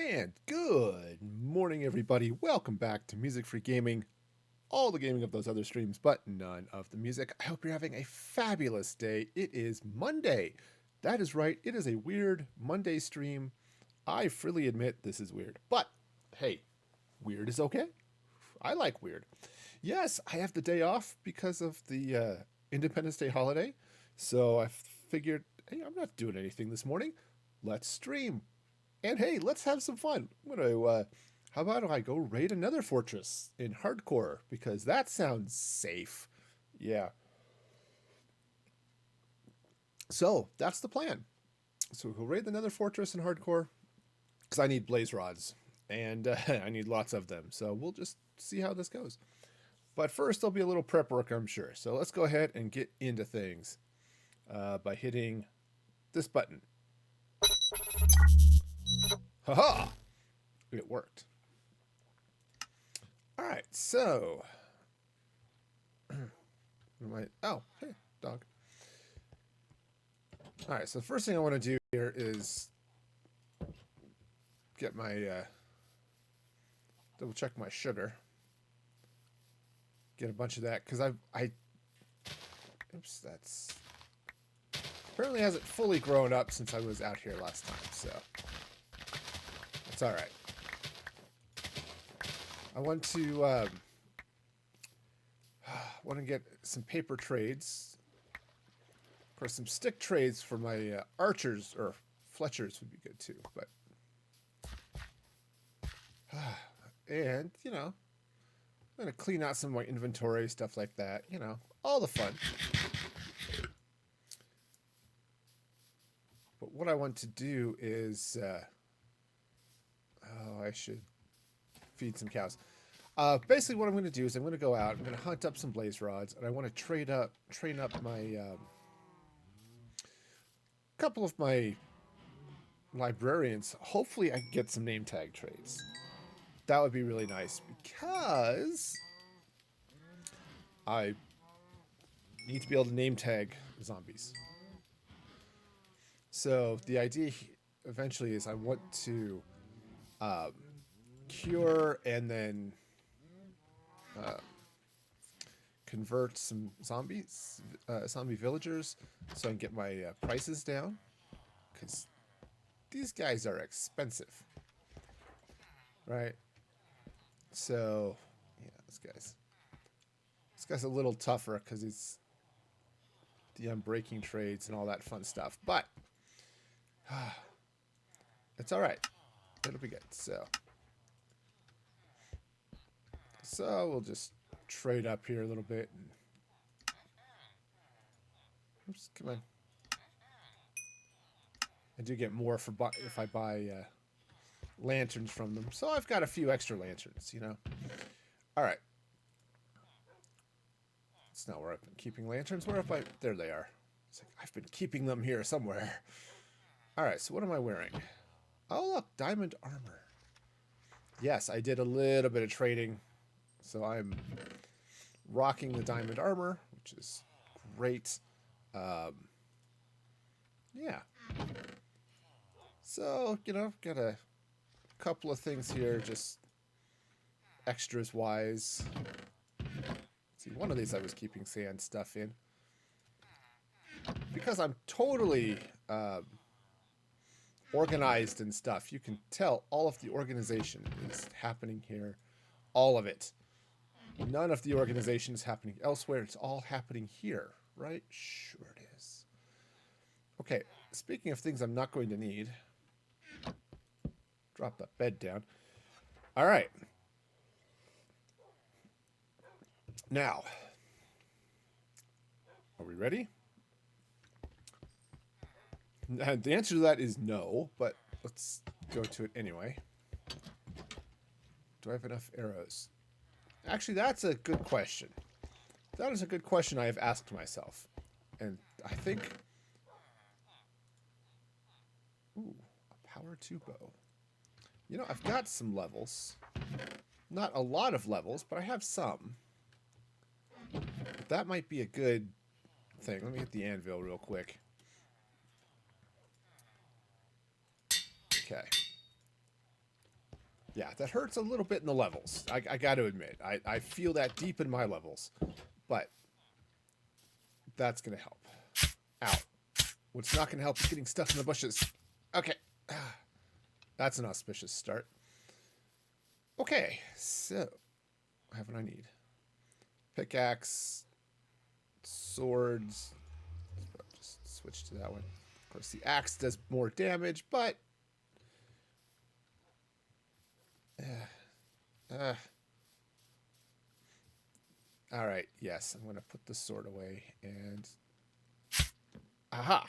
And good morning, everybody. Welcome back to Music Free Gaming. All the gaming of those other streams, but none of the music. I hope you're having a fabulous day. It is Monday. That is right. It is a weird Monday stream. I freely admit this is weird. But hey, weird is okay. I like weird. Yes, I have the day off because of the Independence Day holiday. So I figured, hey, I'm not doing anything this morning. Let's stream. And hey, let's have some fun. I'm gonna, how about I go raid another fortress in hardcore? Because that sounds safe. Yeah. So that's the plan. So we'll raid another fortress in hardcore because I need blaze rods and I need lots of them. So we'll just see how this goes. But first, there'll be a little prep work, I'm sure. So let's go ahead and get into things by hitting this button. Haha! It worked. All right, so. Oh, hey, dog. All right, so the first thing I want to do here is get my double check my sugar. Get a bunch of that because oops, that's apparently hasn't fully grown up since I was out here last time, so that's all right. I want to get some paper trades. Of course, some stick trades for my archers or Fletchers would be good too, but and you know, I'm gonna clean out some of my inventory, stuff like that. You know, all the fun. But what I want to do is, oh, I should feed some cows. Basically, what I'm going to do is I'm going to go out. I'm going to hunt up some blaze rods, and I want to train up my couple of my librarians. Hopefully, I can get some name tag trades. That would be really nice because I need to be able to name tag zombies. So the idea eventually is I want to cure and then convert some zombies, zombie villagers, so I can get my prices down, because these guys are expensive, right? So, yeah, this guy's a little tougher because he's the unbreaking trades and all that fun stuff, but it's all right. It'll be good. So we'll just trade up here a little bit. And, oops, come on. I do get more for if I buy lanterns from them. So I've got a few extra lanterns, you know. All right. It's not where I've been keeping lanterns. Where have I? There they are. It's like I've been keeping them here somewhere. All right. So what am I wearing? Oh, look, diamond armor. Yes, I did a little bit of trading. So I'm rocking the diamond armor, which is great. Yeah. So, you know, got a couple of things here, just extras wise. See, one of these I was keeping sand stuff in. Because I'm totally organized and stuff, you can tell all of the organization is happening here. All of it. None of the organization is happening elsewhere. It's all happening here, right? Sure it is. Okay, speaking of things I'm not going to need, drop that bed down. All right. Now, are we ready? The answer to that is no, but let's go to it anyway. Do I have enough arrows? Actually, that's a good question. That is a good question I have asked myself. And I think... Ooh, a power 2 bow. You know, I've got some levels. Not a lot of levels, but I have some. But that might be a good thing. Let me hit the anvil real quick. Okay. Yeah, that hurts a little bit in the levels. I got to admit. I feel that deep in my levels. But that's going to help. Ow. What's not going to help is getting stuck in the bushes. Okay. That's an auspicious start. Okay, so what haven't I need? Pickaxe, swords. Just switch to that one. Of course, the axe does more damage, but all right. Yes, I'm going to put the sword away and aha.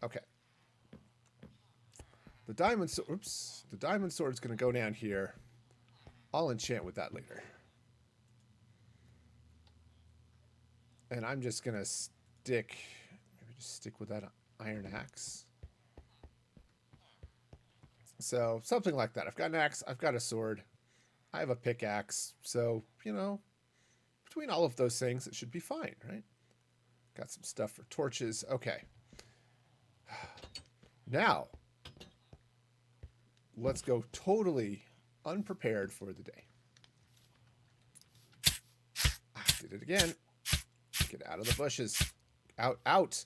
Okay. The diamond sword. Oops. The diamond sword is going to go down here. I'll enchant with that later. And I'm just going to maybe just stick with that iron axe. So, something like that. I've got an axe. I've got a sword. I have a pickaxe. So, you know, between all of those things, it should be fine, right? Got some stuff for torches. Okay. Now, let's go totally unprepared for the day. Did it again. Get out of the bushes. Out, out.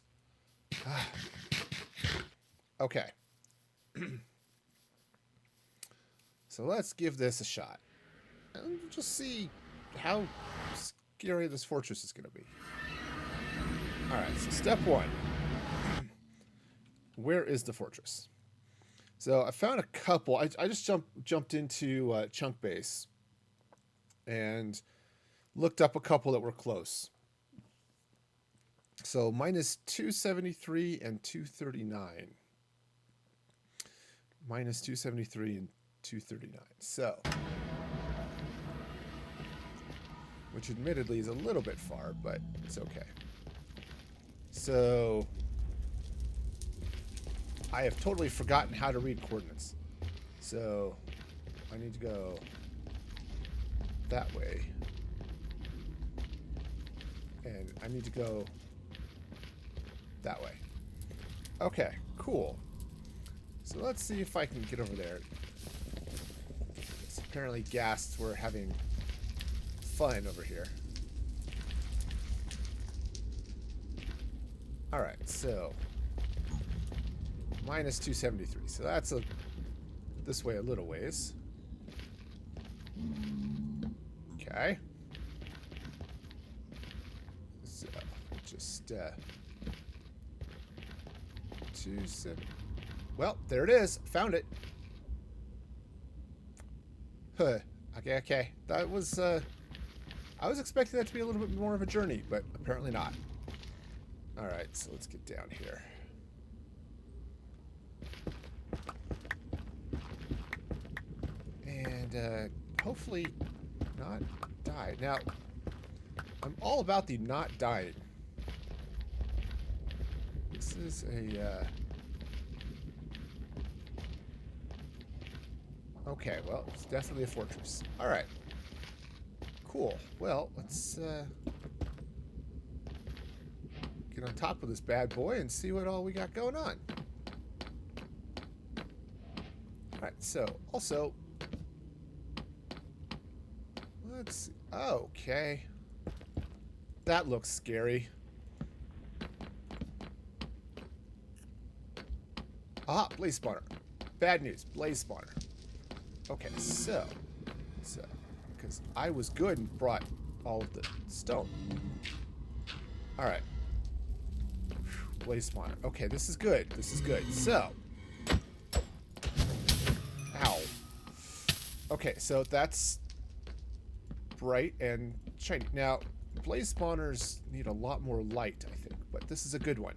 Okay. So let's give this a shot. And just see how scary this fortress is going to be. Alright, so step one. Where is the fortress? So I found a couple. I just jumped into Chunk Base and looked up a couple that were close. So minus 273 and 239. Minus 273 and 239. So, which admittedly is a little bit far, but it's okay. So, I have totally forgotten how to read coordinates. So, I need to go that way. And I need to go that way. Okay, cool. So let's see if I can get over there. It's apparently ghasts were having fun over here. Alright, so minus 273. So that's this way a little ways. Okay. So just 27. Well, there it is. Found it. Huh. Okay. That was I was expecting that to be a little bit more of a journey, but apparently not. Alright, so let's get down here. And hopefully not die. Now, I'm all about the not dying. This is a okay, well, it's definitely a fortress. Alright. Cool. Well, let's get on top of this bad boy and see what all we got going on. Alright, so, also, let's see. Okay. That looks scary. Aha, blaze spawner. Bad news, blaze spawner. Okay, so because I was good and brought all of the stone. Alright. Blaze spawner. Okay, this is good. This is good. So. Ow. Okay, so that's bright and shiny. Now, blaze spawners need a lot more light, I think, but this is a good one.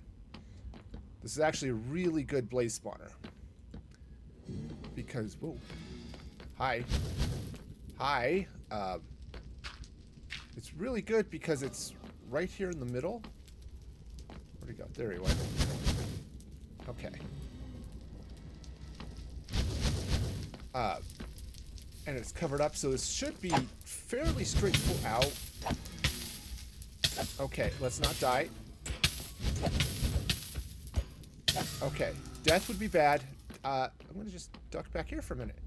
This is actually a really good blaze spawner. Because, whoa. Hi. It's really good because it's right here in the middle. Where'd he go? There he went. Okay. And it's covered up, so this should be fairly straightforward. Ow. Okay, let's not die. Okay, death would be bad. I'm gonna just duck back here for a minute.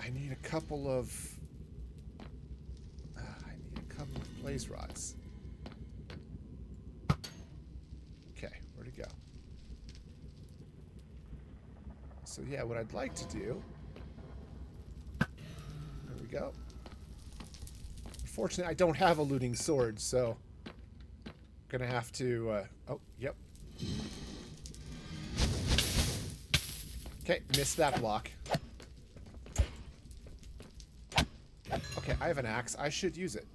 I need a couple of blaze rods. Okay, where'd it go? So yeah, what I'd like to do. There we go. Unfortunately, I don't have a looting sword, so I'm gonna have to. Oh, yep. Okay, missed that block. Okay, I have an axe. I should use it.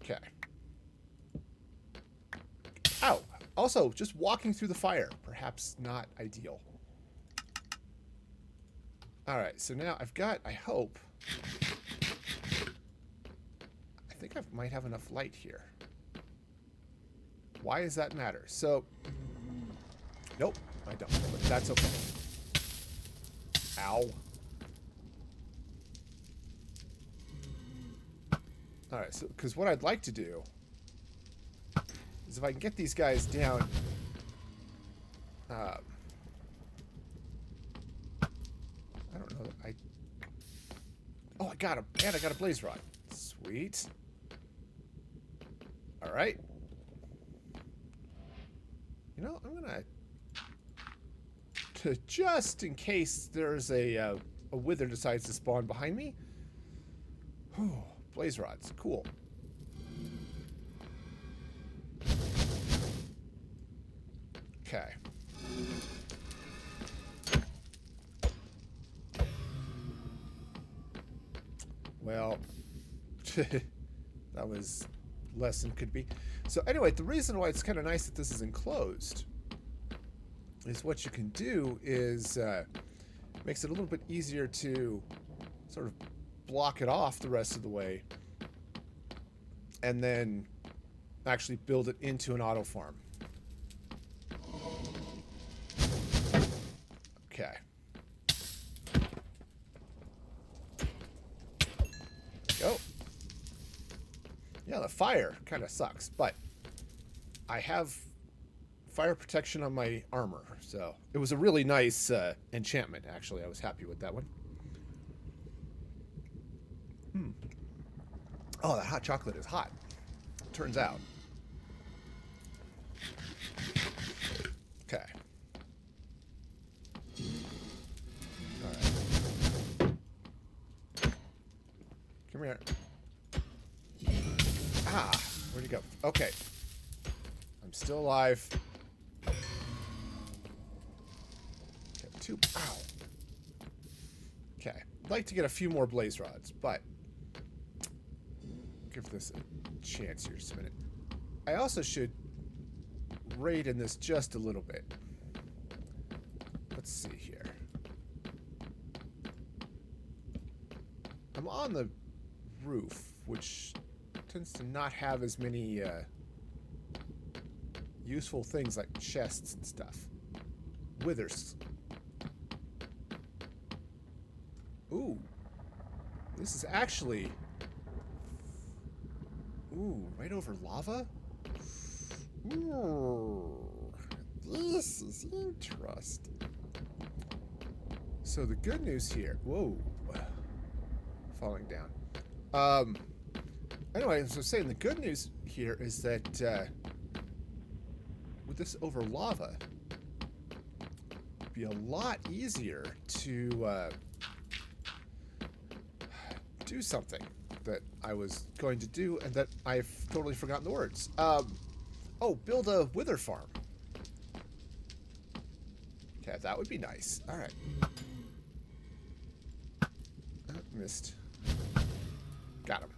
Okay. Ow! Also, just walking through the fire. Perhaps not ideal. Alright, so now I've got, I hope... I think I might have enough light here. Why does that matter? So... Nope, I don't. But that's okay. Ow. Alright, so, because what I'd like to do is if I can get these guys down... I don't know. Oh, I got him. And I got a blaze rod. Sweet. Alright. You know, I'm gonna... just in case there's a wither decides to spawn behind me. Whew. Blaze rods. Cool. Okay. Well, that was less than could be. So anyway, the reason why it's kind of nice that this is enclosed is what you can do is makes it a little bit easier to sort of block it off the rest of the way and then actually build it into an auto farm. Okay. Go. Yeah, the fire kind of sucks, but I have fire protection on my armor, so it was a really nice enchantment, actually. I was happy with that one. Oh, that hot chocolate is hot, turns out. Okay. All right. Come here. Ah, where'd he go? Okay. I'm still alive. Okay, two. Ow. Okay. I'd like to get a few more blaze rods, but give this a chance here just a minute. I also should raid in this just a little bit. Let's see here. I'm on the roof, which tends to not have as many useful things like chests and stuff. Withers. Ooh. This is actually... Ooh, right over lava? Ooh. This is interesting. So the good news here... Whoa. Falling down. Anyway, as I was saying, the good news here is that with this over lava, it'd be a lot easier to do something that I was going to do and that I've totally forgotten the words. Oh, build a wither farm. Okay, that would be nice. All right. Missed. Got him.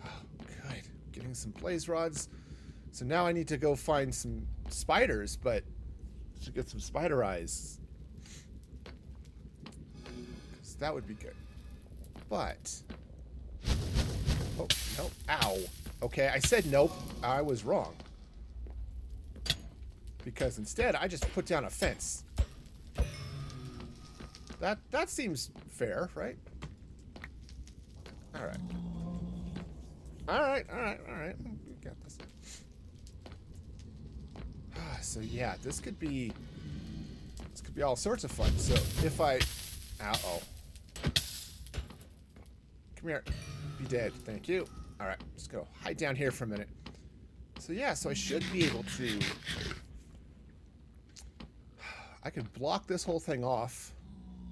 Oh, good. Getting some blaze rods. So now I need to go find some spiders, but to get some spider eyes. Because that would be good. But... Oh, no. Ow. Okay, I said nope. I was wrong. Because instead, I just put down a fence. That seems fair, right? All right. All right, all right, all right. We got this. So yeah, this could be This could be all sorts of fun. So if I... Uh-oh. Come here. Be dead. Thank you. Alright, let's go hide down here for a minute. So yeah, so I should be able to... I could block this whole thing off,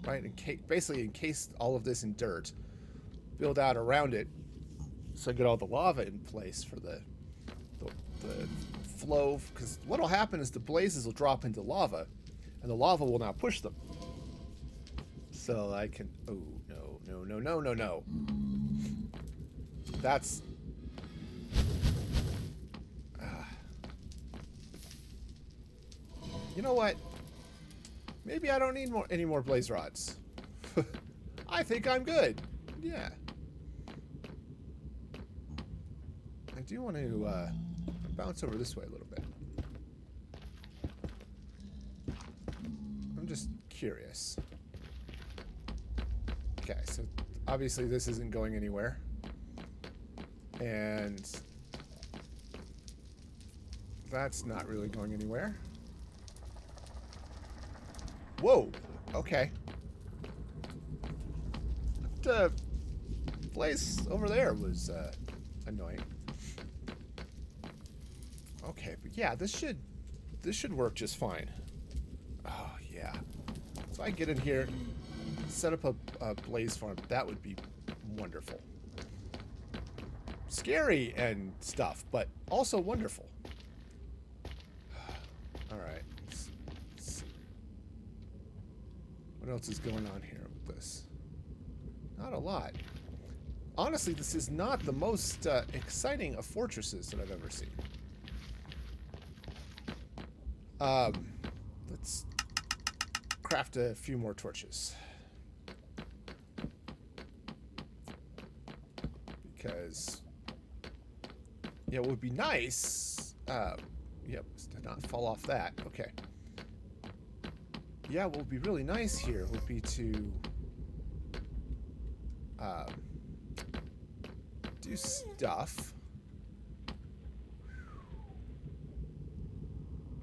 right? Basically encase all of this in dirt. Build out around it so I get all the lava in place for the flow. Because what will happen is the blazes will drop into lava, and the lava will now push them. So I can... Oh, no, no, no, no, no, no. That's... You know what? Maybe I don't need any more blaze rods. I think I'm good. Yeah. I do want to bounce over this way a little bit. I'm just curious. Okay, so obviously this isn't going anywhere. And that's not really going anywhere. Whoa! Okay. The place over there was annoying. Okay, but yeah, this should work just fine. Oh yeah. So I get in here, set up a blaze farm. That would be wonderful. Scary and stuff, but also wonderful. All right. Let's see. What else is going on here with this? Not a lot. Honestly, this is not the most exciting of fortresses that I've ever seen. Let's craft a few more torches. Because, yeah, it would be nice. Yep, to not fall off that. Okay. Yeah, what would be really nice here would be to do stuff.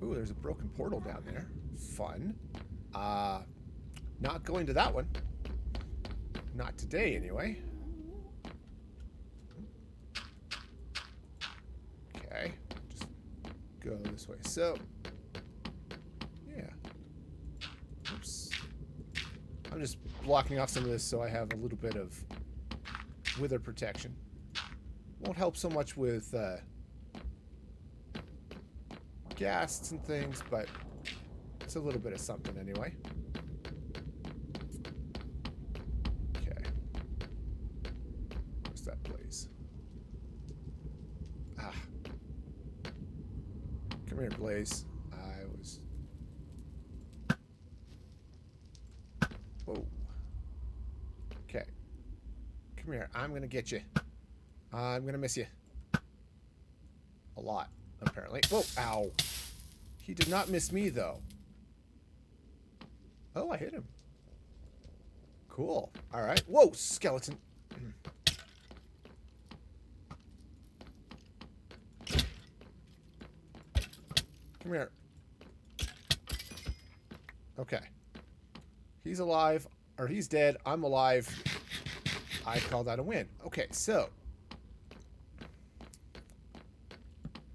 Ooh, there's a broken portal down there. Fun. Not going to that one. Not today, anyway. Okay. Just go this way. So, yeah. Oops. I'm just blocking off some of this so I have a little bit of wither protection. Won't help so much with ghasts and things, but it's a little bit of something anyway. Okay. What's that blaze? Ah. Come here, blaze. I was... Whoa. Okay. Come here. I'm gonna get you. I'm gonna miss you. A lot, apparently. Whoa, ow. He did not miss me, though. Oh, I hit him. Cool. All right. Whoa, skeleton. Come here. Okay. He's alive, or he's dead. I'm alive. I call that a win. Okay, so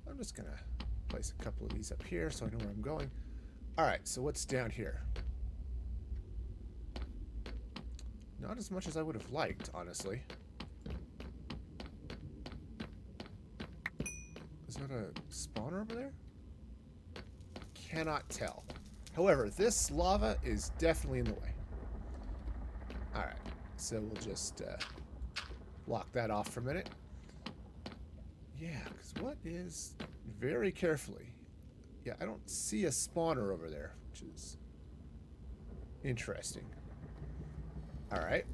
I'm just gonna place a couple of these up here so I know where I'm going. All right, so what's down here? Not as much as I would have liked, honestly. Is that a spawner over there? Cannot tell. However, this lava is definitely in the way. All right, so we'll just block that off for a minute. Yeah, because what is... Very carefully. Yeah, I don't see a spawner over there, which is interesting. All right.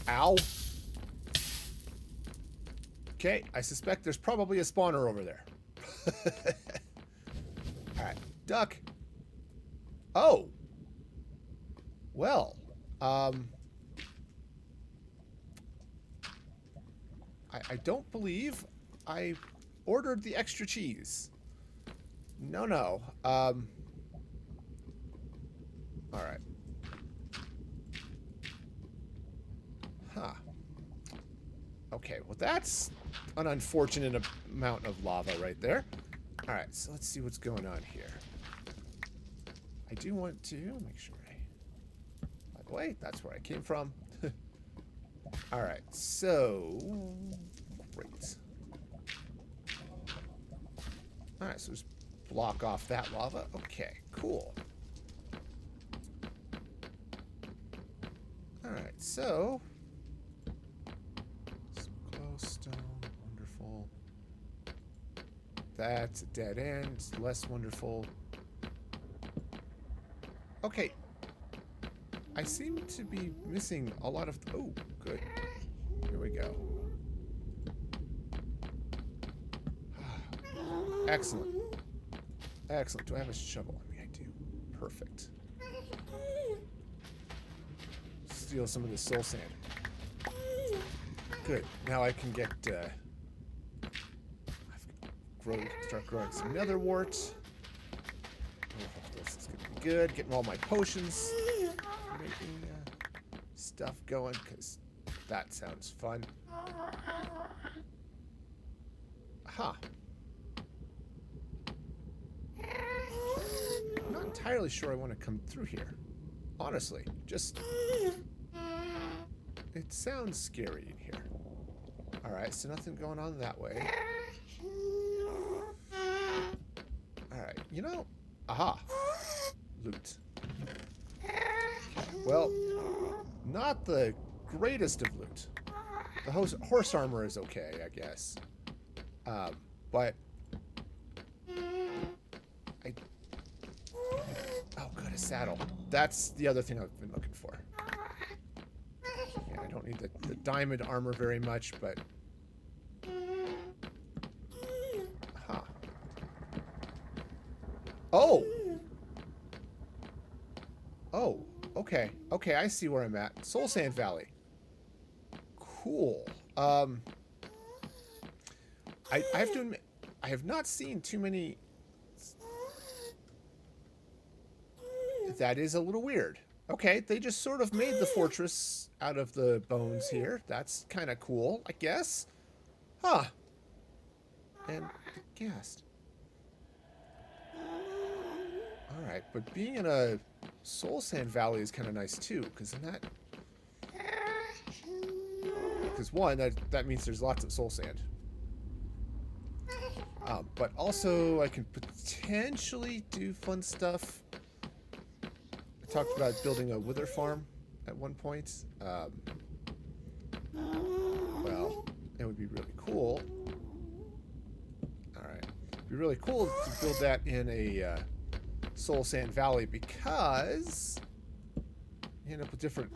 Ow. Okay, I suspect there's probably a spawner over there. All right, duck. Oh. Well, I don't believe I ordered the extra cheese. No. All right. Huh. Okay, well that's an unfortunate amount of lava right there. All right, so let's see what's going on here. I do want to make sure by the way, that's where I came from. All right, so great. All right, so just block off that lava. Okay, cool. All right, so some glowstone, wonderful. That's a dead end, less wonderful. Okay, I seem to be missing a lot of... Oh, good. Here we go. Excellent. Excellent. Do I have a shovel? I mean, I do. Perfect. Steal some of the soul sand. Good. Now I can get... start growing some nether wart. This is going to be good. Getting all my potions. Making stuff going, because that sounds fun. Huh. I'm not entirely sure I want to come through here. Honestly, just... It sounds scary in here. Alright, so nothing going on that way. Alright, you know... Aha! Loot. Well, not the greatest of loot. The horse armor is okay, I guess. But... Oh, good, a saddle. That's the other thing I've been looking for. Yeah, I don't need the diamond armor very much, but... Huh. Oh! Oh, okay. Okay, I see where I'm at. Soul Sand Valley. Cool. I have to admit, I have not seen too many... That is a little weird. Okay, they just sort of made the fortress out of the bones here. That's kind of cool, I guess. Huh. And the ghast. Alright, but being in a Soul Sand Valley is kind of nice too, because in that... Because one, that means there's lots of soul sand. But also, I can potentially do fun stuff. I talked about building a wither farm at one point. Well, it would be really cool. Alright. It'd be really cool to build that in a Soul Sand Valley because you end up with different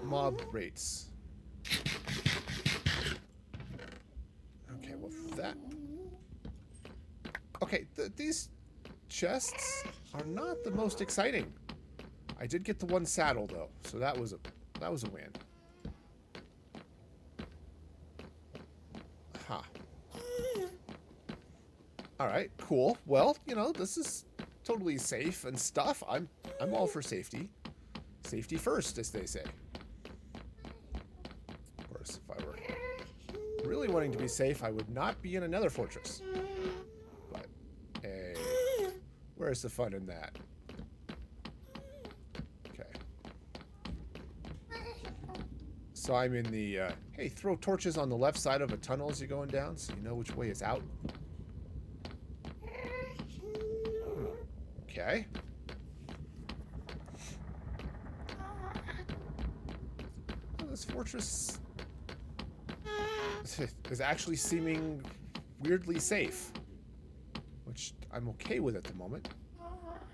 mob rates. Okay, well that... Okay, these chests are not the most exciting. I did get the one saddle though, so that was a win. Huh. All right, cool. Well, you know, this is totally safe and stuff. I'm all for safety. Safety first, as they say. Of course, if I were really wanting to be safe, I would not be in another fortress. But hey, where's the fun in that? So I'm in the, hey, throw torches on the left side of a tunnel as you're going down so you know which way is out. Okay. Well, this fortress is actually seeming weirdly safe, which I'm okay with at the moment.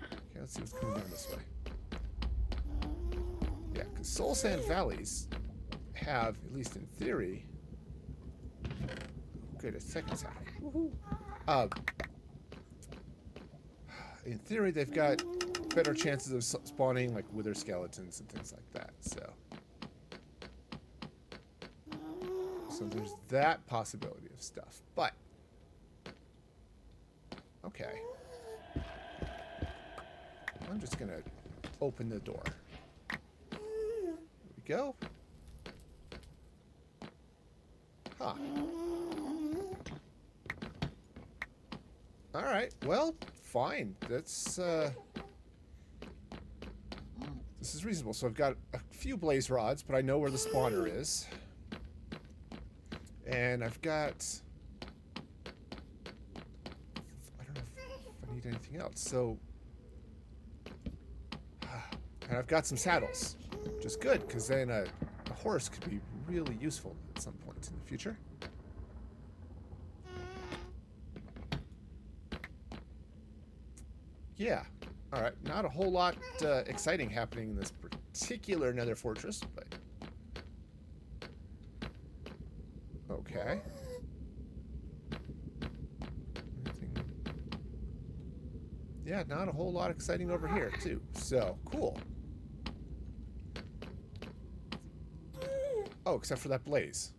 Okay, let's see what's coming down this way. Yeah, because Soul Sand Valleys have, at least in theory... Good, a second sound. In theory, they've got better chances of spawning, like, wither skeletons and things like that, so... So there's that possibility of stuff, but... Okay. I'm just gonna open the door. There we go. Huh. Alright, well, fine. That's, this is reasonable. So I've got a few blaze rods, but I know where the spawner is. And I've got... I don't know if I need anything else. So... And I've got some saddles, which is good, because then a horse could be really useful at some point in the future. Yeah. Alright, not a whole lot exciting happening in this particular nether fortress, but... Okay. Yeah, not a whole lot exciting over here, too. So, cool. Oh, except for that blaze.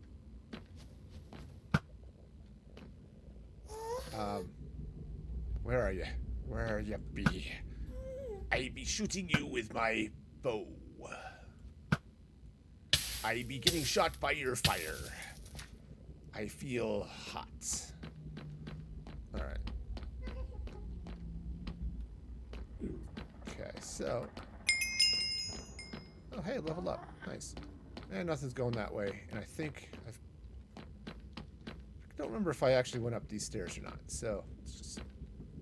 Where are you? Where are you be? I be shooting you with my bow. I be getting shot by your fire. I feel hot. Alright. Okay, so... Oh, hey, level up. Nice. And nothing's going that way. And I think I don't remember if I actually went up these stairs or not. So, let's just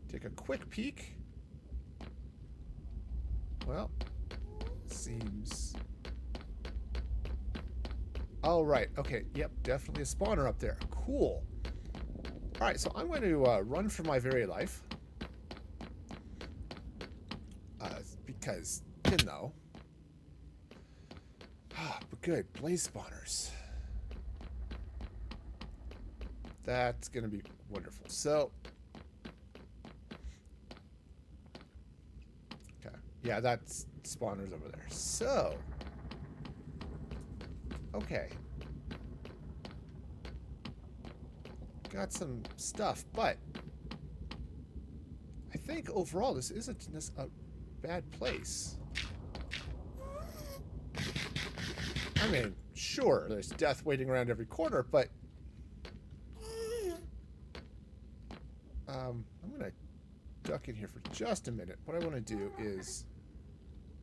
take a quick peek. Well, seems... Oh, right. Okay, yep, definitely a spawner up there. Cool. Alright, so I'm going to run for my very life. Because, you know... But good, blaze spawners. That's going to be wonderful. So... Okay. Yeah, that's spawners over there. So... Okay. Got some stuff, but... I think overall this isn't a bad place. I mean, sure, there's death waiting around every corner, but... I'm going to duck in here for just a minute. What I want to do is...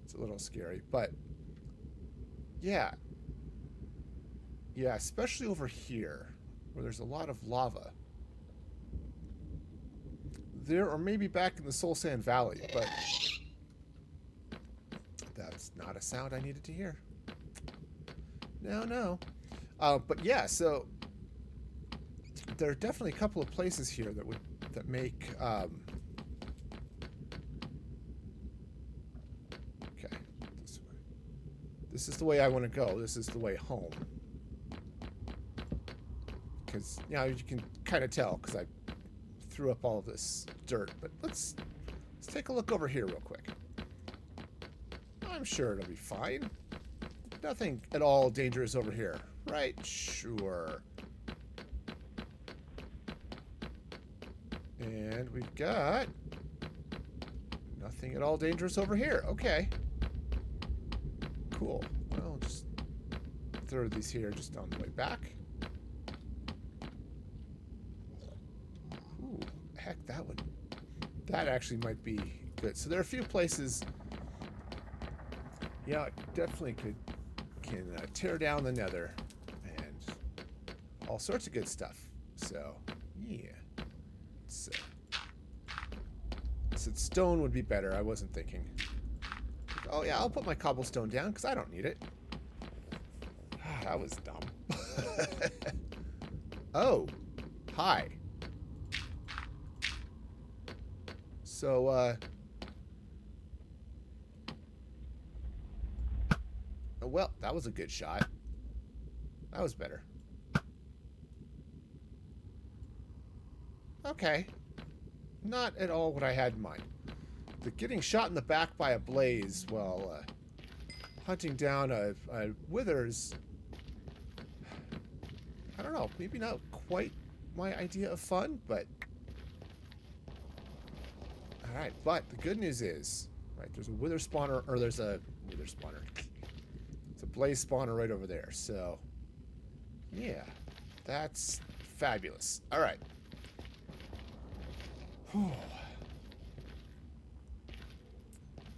It's a little scary, but... Yeah. Yeah, especially over here, where there's a lot of lava. There, or maybe back in the Soul Sand Valley, but... That's not a sound I needed to hear. No. But yeah, so there are definitely a couple of places here that make okay, this way. This is the way I want to go. This is the way home. Because you can kind of tell because I threw up all of this dirt. But let's take a look over here real quick. I'm sure it'll be fine. Nothing at all dangerous over here, right? Sure. And we've got nothing at all dangerous over here. Okay. Cool. Well, just throw these here just on the way back. Ooh, heck, that actually might be good. So there are a few places. Yeah, I definitely can tear down the nether and all sorts of good stuff. So, yeah. So, said stone would be better. I wasn't thinking. Oh, yeah, I'll put my cobblestone down because I don't need it. That was dumb. Oh, hi. So, well, that was a good shot. That was better. Okay. Not at all what I had in mind. The getting shot in the back by a blaze while hunting down a withers... I don't know. Maybe not quite my idea of fun, but... Alright, but the good news is Right, there's a wither spawner, or there's a wither spawner. It's a blaze spawner right over there, so... yeah, that's fabulous. Alright.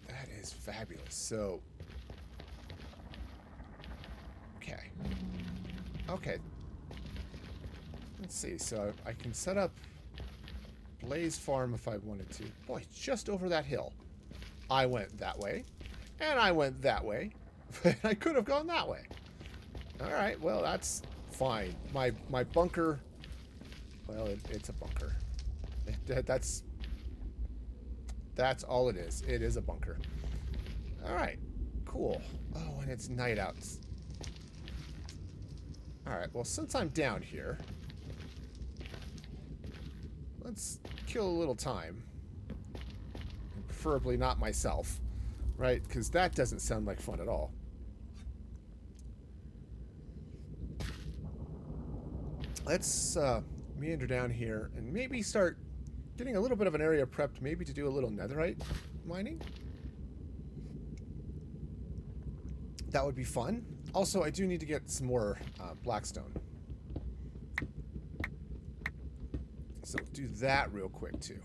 That is fabulous. So... okay. Okay. Let's see, so I can set up Blaze Farm if I wanted to. Boy, just over that hill. I went that way, and I went that way, but I could have gone that way. Alright, well, that's fine. My bunker, well, it's a bunker. That's all it is. It is a bunker. Alright, cool. Oh, and it's night out. Alright, well, since I'm down here, let's kill a little time. Preferably not myself, right? Because that doesn't sound like fun at all. Let's meander down here and maybe start getting a little bit of an area prepped, maybe to do a little netherite mining. That would be fun. Also, I do need to get some more blackstone. So do that real quick too.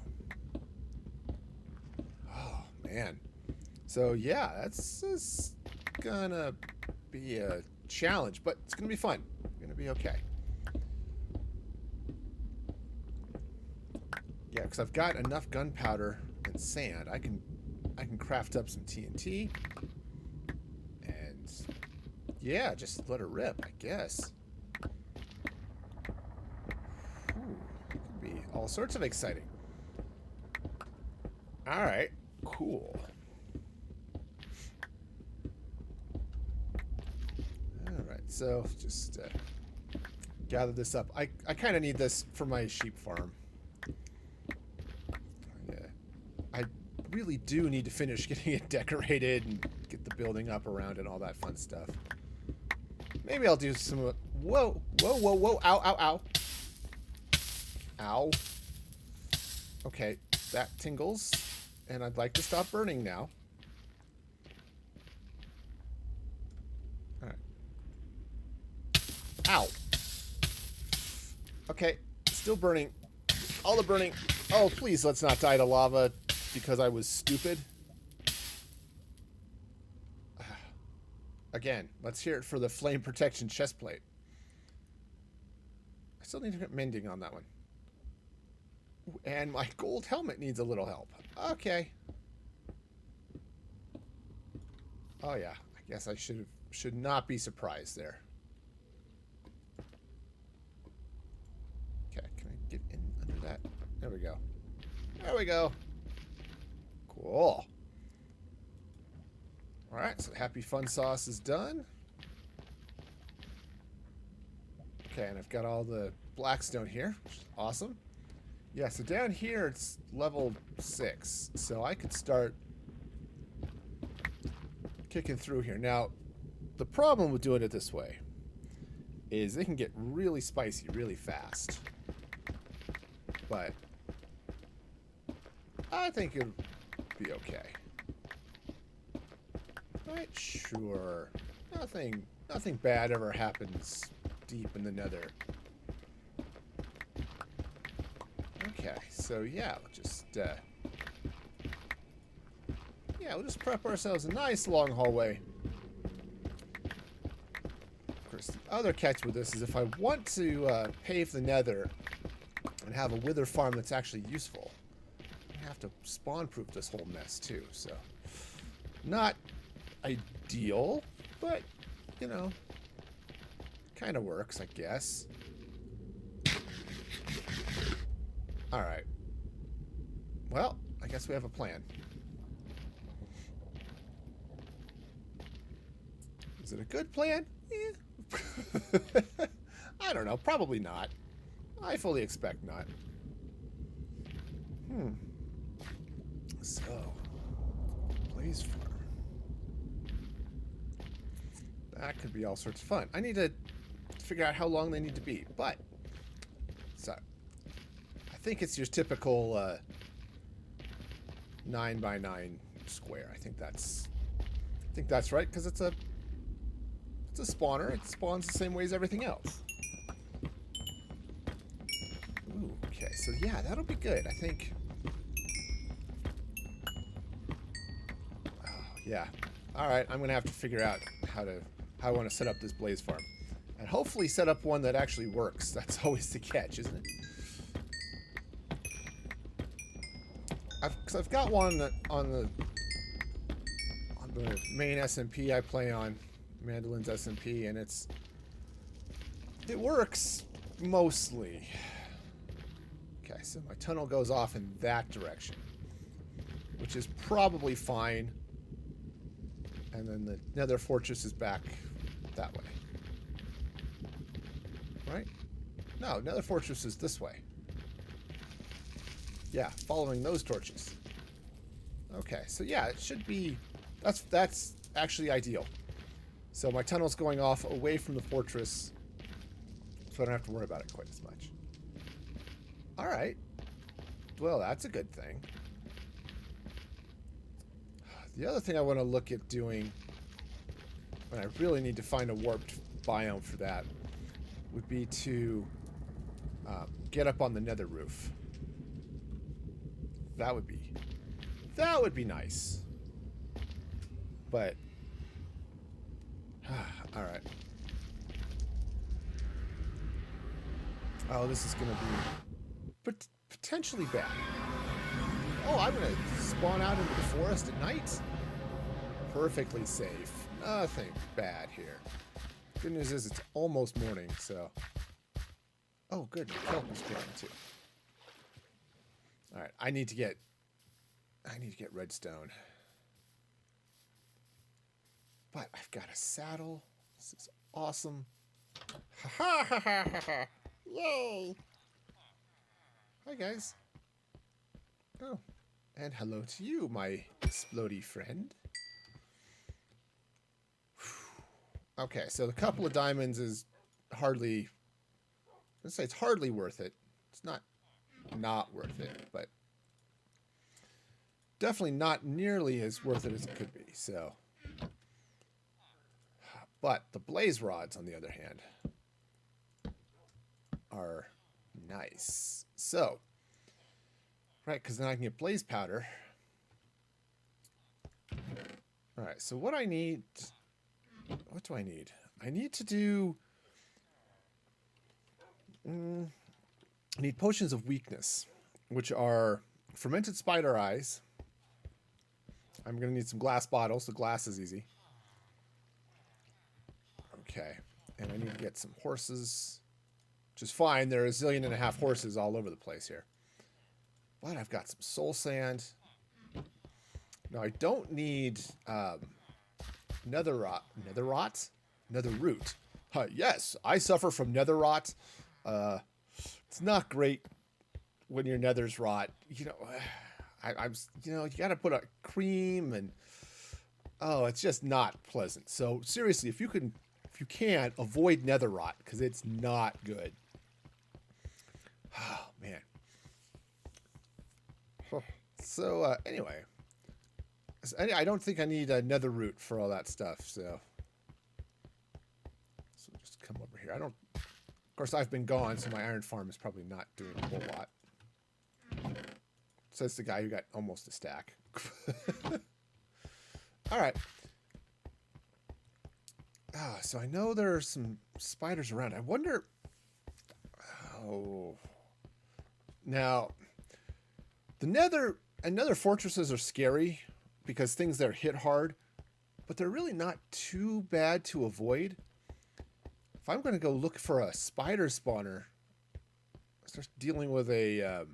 Oh man. So yeah, that's gonna be a challenge, but it's gonna be fun. It's gonna be okay. Yeah, because I've got enough gunpowder and sand. I can craft up some TNT. And yeah, just let it rip, I guess. Ooh, it could be all sorts of exciting. Alright, cool. Alright, so just gather this up. I kind of need this for my sheep farm. I really do need to finish getting it decorated and get the building up around and all that fun stuff. Maybe I'll do some... whoa, whoa, whoa, whoa, ow, ow, ow. Ow. Okay, that tingles, and I'd like to stop burning now. Alright. Ow. Okay, still burning. All the burning. Oh, please, let's not die to lava because I was stupid. Again, let's hear it for the flame protection chest plate. I still need to get mending on that one. And my gold helmet needs a little help. Okay. Oh yeah, I guess I should not be surprised there. Okay, can I get in under that? There we go. There we go. Cool. Alright, so Happy Fun Sauce is done. Okay, and I've got all the blackstone here, which is awesome. Yeah, so down here it's level 6, so I could start kicking through here. Now, the problem with doing it this way is they can get really spicy really fast. But I think it'll be okay. Right, sure. Nothing bad ever happens deep in the nether. Okay, so yeah, we'll just prep ourselves a nice long hallway. Of course, the other catch with this is if I want to pave the nether and have a wither farm that's actually useful, I have to spawn-proof this whole mess too, so not ideal, but, you know, kind of works, I guess. Alright. Well, I guess we have a plan. Is it a good plan? Eh. I don't know. Probably not. I fully expect not. So, Blaze Farm. That could be all sorts of fun. I need to figure out how long they need to be, but so I think it's your typical 9 by 9 square. I think that's right, because it's a spawner. It spawns the same way as everything else. Ooh, okay, so yeah, that'll be good. I think. Oh, yeah. All right, I'm gonna have to figure out how I want to set up this blaze farm, and hopefully set up one that actually works. That's always the catch, isn't it? Because I've got one on the main SMP I play on, Mandolin's SMP, and it works mostly. Okay, so my tunnel goes off in that direction, which is probably fine. And then the nether fortress is back that way. Right? No, nether fortress is this way. Yeah, following those torches. Okay, so yeah, it should be... That's actually ideal. So my tunnel's going off away from the fortress, so I don't have to worry about it quite as much. Alright. Well, that's a good thing. The other thing I want to look at doing, and I really need to find a warped biome for that, would be to get up on the nether roof. That would be nice. But all right. Oh, this is gonna be potentially bad. Oh, I'm gonna spawn out into the forest at night. Perfectly safe. Nothing bad here. Good news is it's almost morning, so. Oh, good. The kelp is growing too. All right, I need to get redstone. But I've got a saddle. This is awesome. Ha ha ha ha ha ha! Yay! Hi guys. Oh, and hello to you, my explodey friend. Okay, so the couple of diamonds is hardly. Let's say it's hardly worth it. It's not worth it, but definitely not nearly as worth it as it could be. So, but the blaze rods, on the other hand, are nice. So, right, because then I can get blaze powder. All right, so what I need. What do I need? I need to do. I need potions of weakness, which are fermented spider eyes. I'm going to need some glass bottles. The glass is easy. Okay. And I need to get some horses, which is fine. There are 1.5 zillion horses all over the place here. But I've got some soul sand. No, I don't need nether root. Yes, I suffer from nether rot. It's not great when your nether's rot. You know, I'm you got to put a cream and it's just not pleasant. So seriously, if you can avoid nether rot, because it's not good. Oh man. So anyway, I don't think I need a nether root for all that stuff. So just come over here. Of course, I've been gone, so my iron farm is probably not doing a whole lot. Says the guy who got almost a stack. All right. So I know there are some spiders around. I wonder. Oh. Now, the nether and nether fortresses are scary because things there hit hard, but they're really not too bad to avoid. If I'm going to go look for a spider spawner, I start dealing with a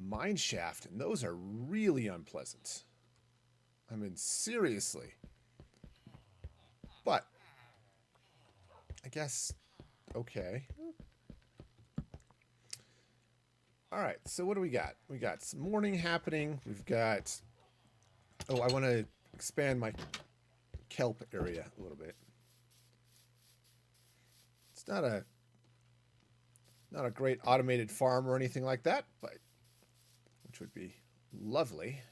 mine shaft, and those are really unpleasant. I mean, seriously. But I guess okay. All right, so what do we got? We got some morning happening. We've got... Oh, I want to expand my kelp area a little bit. It's not a great automated farm or anything like that, but which would be lovely.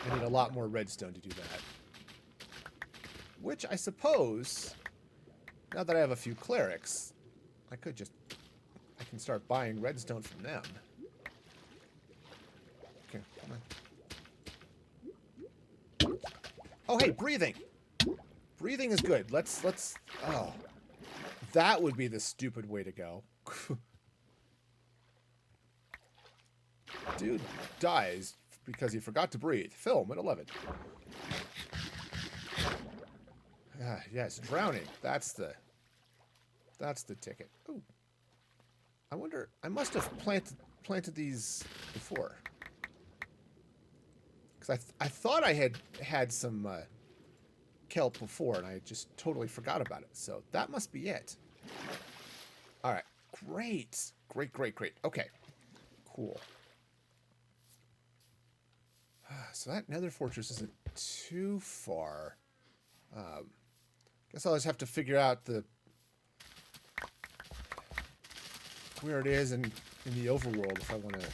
I need a lot more redstone to do that. Which I suppose, now that I have a few clerics, I can start buying redstone from them. Okay, come on. Oh, hey, breathing. Breathing is good. Let's, oh. That would be the stupid way to go. Dude dies because he forgot to breathe. Film at 11. Yes, drowning. That's the ticket. Ooh. I wonder, I must have planted these before. Because I thought I had some kelp before, and I just totally forgot about it. So that must be it. All right. Great. Great. Okay. Cool. So that nether fortress isn't too far. Guess I'll just have to figure out where it is in the overworld if I want to,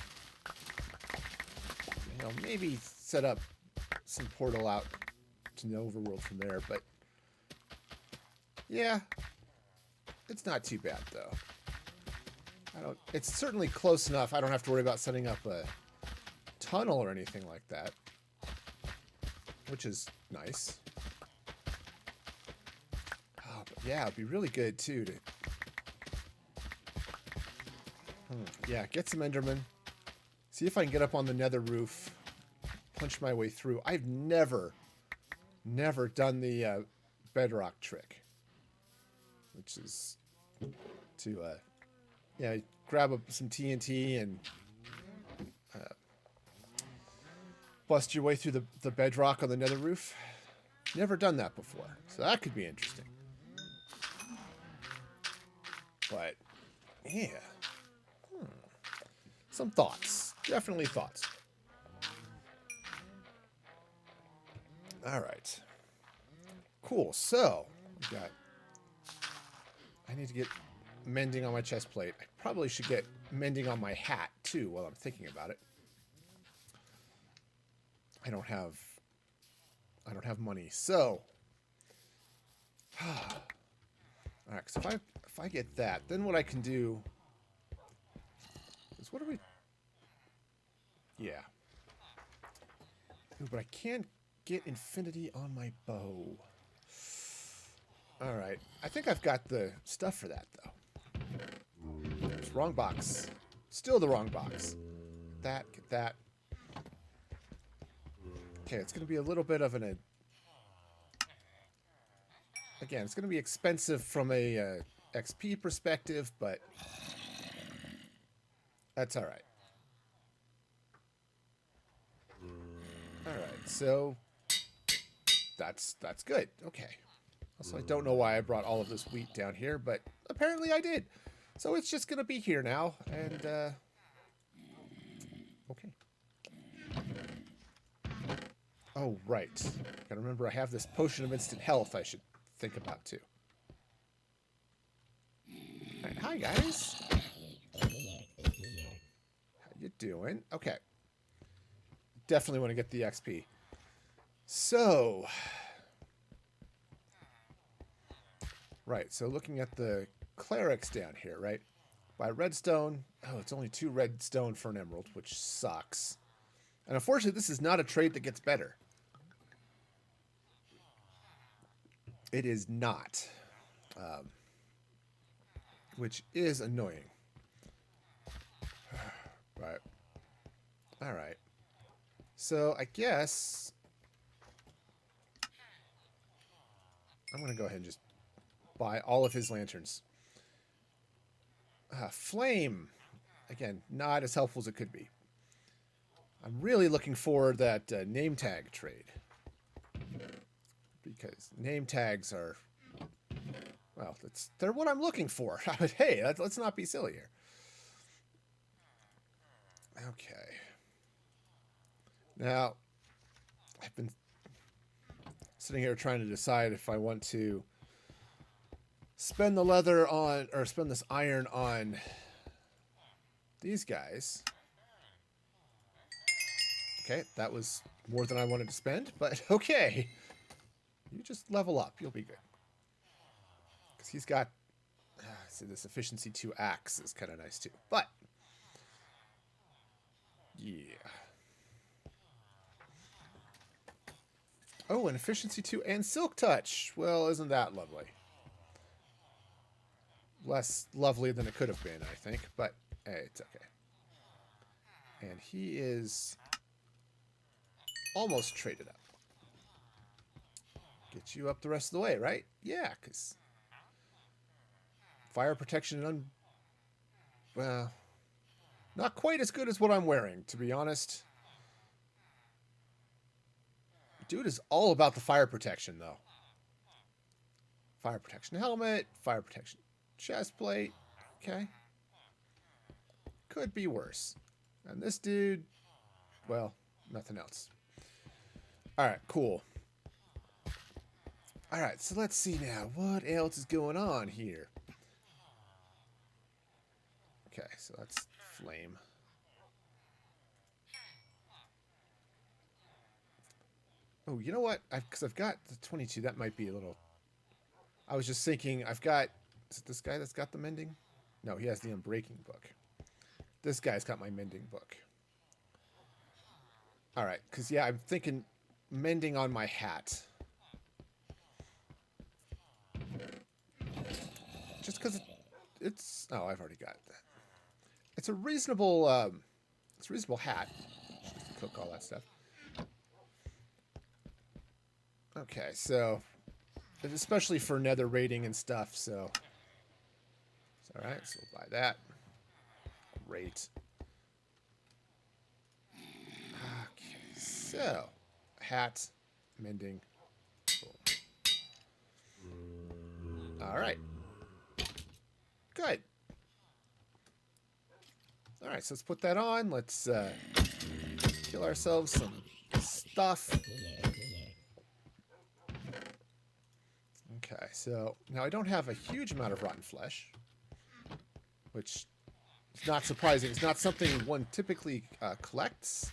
maybe set up some portal out to the overworld from there. But yeah, it's not too bad though. It's certainly close enough. I don't have to worry about setting up a tunnel or anything like that, which is nice. Oh, but yeah, it'd be really good too to yeah, get some Enderman. See if I can get up on the nether roof. Punch my way through. I've never done the bedrock trick, which is to grab some TNT and bust your way through the bedrock on the nether roof. Never done that before, so that could be interesting. But yeah, some thoughts, definitely thoughts. All right, cool. So I need to get mending on my chest plate. I probably should get mending on my hat too while I'm thinking about it. I don't have money, so all right. So if I get that, then what I can do is yeah. Ooh, but I can't get infinity on my bow. All right, I think I've got the stuff for that though. It's wrong box. Still the wrong box. Get that. Okay, it's going to be a little bit of an... Again, it's going to be expensive from a XP perspective, but that's all right. All right, so that's good. Okay. Also, I don't know why I brought all of this wheat down here, but apparently I did. So it's just going to be here now, and okay. Oh, right. Gotta remember I have this potion of instant health I should think about, too. All right, hi, guys. How you doing? Okay. Definitely want to get the XP. So... Right, so looking at the clerics down here, right? By redstone... Oh, it's only 2 redstone for an emerald, which sucks. And unfortunately, this is not a trade that gets better. It is not. Which is annoying. Right. All right. So I guess I'm going to go ahead and just buy all of his lanterns. Flame. Again, not as helpful as it could be. I'm really looking for that name tag trade. Because name tags are, well, they're what I'm looking for. But hey, let's not be silly here. Okay. Now, I've been sitting here trying to decide if I want to spend the leather on, or spend this iron on these guys. Okay, that was more than I wanted to spend, but okay. You just level up. You'll be good. Because he's got... so this efficiency 2 axe is kind of nice too. But... yeah. Oh, and efficiency 2 and silk touch. Well, isn't that lovely? Less lovely than it could have been, I think. But, hey, it's okay. And he is... almost traded up. Get you up the rest of the way, right? Yeah, because... fire protection and well, not quite as good as what I'm wearing, to be honest. Dude is all about the fire protection, though. Fire protection helmet, fire protection chest plate. Okay. Could be worse. And this dude, well, nothing else. Alright, cool. Alright, so let's see now. What else is going on here? Okay, so that's flame. Oh, you know what? Because I've got the 22. That might be a little... I was just thinking, I've got... is it this guy that's got the mending? No, he has the unbreaking book. This guy's got my mending book. Alright, because, yeah, I'm thinking mending on my hat. Just because it's... oh, I've already got that. It's a reasonable... it's a reasonable hat. Just cook all that stuff. Okay, so... especially for nether raiding and stuff, so... it's alright, so we'll buy that. Great. Okay, so... hat, mending. Alright. Good. Alright, so let's put that on. Let's kill ourselves some stuff. Okay, so now I don't have a huge amount of rotten flesh, which is not surprising. It's not something one typically collects,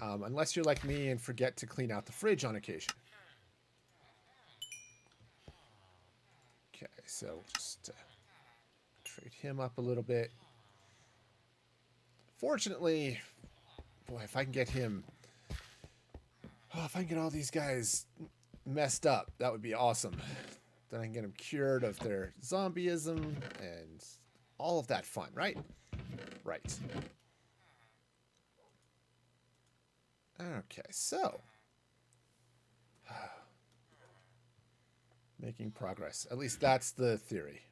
unless you're like me and forget to clean out the fridge on occasion. Okay, so just trade him up a little bit. Fortunately, boy, if I can get him... oh, if I can get all these guys messed up, that would be awesome. Then I can get them cured of their zombieism and all of that fun, right? Right. Okay, so... making progress. At least that's the theory.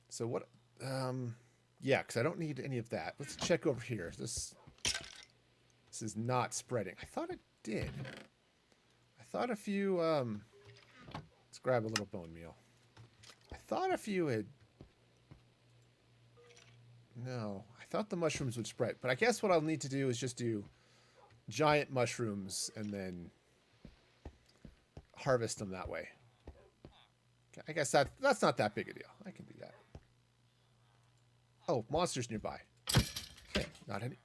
So what... yeah, because I don't need any of that. Let's check over here. This is not spreading. I thought it did. I thought a few... let's grab a little bone meal. I thought a few had... no. I thought the mushrooms would spread. But I guess what I'll need to do is just do giant mushrooms and then harvest them that way. Okay, I guess that's not that big a deal. I can do that. Oh, monsters nearby. Okay, not any...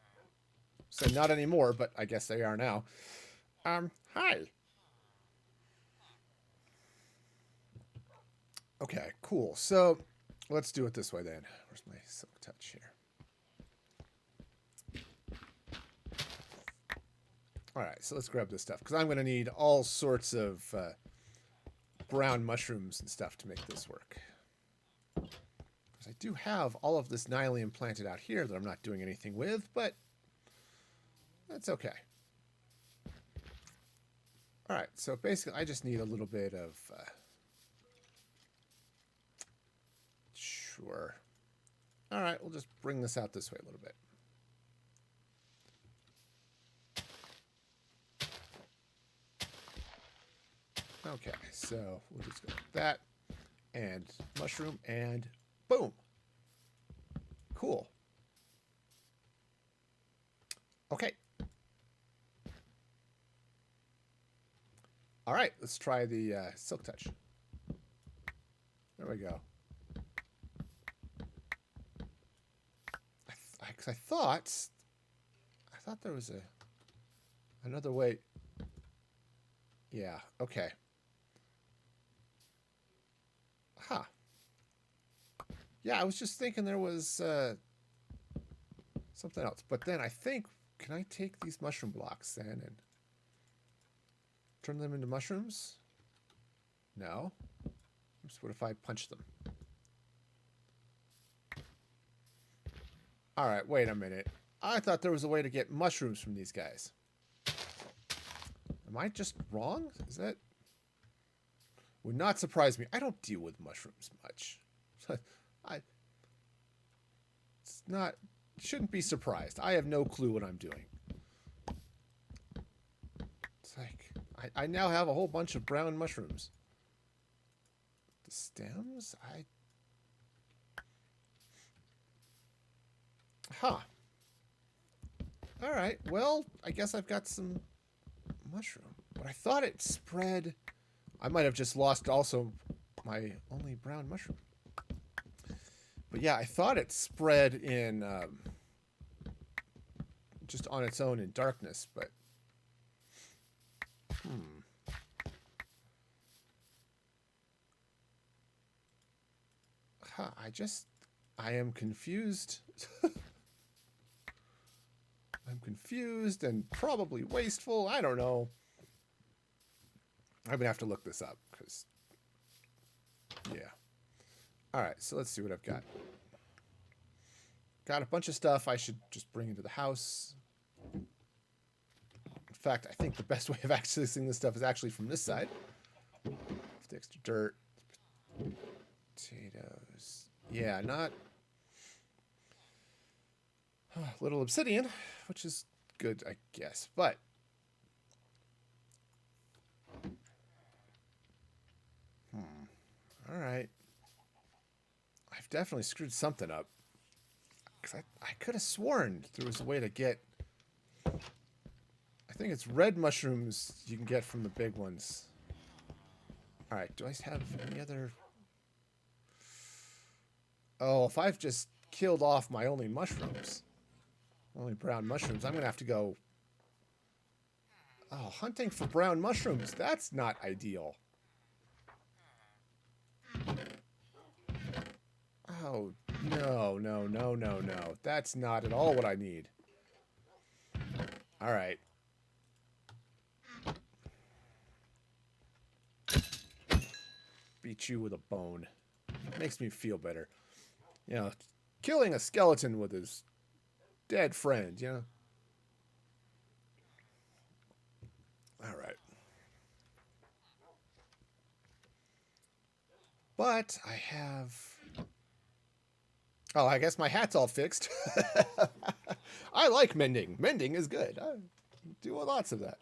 so not anymore, but I guess they are now. Hi. Okay, cool. So, let's do it this way then. Where's my silk touch here? Alright, so let's grab this stuff, because I'm going to need all sorts of brown mushrooms and stuff to make this work. I do have all of this nylium planted out here that I'm not doing anything with, but that's okay. Alright, so basically I just need a little bit of... sure. Alright, we'll just bring this out this way a little bit. Okay, so we'll just go like that, and mushroom, and boom. Cool. Okay. All right, let's try the silk touch. There we go. I thought thought there was another way. Yeah, okay. Huh. Yeah, I was just thinking there was something else. But then I think, can I take these mushroom blocks then and turn them into mushrooms? No. What if I punch them? All right, wait a minute. I thought there was a way to get mushrooms from these guys. Am I just wrong? Is that... Would not surprise me. I don't deal with mushrooms much. It's not... Shouldn't be surprised. I have no clue what I'm doing. It's like... I now have a whole bunch of brown mushrooms. The stems? Huh. Alright, well, I guess I've got some mushroom. But I thought it spread... I might have just lost also my only brown mushroom. But yeah, I thought it spread in... just on its own in darkness, but... Huh, I am confused. I'm confused and probably wasteful. I don't know. I'm going to have to look this up because, yeah. All right, so let's see what I've got. Got a bunch of stuff I should just bring into the house. In fact, I think the best way of accessing this stuff is actually from this side. The extra dirt. Potatoes. Yeah, not... little obsidian, which is good, I guess. But... Alright. I've definitely screwed something up. Because I could have sworn there was a way to get... I think it's red mushrooms you can get from the big ones. Alright, do I have any other... Oh, if I've just killed off my only mushrooms, only brown mushrooms, I'm going to have to go... Oh, hunting for brown mushrooms. That's not ideal. Oh, no, no, no, no, no. That's not at all what I need. All right. Beat you with a bone. Makes me feel better. You know, killing a skeleton with his dead friend, you know? All right. But I have... Oh, I guess my hat's all fixed. I like mending. Mending is good. I do lots of that.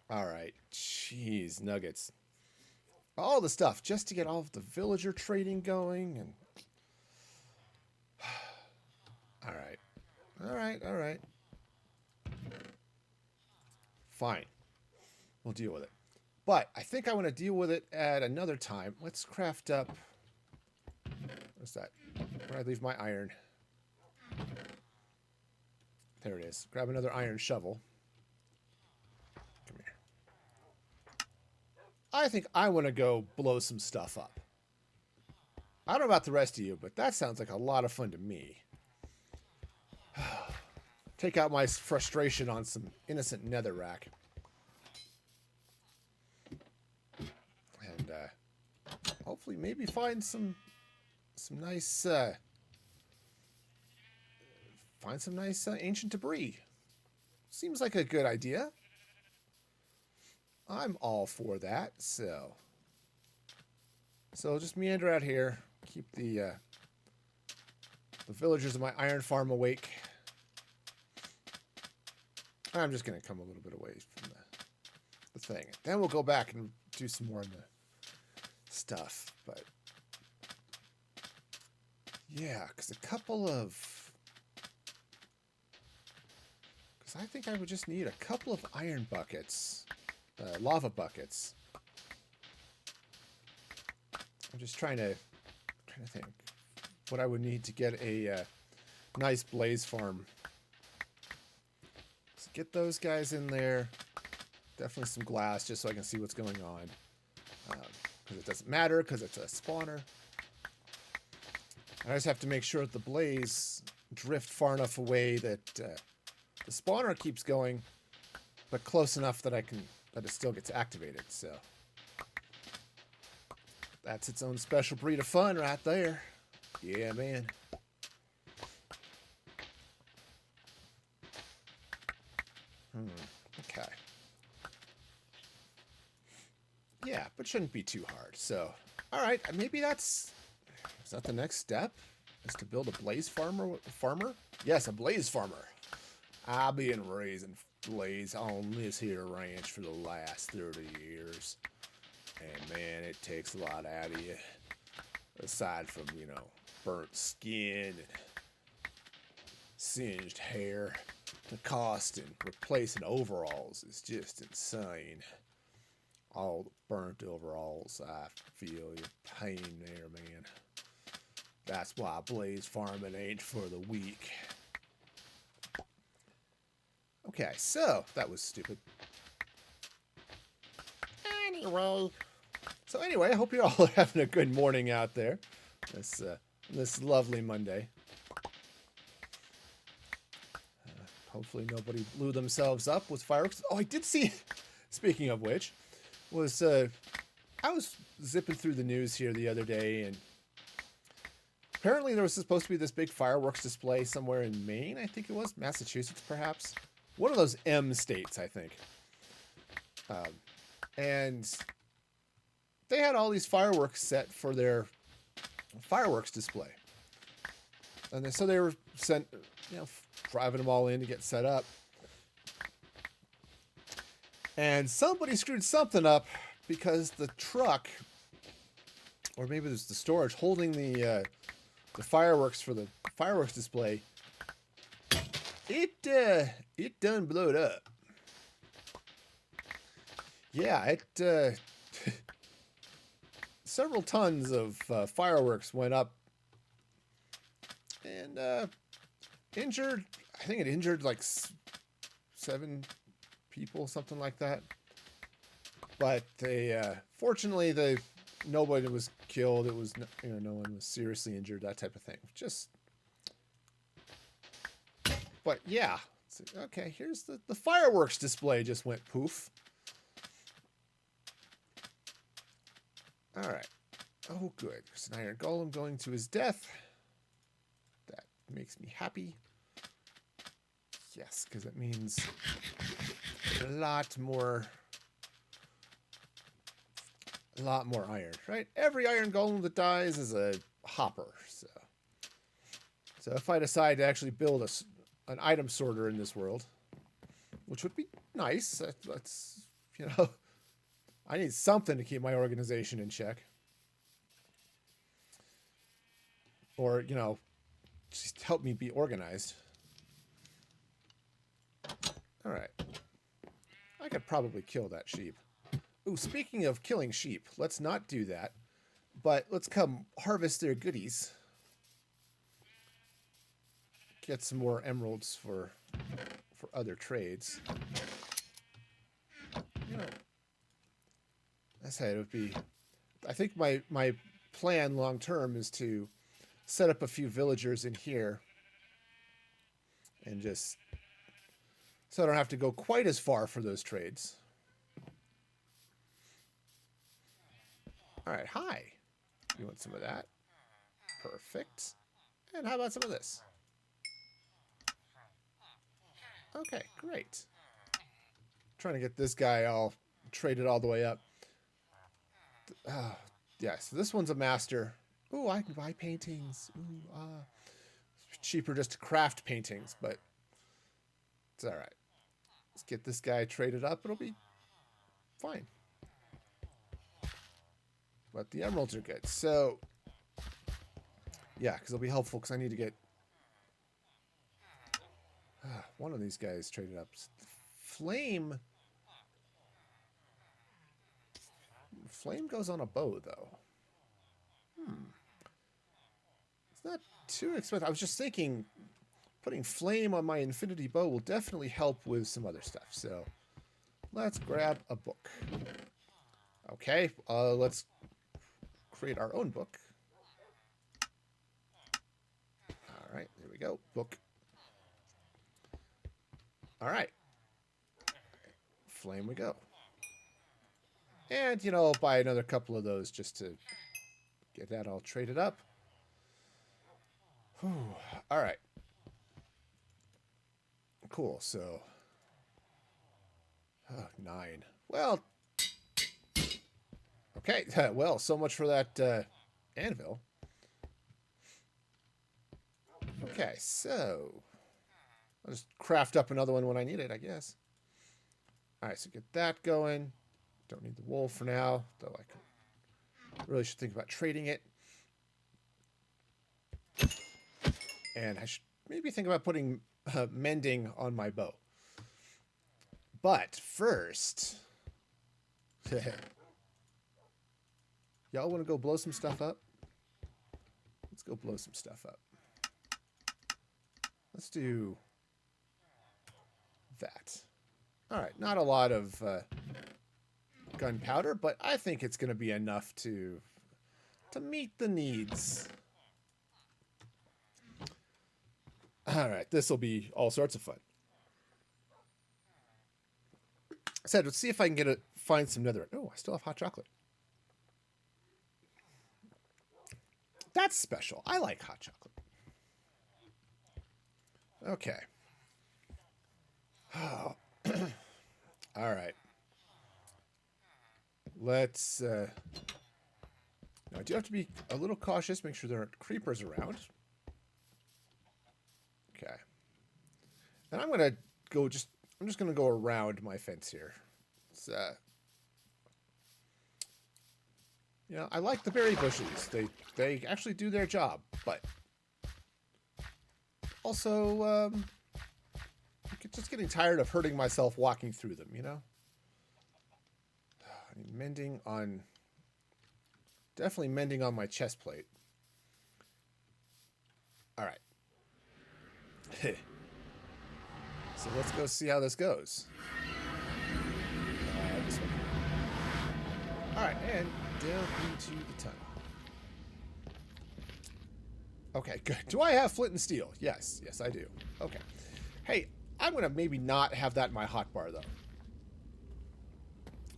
All right. Jeez, nuggets. All the stuff just to get all of the villager trading going. And all right. All right. All right. Fine. We'll deal with it. But I think I want to deal with it at another time. Let's craft up... What's that? Where did I leave my iron? There it is. Grab another iron shovel. Come here. I think I want to go blow some stuff up. I don't know about the rest of you, but that sounds like a lot of fun to me. Take out my frustration on some innocent netherrack. And hopefully maybe find some nice ancient debris. Seems like a good idea. I'm all for that. So just meander out here, keep the villagers of my iron farm awake. I'm just gonna come a little bit away from the thing. Then we'll go back and do some more of the stuff. But yeah, because I think I would just need a couple of iron buckets, lava buckets. I'm just trying to think what I would need to get a Nice blaze farm. Let's get those guys in there. Definitely some glass just so I can see what's going on. Because it doesn't matter because it's a spawner. I just have to make sure that the blaze drift far enough away that the spawner keeps going, but close enough that it still gets activated. So that's its own special breed of fun right there. Yeah, man. Okay. Yeah, but shouldn't be too hard. So, all right, maybe is that the next step? Is to build a blaze farmer? Yes, a blaze farmer. I've been raising blaze on this here ranch for the last 30 years. And man, it takes a lot out of you. Aside from, burnt skin and singed hair, the cost in replacing overalls is just insane. All the burnt overalls, I feel your pain there, man. That's why blaze farming ain't for the weak. Okay, so that was stupid. Anyway, I hope you're all having a good morning out there. This lovely Monday. Hopefully nobody blew themselves up with fireworks. Oh, I did see, speaking of which, I was zipping through the news here the other day, and apparently there was supposed to be this big fireworks display somewhere in Maine, I think it was, Massachusetts perhaps. One of those M states, I think. And they had all these fireworks set for their fireworks display. And so they were driving them all in to get set up. And somebody screwed something up because the truck, or maybe it was the storage holding the fireworks for the fireworks display, it done blowed up. Yeah, it several tons of fireworks went up and injured. I think it injured like 7 people, something like that. But fortunately, nobody was killed. It was no one was seriously injured. That type of thing. But yeah. Okay, here's the fireworks display just went poof. All right. Oh, good. There's an iron golem going to his death. That makes me happy. Yes, because it means a lot more iron, right? Every iron golem that dies is a hopper. So if I decide to actually build an item sorter in this world, which would be nice, that's I need something to keep my organization in check. Or, just help me be organized. All right. I could probably kill that sheep. Ooh, speaking of killing sheep, let's not do that. But let's come harvest their goodies. Get some more emeralds for other trades. That's how it would be. I think my plan long term is to set up a few villagers in here and just so I don't have to go quite as far for those trades. All right, hi. You want some of that? Perfect. And how about some of this? Okay, great. Trying to get this guy all traded all the way up. Yeah, so this one's a master. Ooh, I can buy paintings. Ooh, cheaper just to craft paintings, but it's all right. Let's get this guy traded up. It'll be fine. But the emeralds are good. So, yeah, because it'll be helpful because I need to get one of these guys traded up. Flame goes on a bow, though. It's not too expensive. I was just thinking, putting flame on my infinity bow will definitely help with some other stuff. So let's grab a book. Okay, let's create our own book. All right, there we go. Book. All right. Flame we go. And, you know, I'll buy another couple of those just to get that all traded up. Whew. All right. Cool, so... Oh, 9. Well... Okay, well, so much for that anvil. Okay, so... I'll just craft up another one when I need it, I guess. Alright, so get that going. Don't need the wool for now, though I really should think about trading it. And I should maybe think about putting mending on my bow. But first... Y'all want to go blow some stuff up? Let's go blow some stuff up. Let's do that. All right, not a lot of gunpowder, but I think it's going to be enough to meet the needs. All right, this will be all sorts of fun. I said, let's see if I can find some netherite. Oh, I still have hot chocolate. That's special. I like hot chocolate. Okay. Oh. All right. Let's... Now, I do have to be a little cautious. Make sure there aren't creepers around. Okay. And I'm going to go just... I'm just going to go around my fence here. It's, you know, I like the berry bushes. They actually do their job, but also, I'm just getting tired of hurting myself walking through them, you know? I need mending on... Definitely mending on my chest plate. All right. So let's go see how this goes. This one. All right, and down into the tunnel. Okay, good. Do I have flint and steel? Yes, yes, I do. Okay. Hey, I'm going to maybe not have that in my hotbar, though.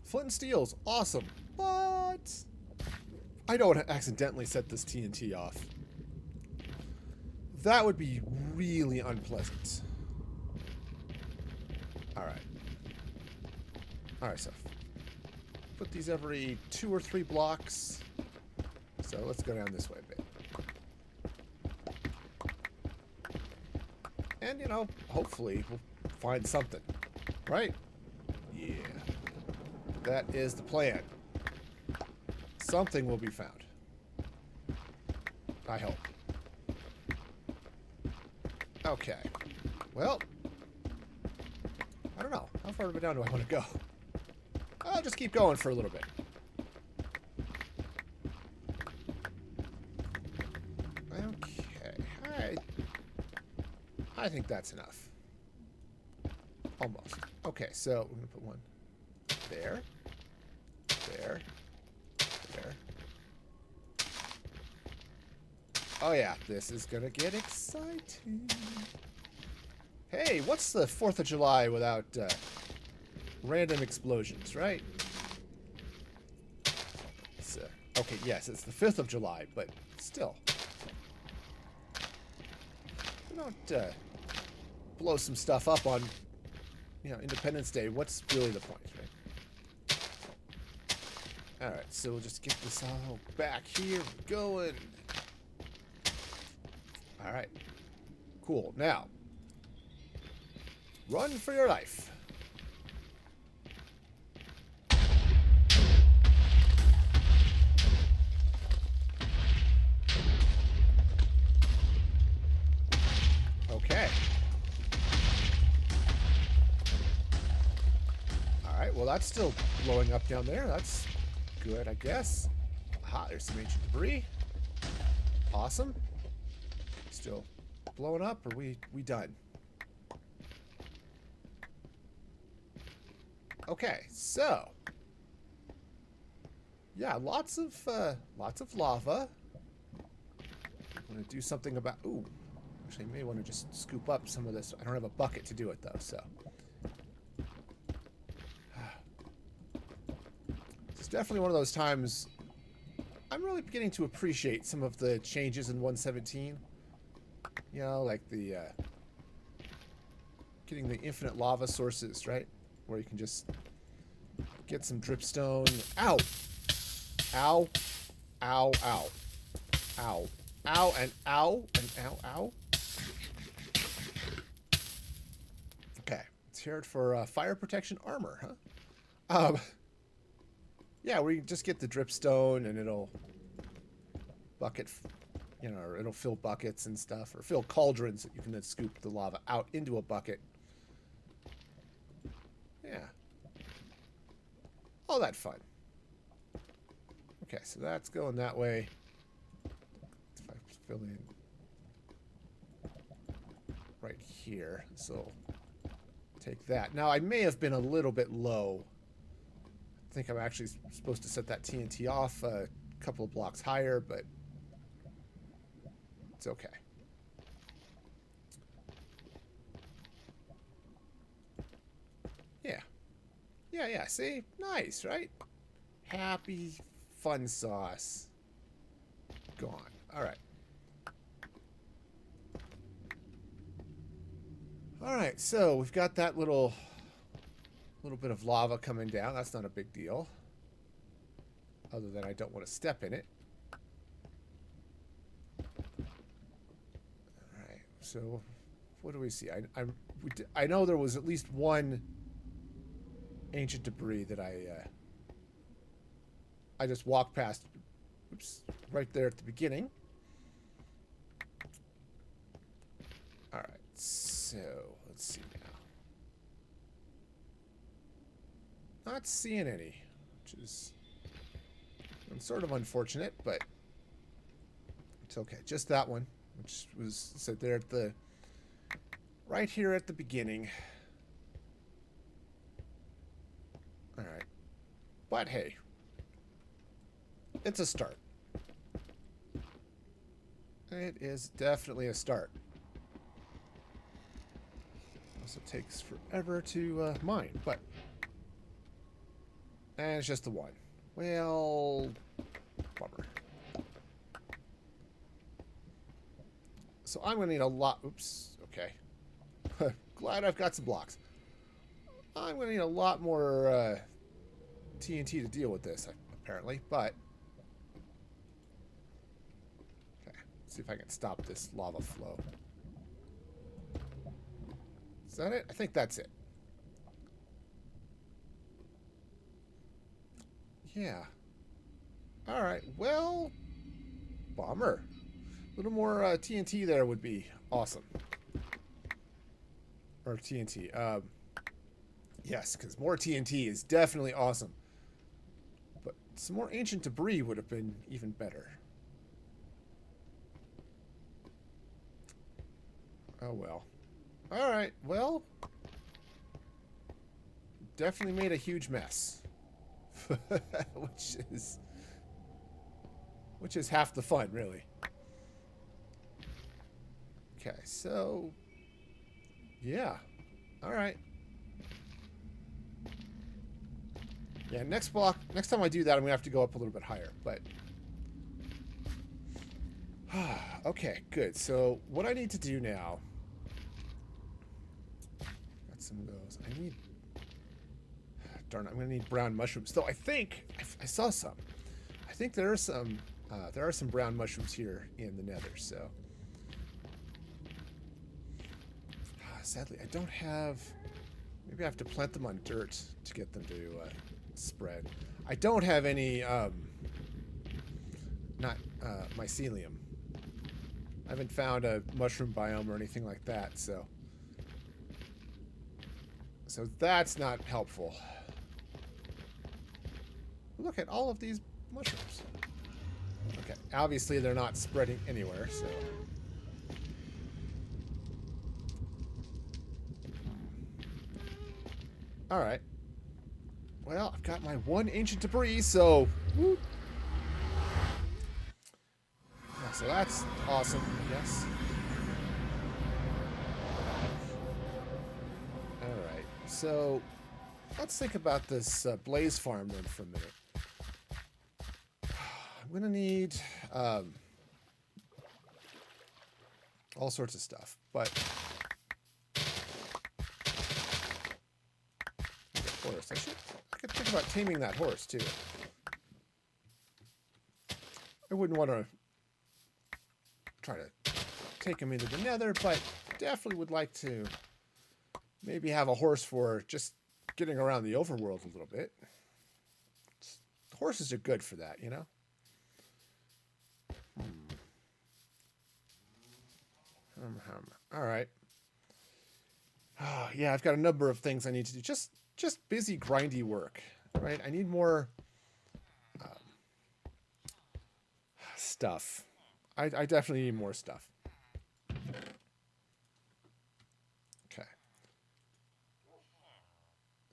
Flint and steel's awesome, but I don't want to accidentally set this TNT off. That would be really unpleasant. Alright. Alright, so put these every 2 or 3 blocks. So let's go down this way a bit. And, you know, hopefully we'll find something. Right? Yeah. That is the plan. Something will be found. I hope. Okay. Well, I don't know. How far down do I want to go? I'll just keep going for a little bit. Okay. I think that's enough. Almost. Okay, so we're going to put one there. There. There. Oh yeah, this is going to get exciting. Hey, what's the 4th of July without random explosions, right? It's, okay, yes, it's the 5th of July, but still. We don't blow some stuff up on, you know, Independence Day. What's really the point, right? Alright, so we'll just get this all back here going. Alright. Cool. Now, run for your life. Okay. Alright, well that's still blowing up down there. That's good, I guess. Aha, there's some ancient debris. Awesome. Still blowing up, or we done? Okay, so yeah, lots of lava. I'm gonna do something about. Ooh, actually, I may want to just scoop up some of this. I don't have a bucket to do it though, so it's definitely one of those times. I'm really beginning to appreciate some of the changes in 117. You know, like the getting the infinite lava sources, right? Where you can just get some dripstone. Ow! Ow! Ow! Ow! Ow! Ow! And ow! And ow! Ow! Okay, let's hear it for fire protection armor, huh? Yeah, where you just get the dripstone and it'll bucket, you know, or it'll fill buckets and stuff, or fill cauldrons that you can then scoop the lava out into a bucket. Yeah. All that fun. Okay, so that's going that way. If I fill in right here, so take that. Now, I may have been a little bit low. I think I'm actually supposed to set that TNT off a couple of blocks higher, but it's okay. Yeah. Yeah, see? Nice, right? Happy fun sauce. Gone. Alright. Alright, so we've got that little bit of lava coming down. That's not a big deal. Other than I don't want to step in it. Alright, so what do we see? I know there was at least one ancient debris that I just walked past. Oops, right there at the beginning. Alright, so let's see now. Not seeing any, which is sort of unfortunate, but it's okay. Just that one, which was set there at the right here at the beginning. All right, but hey, it's a start. It is definitely a start. Also takes forever to mine, but. And it's just the one. Well, bummer. So I'm going to need a lot. Oops. Okay. Glad I've got some blocks. I'm going to need a lot more TNT to deal with this, apparently. But. Okay. Let's see if I can stop this lava flow. Is that it? I think that's it. Yeah. Alright, well, bummer. A little more TNT there would be awesome. Or TNT. Yes, because more TNT is definitely awesome. But some more ancient debris would have been even better. Oh well. Alright, well. Definitely made a huge mess. which is half the fun, really. Okay, so yeah. All right. Yeah, next time I do that, I'm gonna have to go up a little bit higher, but okay, good. So what I need to do now, got some of those. I need, darn it, I'm gonna need brown mushrooms. Though I think I saw some. I think there are some brown mushrooms here in the Nether. So sadly, I don't have. Maybe I have to plant them on dirt to get them to spread. I don't have any mycelium. I haven't found a mushroom biome or anything like that, so that's not helpful. Look at all of these mushrooms. Okay, obviously they're not spreading anywhere, so All right. Well, I've got my one ancient debris, so... Woo. Yeah, so that's awesome, I guess. All right. So let's think about this blaze farm then for a minute. I'm going to need all sorts of stuff, but... Horse. I could think about taming that horse, too. I wouldn't want to try to take him into the nether, but definitely would like to maybe have a horse for just getting around the overworld a little bit. Horses are good for that, you know? All right. Oh, yeah, I've got a number of things I need to do. Just busy, grindy work, right? I need more stuff. I definitely need more stuff. Okay.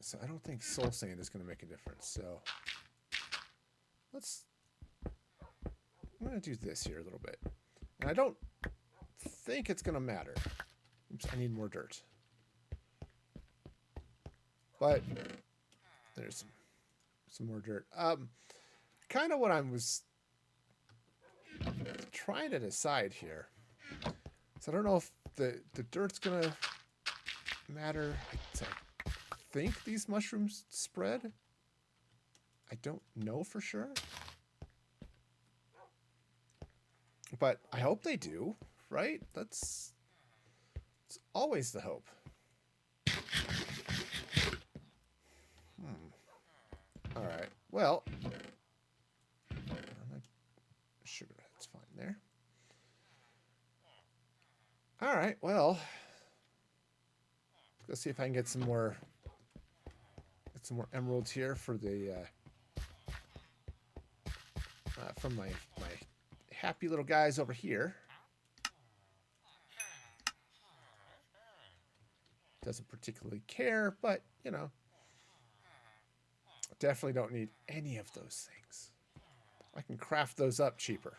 So I don't think soul sand is going to make a difference. So I'm going to do this here a little bit. And I don't think it's going to matter. Oops, I need more dirt. But there's some more dirt. Kind of what I was trying to decide here. So I don't know if the dirt's going to matter. I think these mushrooms spread. I don't know for sure. But I hope they do, right? It's always the hope. All right. Well, sugar. That's fine there. All right. Well, let's see if I can get some more emeralds here for the from my happy little guys over here. Doesn't particularly care, but you know, definitely don't need any of those things. I can craft those up cheaper.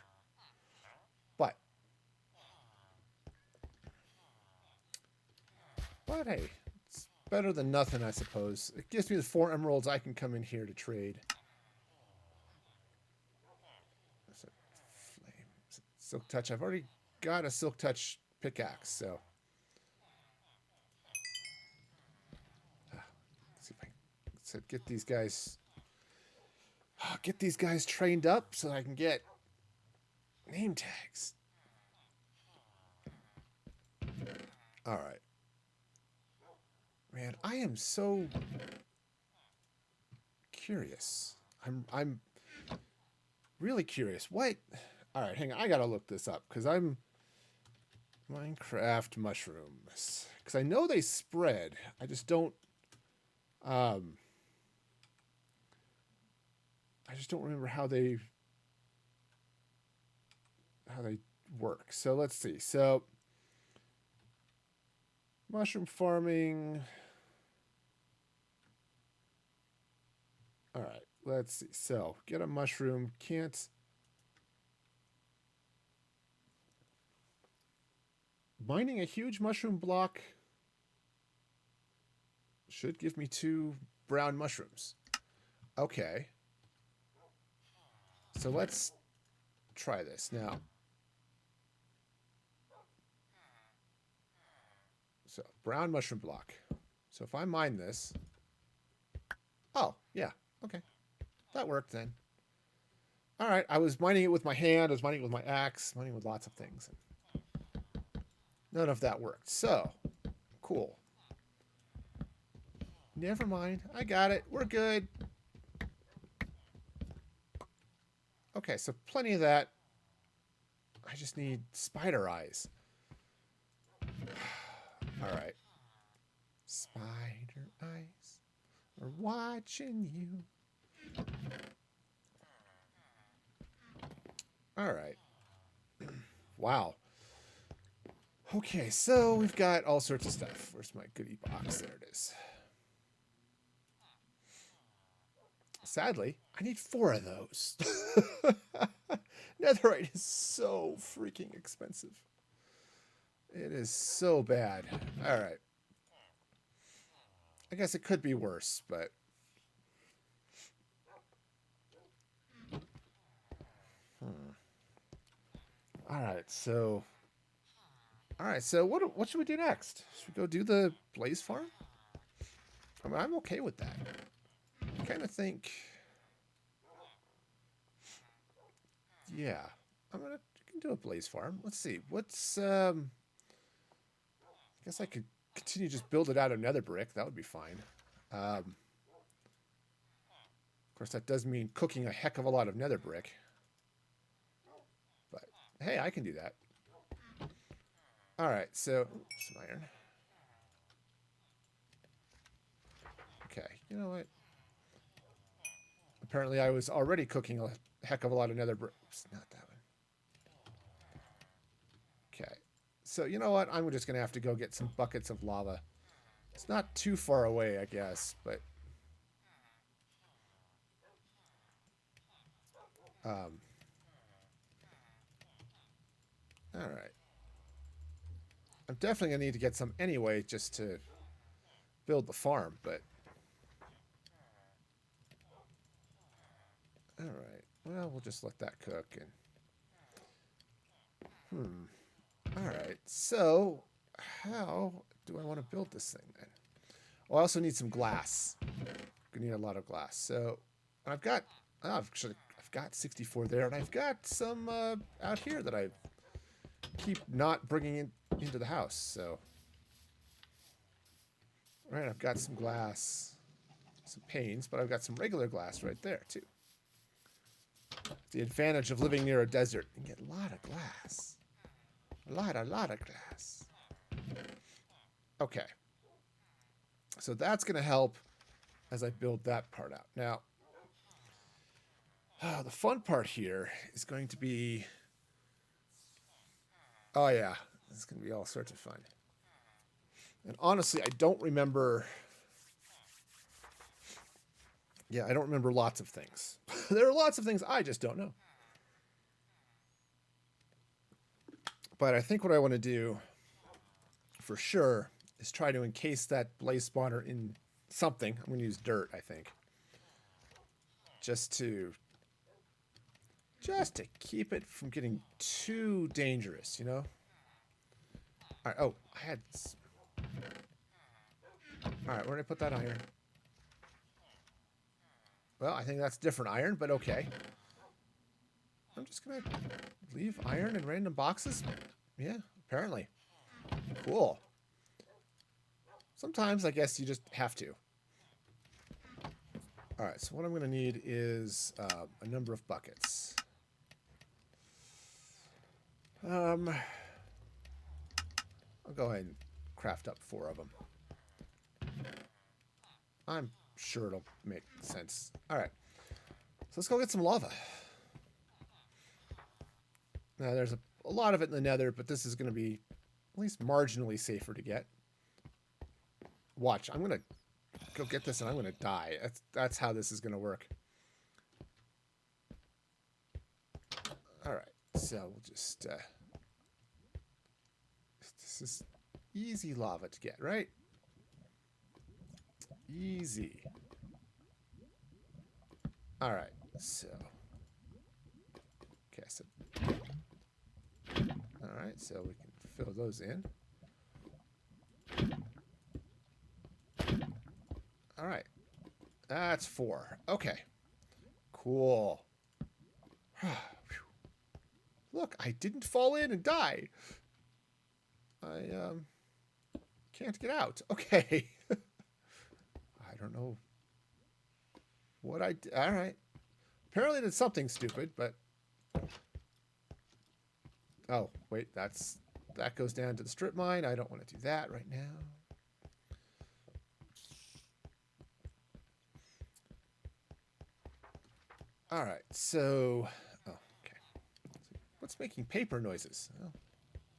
But hey, it's better than nothing, I suppose. It gives me the 4 emeralds. I can come in here to trade. Flame. Silk touch. I've already got a silk touch pickaxe, so. Let's see if I can get these guys. Get these guys trained up so I can get name tags. All right. Man, I am so curious. I'm really curious. What? All right, hang on. I gotta look this up because I'm Minecraft mushrooms because I know they spread. I just don't. I just don't remember how they work. So let's see. So mushroom farming. All right, let's see. So get a mushroom. Can't. Mining a huge mushroom block should give me 2 brown mushrooms. Okay. So let's try this now. So brown mushroom block. So if I mine this. Oh, yeah. Okay. That worked then. All right. I was mining it with my hand. I was mining it with my axe. Mining with lots of things. None of that worked. So, cool. Never mind. I got it. We're good. Okay, so plenty of that. I just need spider eyes. All right. Spider eyes are watching you. All right. Wow. Okay, so we've got all sorts of stuff. Where's my goodie box? There it is. Sadly, I need 4 of those. Netherite is so freaking expensive. It is so bad. All right. I guess it could be worse, but... All right, so... All right, so what should we do next? Should we go do the blaze farm? I mean, I'm okay with that. I kind of think... Yeah. I can do a blaze farm. Let's see. What's... I guess I could continue just build it out of nether brick. That would be fine. Of course, that does mean cooking a heck of a lot of nether brick. But, hey, I can do that. All right, so... some iron. Okay, you know what? Apparently I was already cooking a heck of a lot of nether brick. Oops, not that one. Okay. So, you know what? I'm just going to have to go get some buckets of lava. It's not too far away, I guess, but... all right. I'm definitely going to need to get some anyway just to build the farm, but... All right. Well, we'll just let that cook. And all right. So, how do I want to build this thing then? Oh, I also need some glass. I need a lot of glass. So, I've got... I've got 64 there, and I've got some out here that I keep not bringing into the house. So, all right, I've got some glass, some panes, but I've got some regular glass right there too. The advantage of living near a desert, you can get a lot of glass, a lot of glass. Okay, so that's going to help as I build that part out. Now, the fun part here is going to be... Oh, yeah. This is going to be all sorts of fun. And honestly, I don't remember... Yeah, I don't remember lots of things. There are lots of things I just don't know. But I think what I want to do, for sure, is try to encase that blaze spawner in something. I'm going to use dirt, I think. Just to keep it from getting too dangerous, you know? All right, oh, I had... All right, where did I put that iron? Well, I think that's different iron, but okay. I'm just going to leave iron in random boxes? Yeah, apparently. Cool. Sometimes, I guess, you just have to. All right, so what I'm going to need is a number of buckets. I'll go ahead and craft up 4 of them. I'm sure it'll make sense. All right, so let's go get some lava. Now, there's a lot of it in the nether, but this is going to be at least marginally safer to get. Watch, I'm going to go get this and I'm going to die. That's how this is going to work. All right, so we'll just... this is easy lava to get, right? Easy. All right, so... Okay, so... All right, so we can fill those in. All right. That's 4. Okay. Cool. Look, I didn't fall in and die. I can't get out. Okay. I don't know what I did. All right. Apparently did something stupid, but... Oh, wait, that goes down to the strip mine. I don't want to do that right now. All right, so... Oh, okay. What's making paper noises? Oh,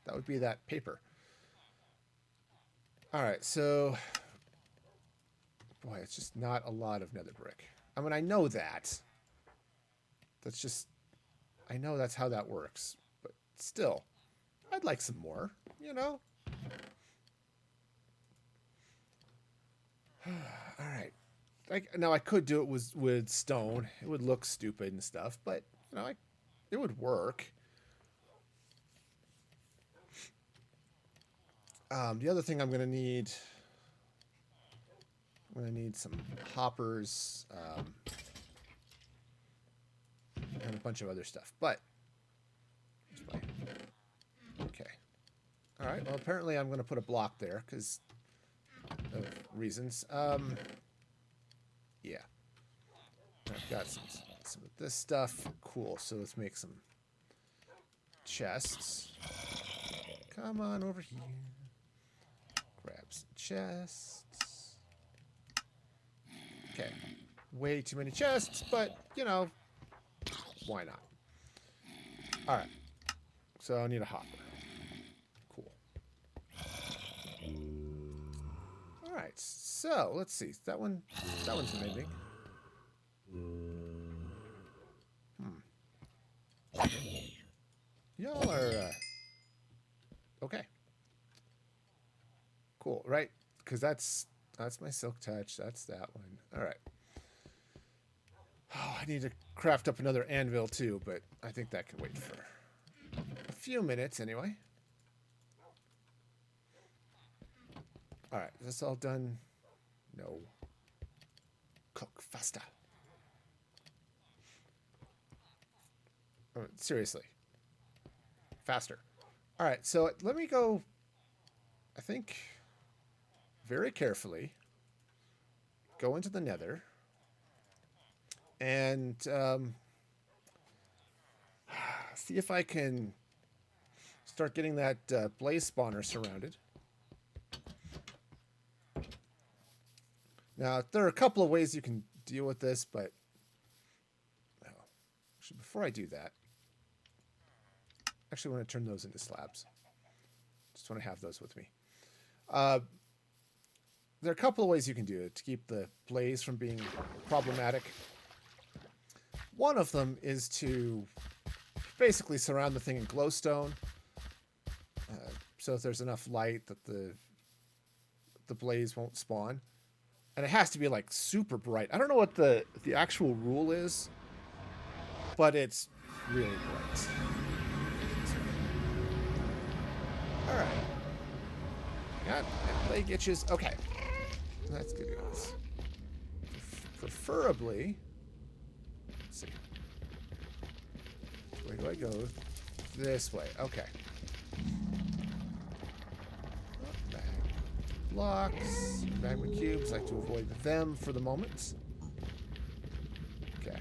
that would be that paper. All right, so... Boy, it's just not a lot of nether brick. I mean, I know that. That's just... I know that's how that works. But still, I'd like some more, you know? Alright. Now, I could do it with stone. It would look stupid and stuff, but, you know, it would work. The other thing I'm going to need... I'm going to need some hoppers, and a bunch of other stuff, but... Okay. Alright, well, apparently I'm going to put a block there, because of reasons. Yeah. I've got some of this stuff. Cool, so let's make some chests. Come on over here. Grab some chests. Okay. Way too many chests, but, you know, why not? Alright. So I need a hopper. Cool. Alright, so let's see. That one's amazing. Y'all are okay. Cool, right? Because that's my silk touch. That's that one. All right. Oh, I need to craft up another anvil too, but I think that can wait for a few minutes anyway. All right, is this all done? No. Cook faster. Oh, seriously. Faster. All right, so let me go, I think, very carefully go into the nether and see if I can start getting that blaze spawner surrounded. Now, there are a couple of ways you can deal with this, but actually, before I do that, actually want to turn those into slabs. Just want to have those with me. There are a couple of ways you can do it to keep the blaze from being problematic. One of them is to basically surround the thing in glowstone. So if there's enough light that the blaze won't spawn. And it has to be like super bright. I don't know what the actual rule is, but it's really bright. All right. Got leg itches. Okay. That's good news. Preferably, let's see. Where do I go? This way. Okay. Blocks, magma cubes. I like to avoid them for the moment. Okay,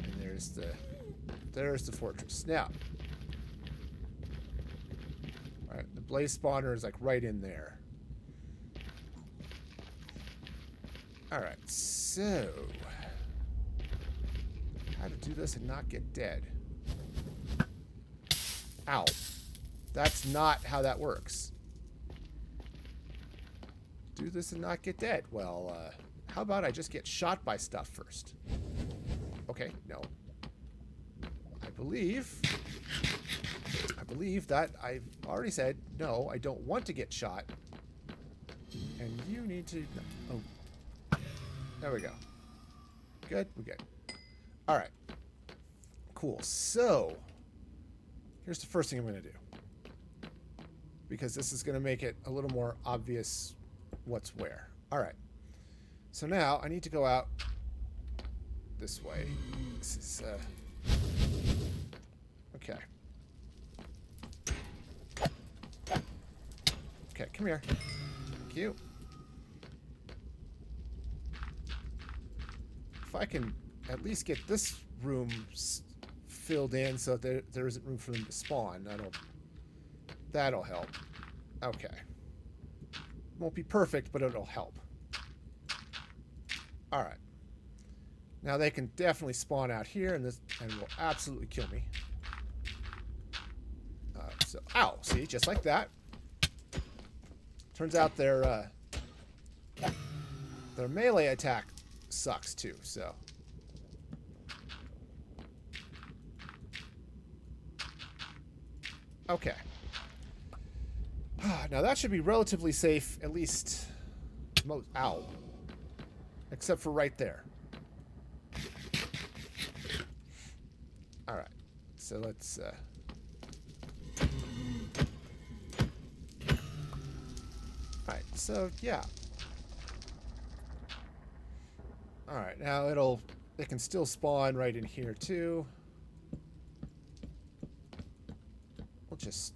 and there's the fortress. Now, all right, the blaze spawner is like right in there. All right, so how to do this and not get dead? Ow! That's not how that works. Do this and not get dead. Well, how about I just get shot by stuff first? Okay, no. I believe that I've already said, no, I don't want to get shot. And you need to... Oh. There we go. Good? We're good. Alright. Cool. So, here's the first thing I'm going to do. Because this is going to make it a little more obvious what's where. All right. So now I need to go out this way. This is okay. Okay, come here. Thank you. If I can at least get this room filled in so that there isn't room for them to spawn, that'll help. Okay. Won't be perfect, but it'll help. All right. Now they can definitely spawn out here, and will absolutely kill me. So, ow! See, just like that. Turns out their melee attack sucks too. So, Okay. Now that should be relatively safe, at least most. Ow. Except for right there. Alright. So let's Alright, so yeah. Alright, now it can still spawn right in here too. We'll just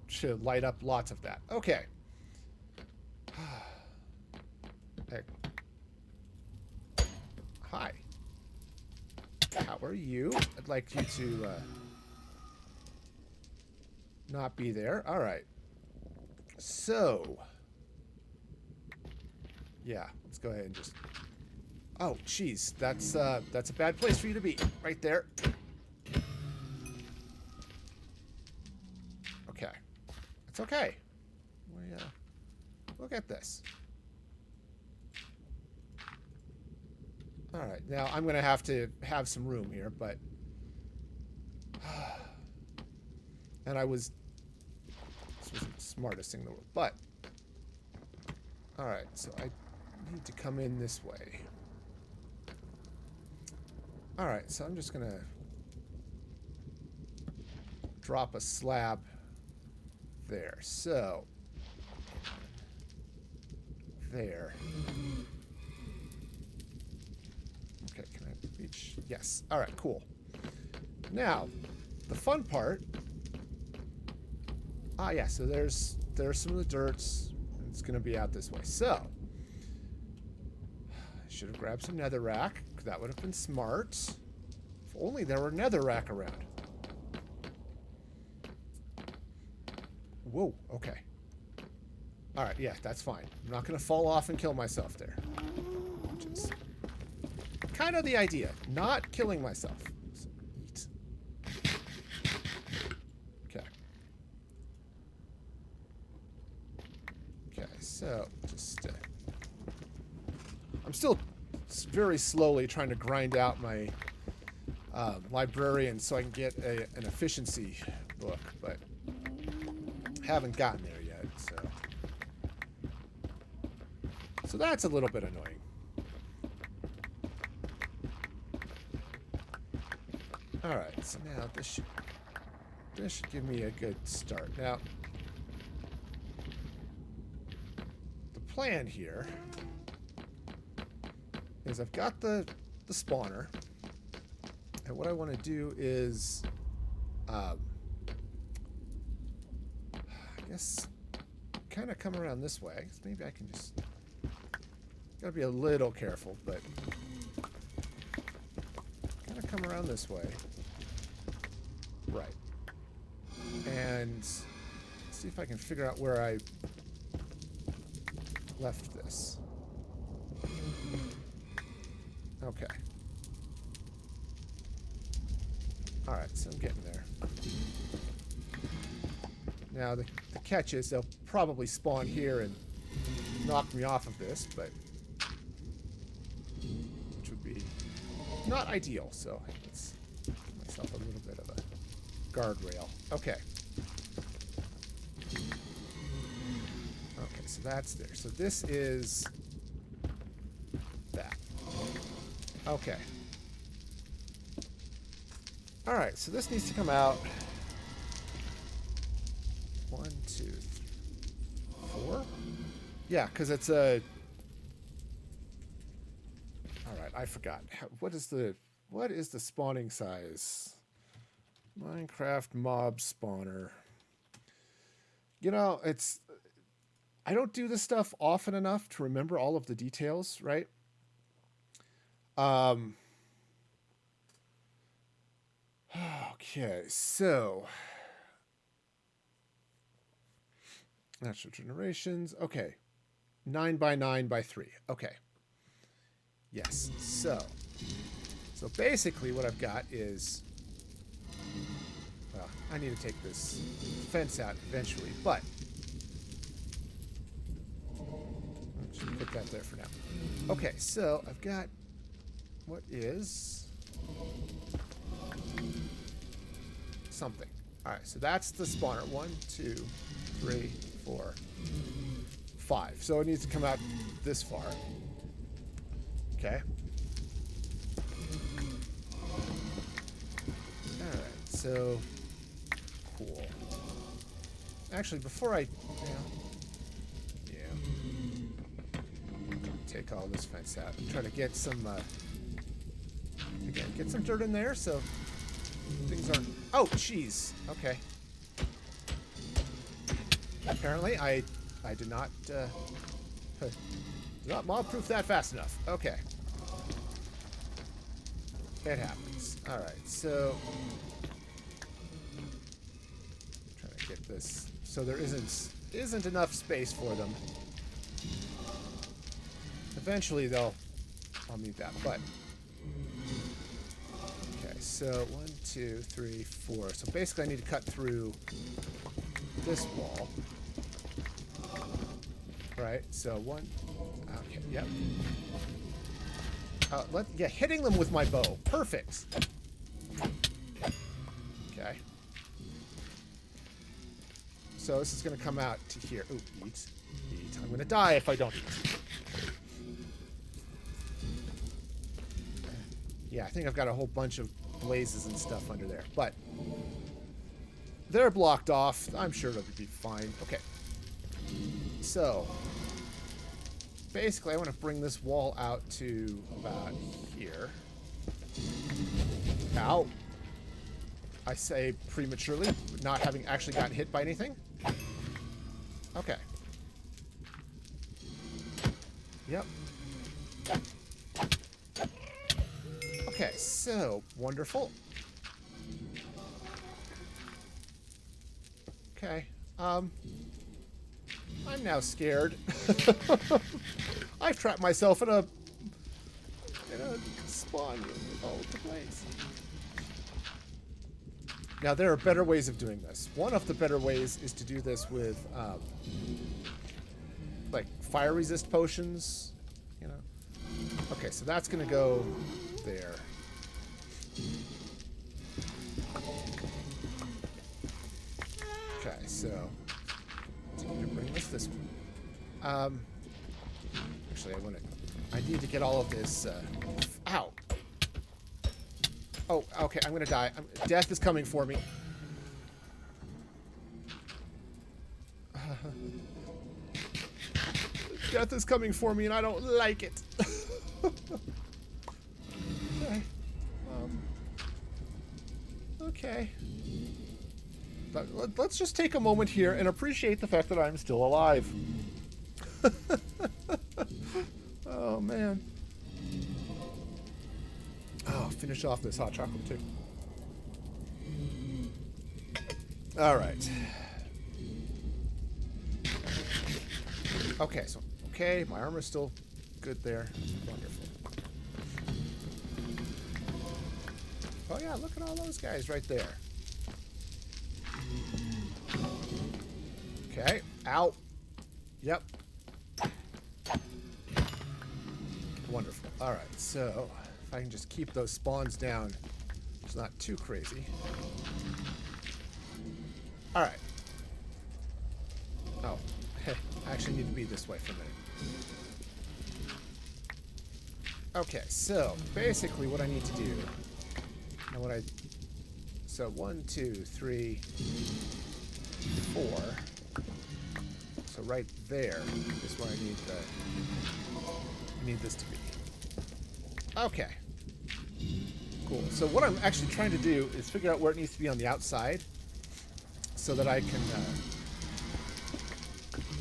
should light up lots of that. Okay. Hey. Hi. How are you? I'd like you to not be there. All right. So, yeah, let's go ahead and just. Oh, jeez, that's a bad place for you to be, right there. Okay, it's okay. Look at this. All right, now I'm gonna have to have some room here, but and this wasn't the smartest thing in the world, but all right, so I need to come in this way. All right, so I'm just gonna drop a slab there. So there. Okay, can I reach? Yes. All right, cool. Now, the fun part. Yeah, so there's some of the dirts. It's gonna be out this way. So I should have grabbed some netherrack. That would have been smart. If only there were netherrack around. Whoa, okay. Alright, yeah, that's fine. I'm not gonna fall off and kill myself there. Which is kind of the idea. Not killing myself. So eat. Okay. Okay, so just I'm still very slowly trying to grind out my librarian so I can get an efficiency book, but haven't gotten there yet, so that's a little bit annoying. Alright, so now this should give me a good start. Now the plan here is I've got the spawner, and what I want to do is I guess kind of come around this way. Maybe I can just gotta be a little careful, but kind of come around this way, right, and see if I can figure out where I left this. Okay. Alright, so I'm getting there. Now, the catch is they'll probably spawn here and knock me off of this, but which would be not ideal, so let's give myself a little bit of a guardrail. Okay. Okay, so that's there. So this is that. Okay. Alright, so this needs to come out. 1, 2, 3, 4? Yeah, because it's a... Alright, I forgot. What is the spawning size? Minecraft mob spawner. You know, it's... I don't do this stuff often enough to remember all of the details, right? Okay, so natural generations. Okay, 9 by 9 by 3. Okay, yes. So basically, what I've got is, well, I need to take this fence out eventually, but I should put that there for now. Okay, so I've got what is something. All right, so that's the spawner. 1, 2, 3, 4, 5. So it needs to come out this far. Okay. All right, so cool. Actually, before I, take all this fence out and try to get some, again, get some dirt in there so things aren't. Oh, jeez. Okay. Apparently, I did not mob-proof that fast enough. Okay. It happens. All right. So, trying to get this so there isn't enough space for them. Eventually, I'll need that, but okay. So 1, 2, 3, 4. So basically, I need to cut through this wall, right? So 1. Okay. Yep. Hitting them with my bow. Perfect. Okay. So this is going to come out to here. Ooh, eat. I'm going to die if I don't eat. Yeah, I think I've got a whole bunch of blazes and stuff under there. But they're blocked off. I'm sure it'll be fine. Okay. So basically, I want to bring this wall out to about here. Ow. I say prematurely, not having actually gotten hit by anything. Okay. Yep. Okay, so wonderful. Okay. I'm now scared. I've trapped myself in a spawn room all over the place. Now there are better ways of doing this. One of the better ways is to do this with like fire resist potions, you know. Okay, so that's gonna go there. Okay, so I'm gonna bring this way. Actually, I need to get all of this. Ow. Oh, okay. I'm gonna die. Death is coming for me. Death is coming for me, and I don't like it. Okay. Okay. But let's just take a moment here and appreciate the fact that I'm still alive. Oh, man. Oh, finish off this hot chocolate, too. All right. Okay, so, okay, my armor's still good there. Wonderful. Oh, yeah, look at all those guys right there. Okay, ow. Yep. Wonderful. All right, so if I can just keep those spawns down, it's not too crazy. All right. Oh, I actually need to be this way for a minute. Okay, so basically what I need to do, so 1, 2, 3, 4. So right there is where I need this to be. Okay. Cool. So what I'm actually trying to do is figure out where it needs to be on the outside so that I can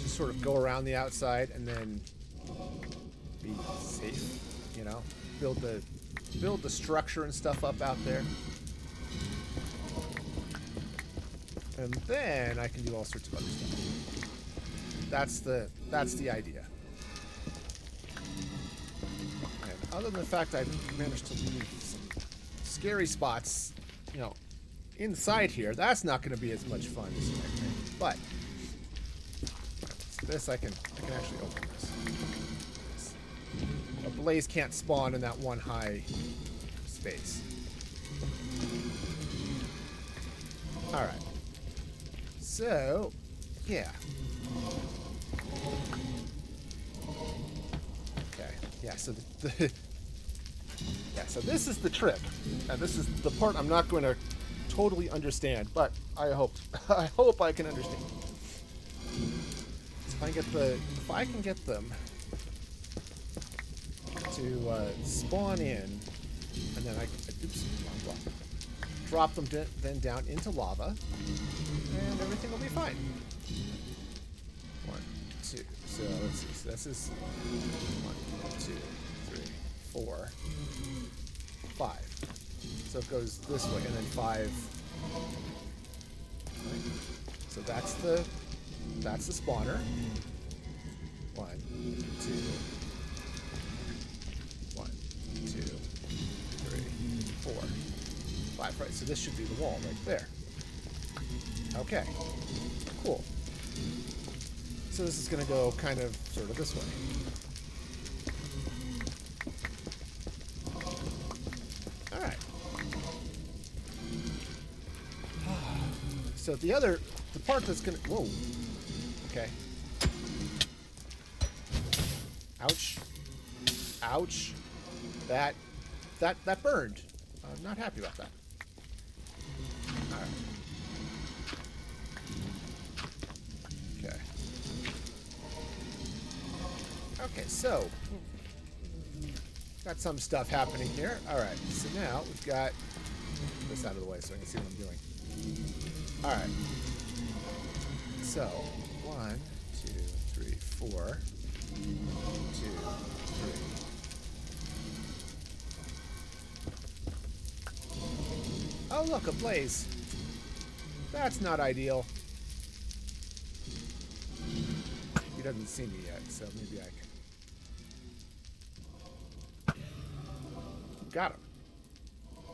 just sort of go around the outside and then be safe, you know? Build the structure and stuff up out there. And then I can do all sorts of other stuff. That's the idea. And other than the fact I've managed to leave some scary spots, you know, inside here, that's not going to be as much fun as you might think. But this I can actually open this. A blaze can't spawn in that one high space. All right. So, yeah. Okay. Yeah, so yeah, so this is the trick. And this is the part I'm not going to totally understand, but I hope I can understand. So if I can get them to spawn in, and then oops, wrong block. Drop them then down into lava, and everything will be fine. 1, 2. So let's see. So this is 1, 2, 3, 4, 5. So it goes this way, and then 5. Right. So that's the spawner. 1, 2. 1, 2, 3, 4, 5. Right. So this should be the wall right there. Okay. Cool. So this is going to go kind of sort of this way. All right. So the part that's going to... Whoa. Okay. Ouch. Ouch. That burned. I'm not happy about that. All right. Okay. Okay, so got some stuff happening here. All right, so now we've got this out of the way so I can see what I'm doing. All right. So 1, 2, 3, 4. 2, 3. Oh, look, a blaze. That's not ideal. He doesn't see me yet, so maybe I can. Got him.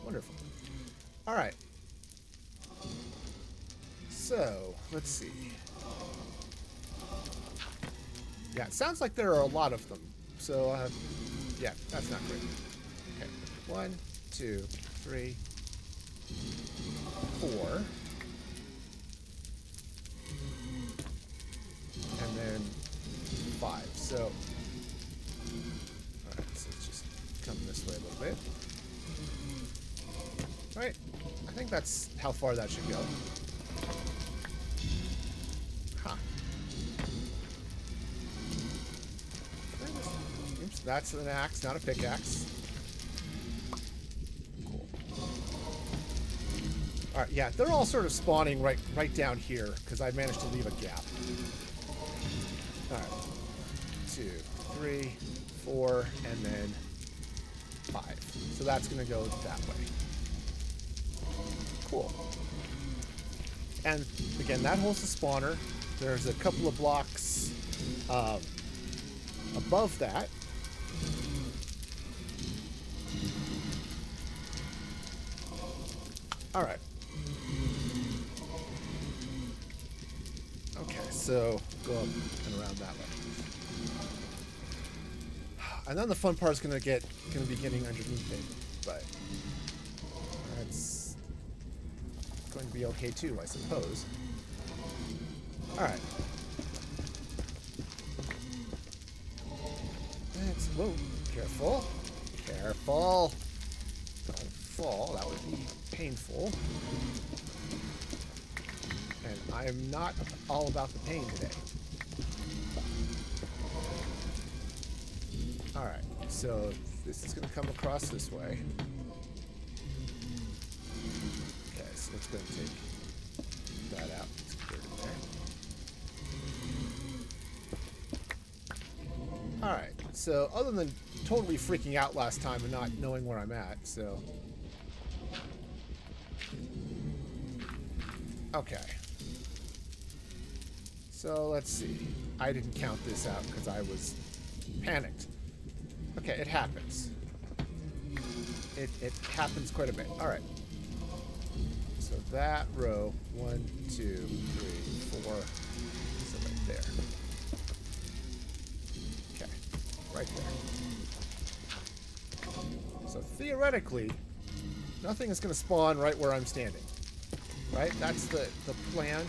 Wonderful. All right. So, let's see. Yeah, it sounds like there are a lot of them. So, yeah, that's not great. Okay. 1, 2, 3, 4. And then 5. So, alright, so let's just come this way a little bit. Right? I think that's how far that should go. Huh. Oops, that's an axe, not a pickaxe. Cool. Alright, yeah, they're all sort of spawning right down here, because I managed to leave a gap. Alright. 2, 3, 4, and then 5. So that's going to go that way. Cool. And again, that holds the spawner. There's a couple of blocks above that. Alright. Okay, so go up and around that way. And then the fun part is gonna be getting underneath it, but that's going to be okay too, I suppose. Alright. Whoa, careful. Careful. Don't fall, that would be painful. And I am not all about the pain today. Alright, so this is going to come across this way. Okay, so let's go and take that out. Let's put it in there. Alright, so other than totally freaking out last time and not knowing where I'm at, so... Okay. So let's see. I didn't count this out because I was panicked. Okay, it happens. It happens quite a bit. Alright. So that row, 1, 2, 3, 4. So right there. Okay. Right there. So theoretically, nothing is going to spawn right where I'm standing. Right? That's the plan.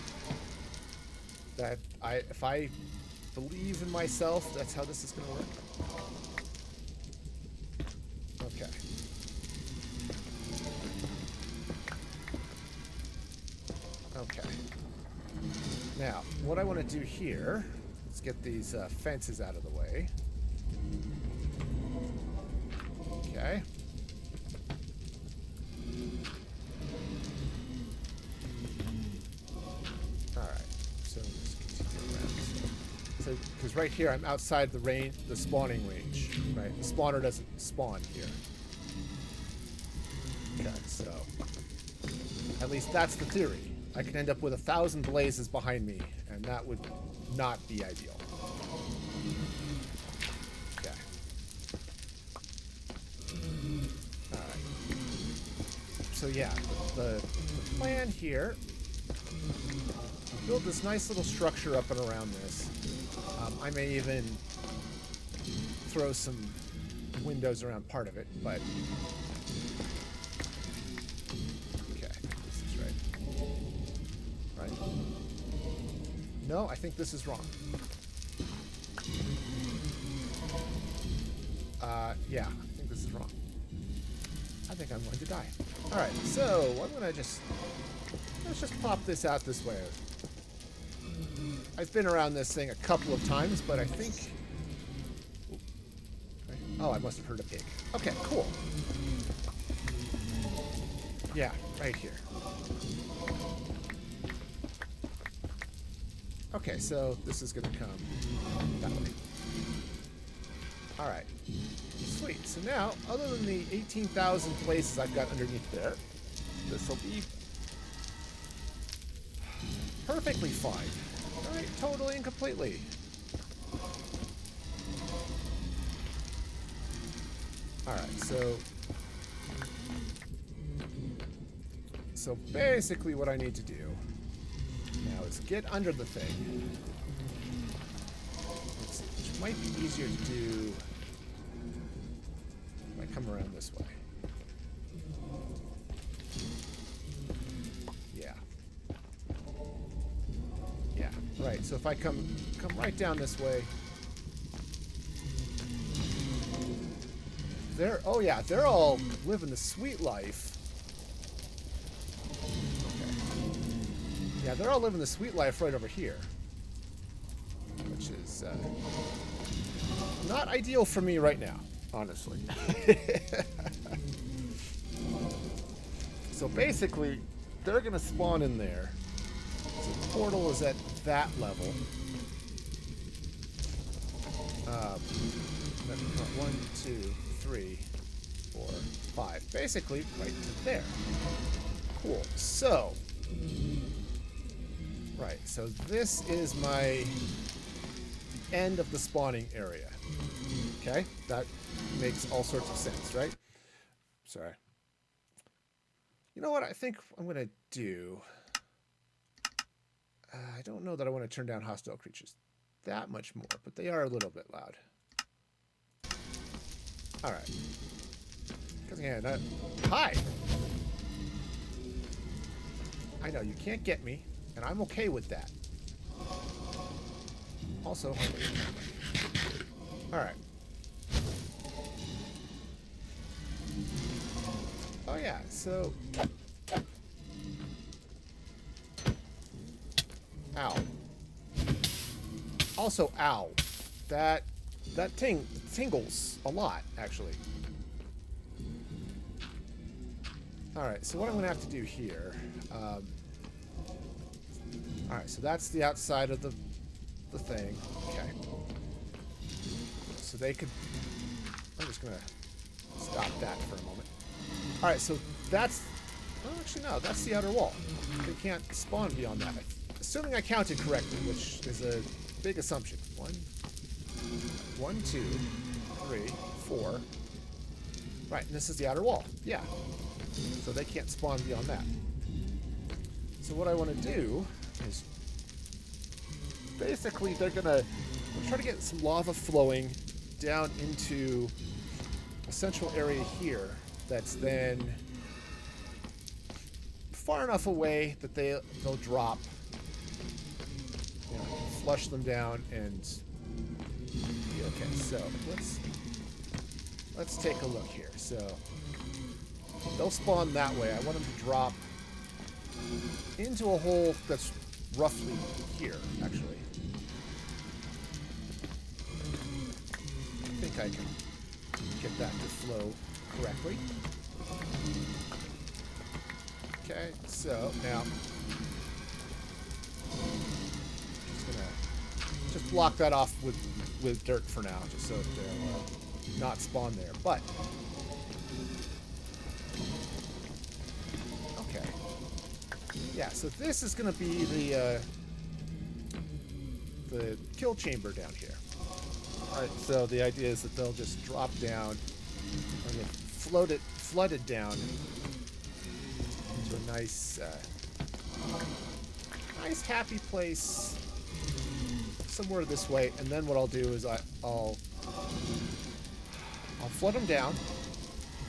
If I believe in myself, that's how this is going to work. Okay. Okay. Now, what I want to do here, let's get these fences out of the way. Okay. Alright, so let's continue around this way. So, because right here I'm outside the spawning range, right? The spawner doesn't spawn here. Okay, so at least that's the theory. I could end up with 1,000 blazes behind me, and that would not be ideal. Okay. Alright. So yeah, the plan here, build this nice little structure up and around this. I may even throw some windows around part of it, but right? No, I think this is wrong. Yeah, I think this is wrong. I think I'm going to die. Alright, so I'm gonna let's just pop this out this way. I've been around this thing a couple of times, but I think... Oh, I must have heard a pig. Okay, cool. Yeah, right here. Okay, so this is going to come that way. Alright. Sweet. So now, other than the 18,000 places I've got underneath there, this will be perfectly fine. Alright, totally and completely. Alright, so basically what I need to do now is get under the thing. Which might be easier to do if I come around this way. Yeah. Yeah, right. So if I come right down this way. Oh yeah, they're all living the sweet life. Yeah, they're all living the sweet life right over here. Which is not ideal for me right now, honestly. So basically, they're going to spawn in there. So the portal is at that level. 1, 2, 3, 4, 5. Basically, right to there. Cool. So... Right, so this is the end of the spawning area. Okay? That makes all sorts of sense, right? Sorry. You know what I think I'm going to do? I don't know that I want to turn down hostile creatures that much more, but they are a little bit loud. Alright. Because again, hi! I know, you can't get me. And I'm okay with that. Also, alright. Oh yeah, so... Ow. Also, ow. That tingles a lot, actually. Alright, so what I'm going to have to do here... Alright, so that's the outside of the thing. Okay. So they could... I'm just going to stop that for a moment. Alright, so that's... Oh, actually, no. That's the outer wall. They can't spawn beyond that. Assuming I counted correctly, which is a big assumption. 1, 2, 3, 4. Right, and this is the outer wall. Yeah. So they can't spawn beyond that. So what I want to do... is basically they're gonna try to get some lava flowing down into a central area here that's then far enough away that they'll drop flush them down and okay. So let's take a look here. So they'll spawn that way. I want them to drop into a hole that's roughly here, actually. I think I can get that to flow correctly. Okay, so now just block that off with dirt for now, just so they'll not spawn there. But okay, yeah. So this is going to be the kill chamber down here. All right. So the idea is that they'll just drop down and get flooded down into a nice, nice happy place. Somewhere this way, and then what I'll do is I'll flood them down.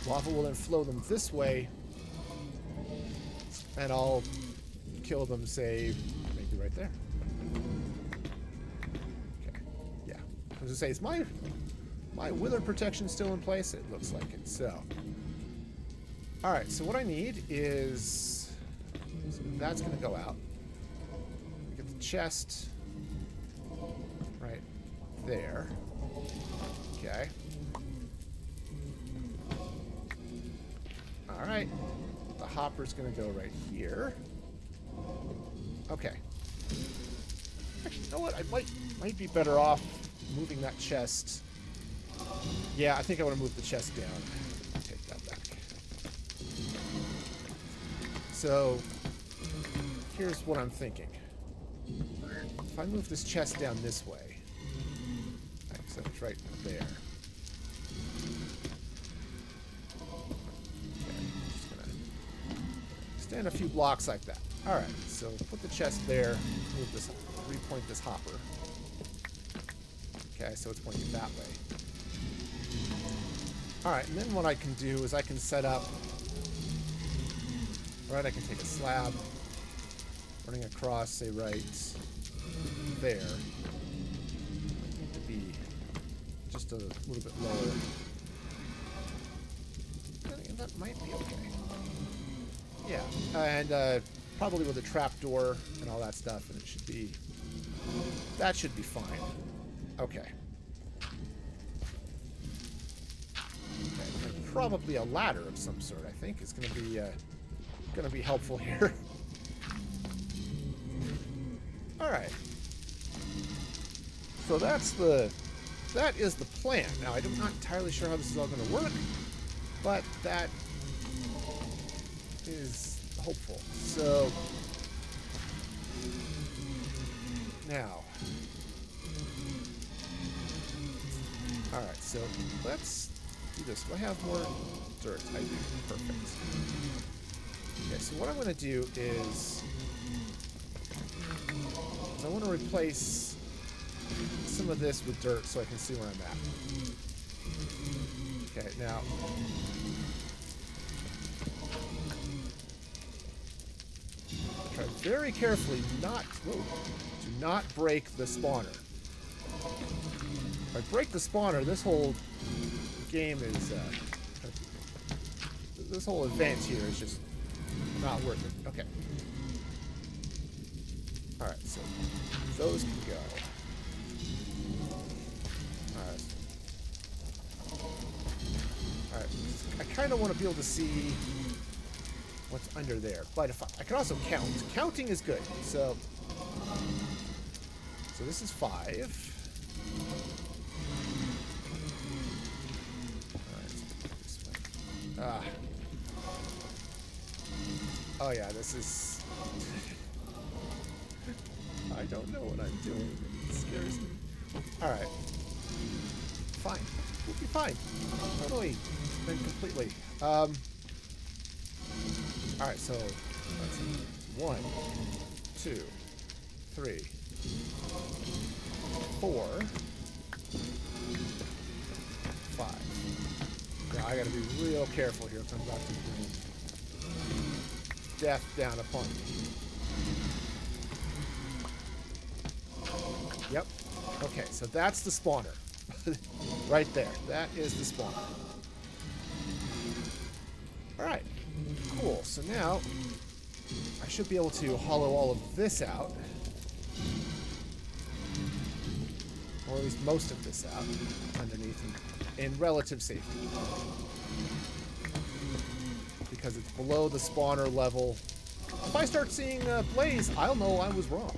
Lava will then flow them this way, and I'll kill them, say, maybe right there. Okay, yeah. I was gonna say, is my wither protection still in place? It looks like it. So, all right. So what I need is that's gonna go out. Get the chest. Right there. Okay. All right. The hopper's going to go right here. Okay. Actually, you know what? I might be better off moving that chest. Yeah, I think I want to move the chest down. Take that back. So, here's what I'm thinking. If I move this chest down this way, so it's right there. Okay, just gonna stand a few blocks like that. All right, so put the chest there. Move this, repoint this hopper. Okay, so it's pointing that way. All right, and then what I can do is I can set up. Right, I can take a slab, running across, say right there. Need to be just a little bit lower. And that might be okay. Yeah, and probably with a trapdoor and all that stuff, and it should be. That should be fine. Okay. And probably a ladder of some sort. I think is going to be helpful here. All right. So that is the plan. Now I'm not entirely sure how this is all going to work, but that is hopeful. So now, all right. So let's do this. Do I have more dirt? I do. Perfect. Okay. So what I'm going to do is I want to replace some of this with dirt so I can see where I'm at. Okay, now try very carefully not to not break the spawner. If I break the spawner, this whole game is this whole event here is just not worth it. Okay. All right, so those can go. All right, I kind of want to be able to see what's under there, but if I can also count. Counting is good. So this is 5. All right, this way. Oh yeah, this is. I don't know what I'm doing. It scares me. All right. Fine. We'll be fine. Totally. Then completely. All right. So let's see. 1, 2, 3, 4, 5. Now I got to be real careful here if I'm about to bring death down upon me. Yep. Okay, so that's the spawner. Right there. That is the spawner. Alright. Cool. So now I should be able to hollow all of this out. Or at least most of this out underneath in relative safety. Because it's below the spawner level. If I start seeing blaze, I'll know I was wrong.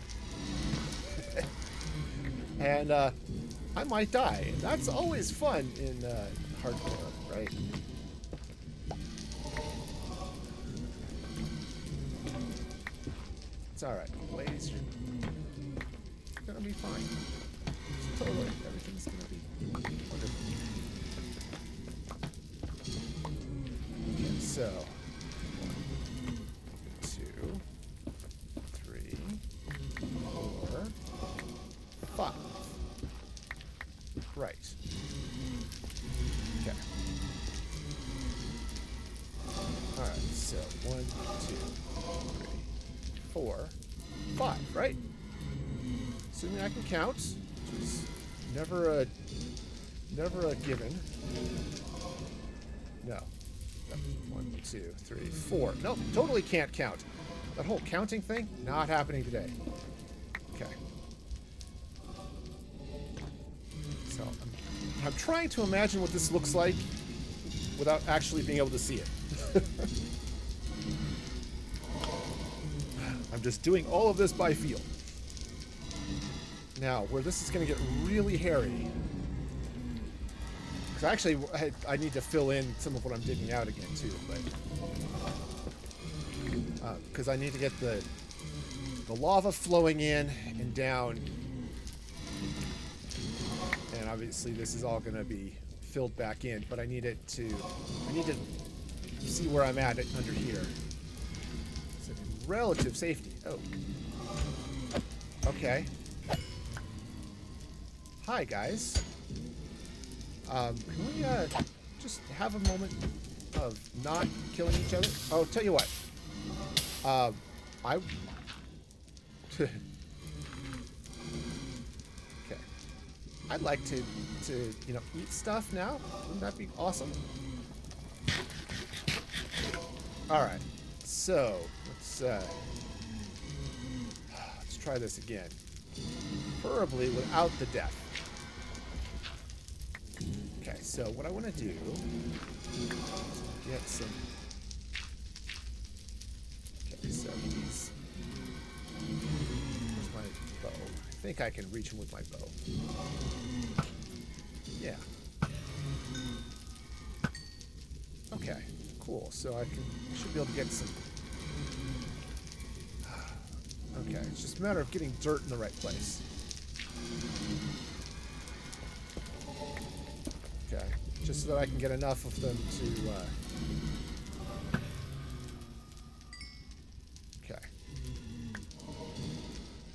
And I might die. That's always fun in hardcore, right? It's alright. Blaze, you're gonna be fine. Totally. Everything's gonna be wonderful. Okay, so 1, 2, 3, 4, 5. Right. Okay. Alright, so 1, 2, 3, 4, 5, right? Assuming I can count, which is never a given. No. 1, 2, 3, 4. Nope, totally can't count. That whole counting thing, not happening today. Okay. So I'm trying to imagine what this looks like without actually being able to see it. I'm just doing all of this by feel. Now, where this is going to get really hairy, because actually I need to fill in some of what I'm digging out again too, but because I need to get the lava flowing in and down, and obviously this is all going to be filled back in, but I need to see where I'm at under here. So relative safety. Oh. Okay. Hi, guys. Can we just have a moment of not killing each other? Oh, tell you what. Okay. I'd like to eat stuff now. Wouldn't that be awesome? All right. So let's try this again. Preferably without the death. Okay, so what I want to do is get some... Okay, so he's... Where's my bow? I think I can reach him with my bow. Yeah. Okay, cool. So I should be able to get some... Okay, it's just a matter of getting dirt in the right place. Okay, just so that I can get enough of them to, Okay.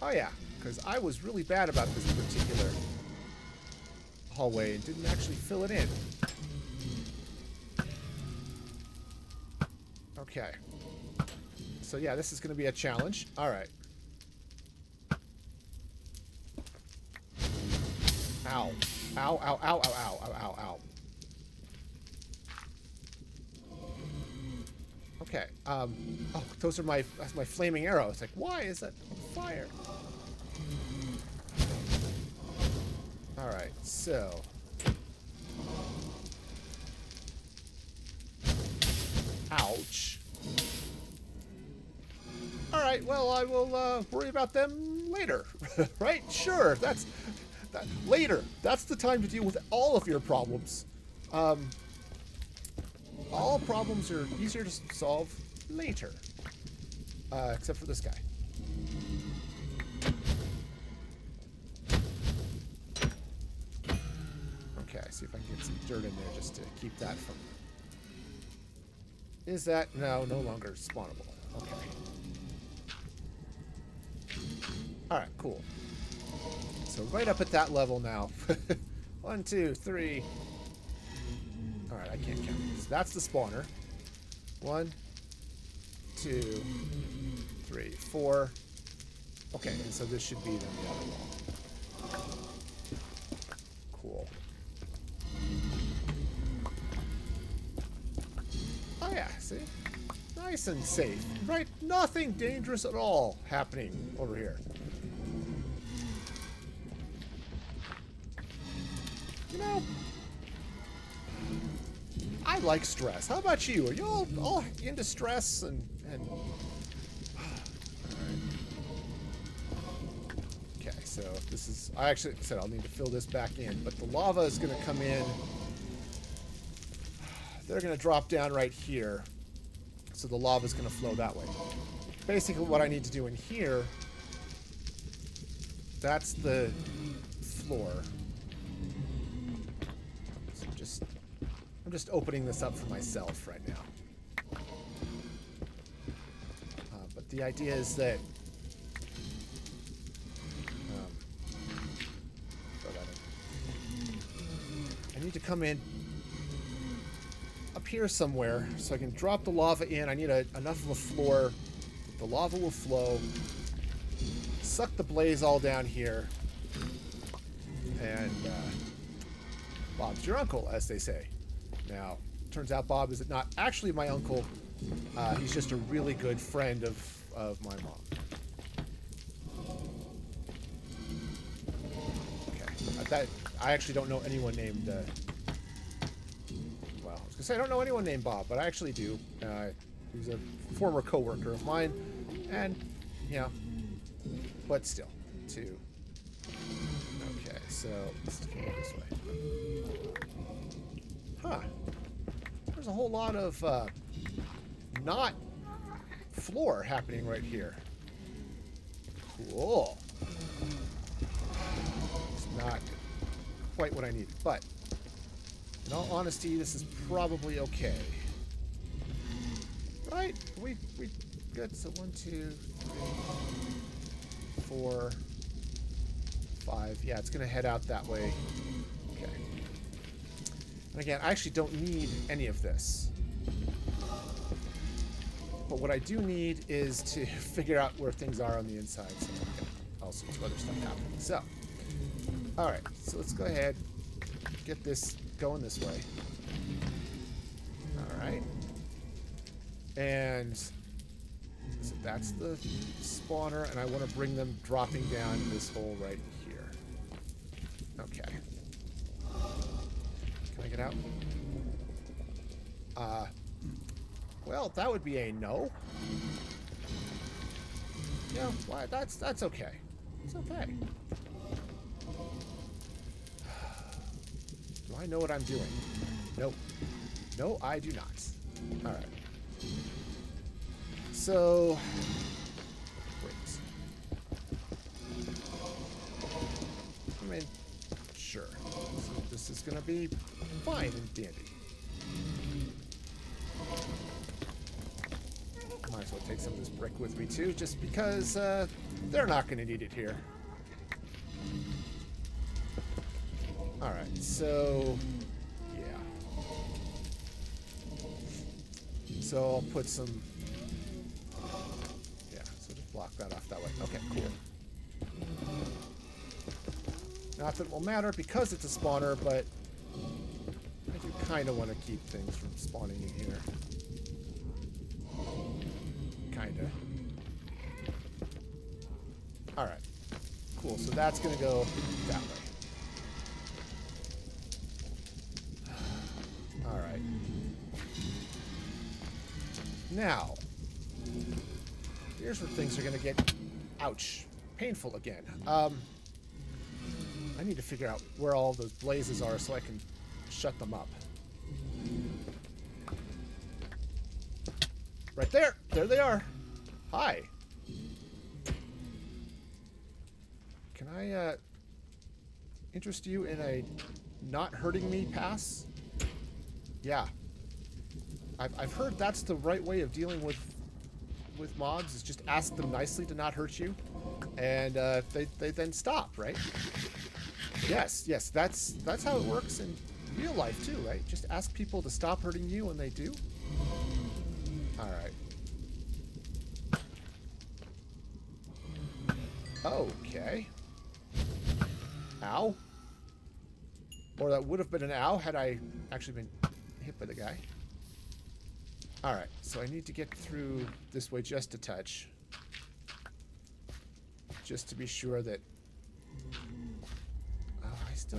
Oh yeah, because I was really bad about this particular hallway and didn't actually fill it in. Okay. So yeah, this is going to be a challenge. All right. Ow. Ow, ow, ow, ow, ow, ow, ow, ow. Okay. Oh, those are that's my flaming arrow. It's like, why is that on fire? Alright, so. Ouch. Alright, well, I will worry about them later. Right? Sure, later. That's the time to deal with all of your problems. All problems are easier to solve later. Except for this guy. Okay, see if I can get some dirt in there just to keep that from... Is that... No longer spawnable. Okay. Alright, cool. So right up at that level now. 1, 2, 3. Alright, I can't count. So that's the spawner. 1, 2, 3, 4. Okay, and so this should be then the other wall. nice and safe, right? Nothing dangerous at all happening over here. You know, I like stress. How about you? Are you all into stress and okay, so this is, I actually said I'll need to fill this back in, but the lava is going to come in. They're going to drop down right here, so the lava is going to flow that way. Basically, what I need to do in here, that's the floor. So I'm just opening this up for myself right now. But the idea is that I need to come in up here somewhere so I can drop the lava in. I need enough of a floor that the lava will flow, suck the blaze all down here, and Bob's your uncle, as they say. Now, turns out Bob is not actually my uncle. He's just a really good friend of my mom. Okay. I actually don't know anyone named... well, I was going to say I don't know anyone named Bob, but I actually do. He's a former co-worker of mine. And, you know, but still, too. Okay, so let's go this way. Huh. There's a whole lot of not floor happening right here. Cool. It's not quite what I needed, but in all honesty, this is probably okay. Right? We good. So 1, 2, 3, 4, 5. Yeah, it's gonna head out that way. Okay. And again, I actually don't need any of this. But what I do need is to figure out where things are on the inside. So okay, also some other stuff happening. So, all right. So let's go ahead, get this going this way. All right. And so that's the spawner, and I want to bring them dropping down this hole right here. Okay. Can I get out? Well, that would be a no. Yeah, why? That's okay. It's okay. Do I know what I'm doing? Nope. No, I do not. All right. So, wait. I mean, sure. This is gonna be fine and dandy. Might as well take some of this brick with me too, just because they're not gonna need it here. All right, so yeah. So I'll put some. Yeah, so just block that off that way. Okay, cool. Not that it will matter because it's a spawner, but I do kind of want to keep things from spawning in here. Kinda. Alright. Cool, so that's gonna go that way. Alright. Now, here's where things are gonna get, ouch, painful again. I need to figure out where all those blazes are so I can shut them up. Right there! There they are! Hi! Can I, interest you in a not hurting me pass? Yeah. I've heard that's the right way of dealing with mobs, is just ask them nicely to not hurt you, and they then stop, right? Yes, that's how it works in real life too, right? Just ask people to stop hurting you and they do. All right. Okay. Ow. Or that would have been an ow had I actually been hit by the guy. Alright, so I need to get through this way just a touch. Just to be sure that... Oh, I still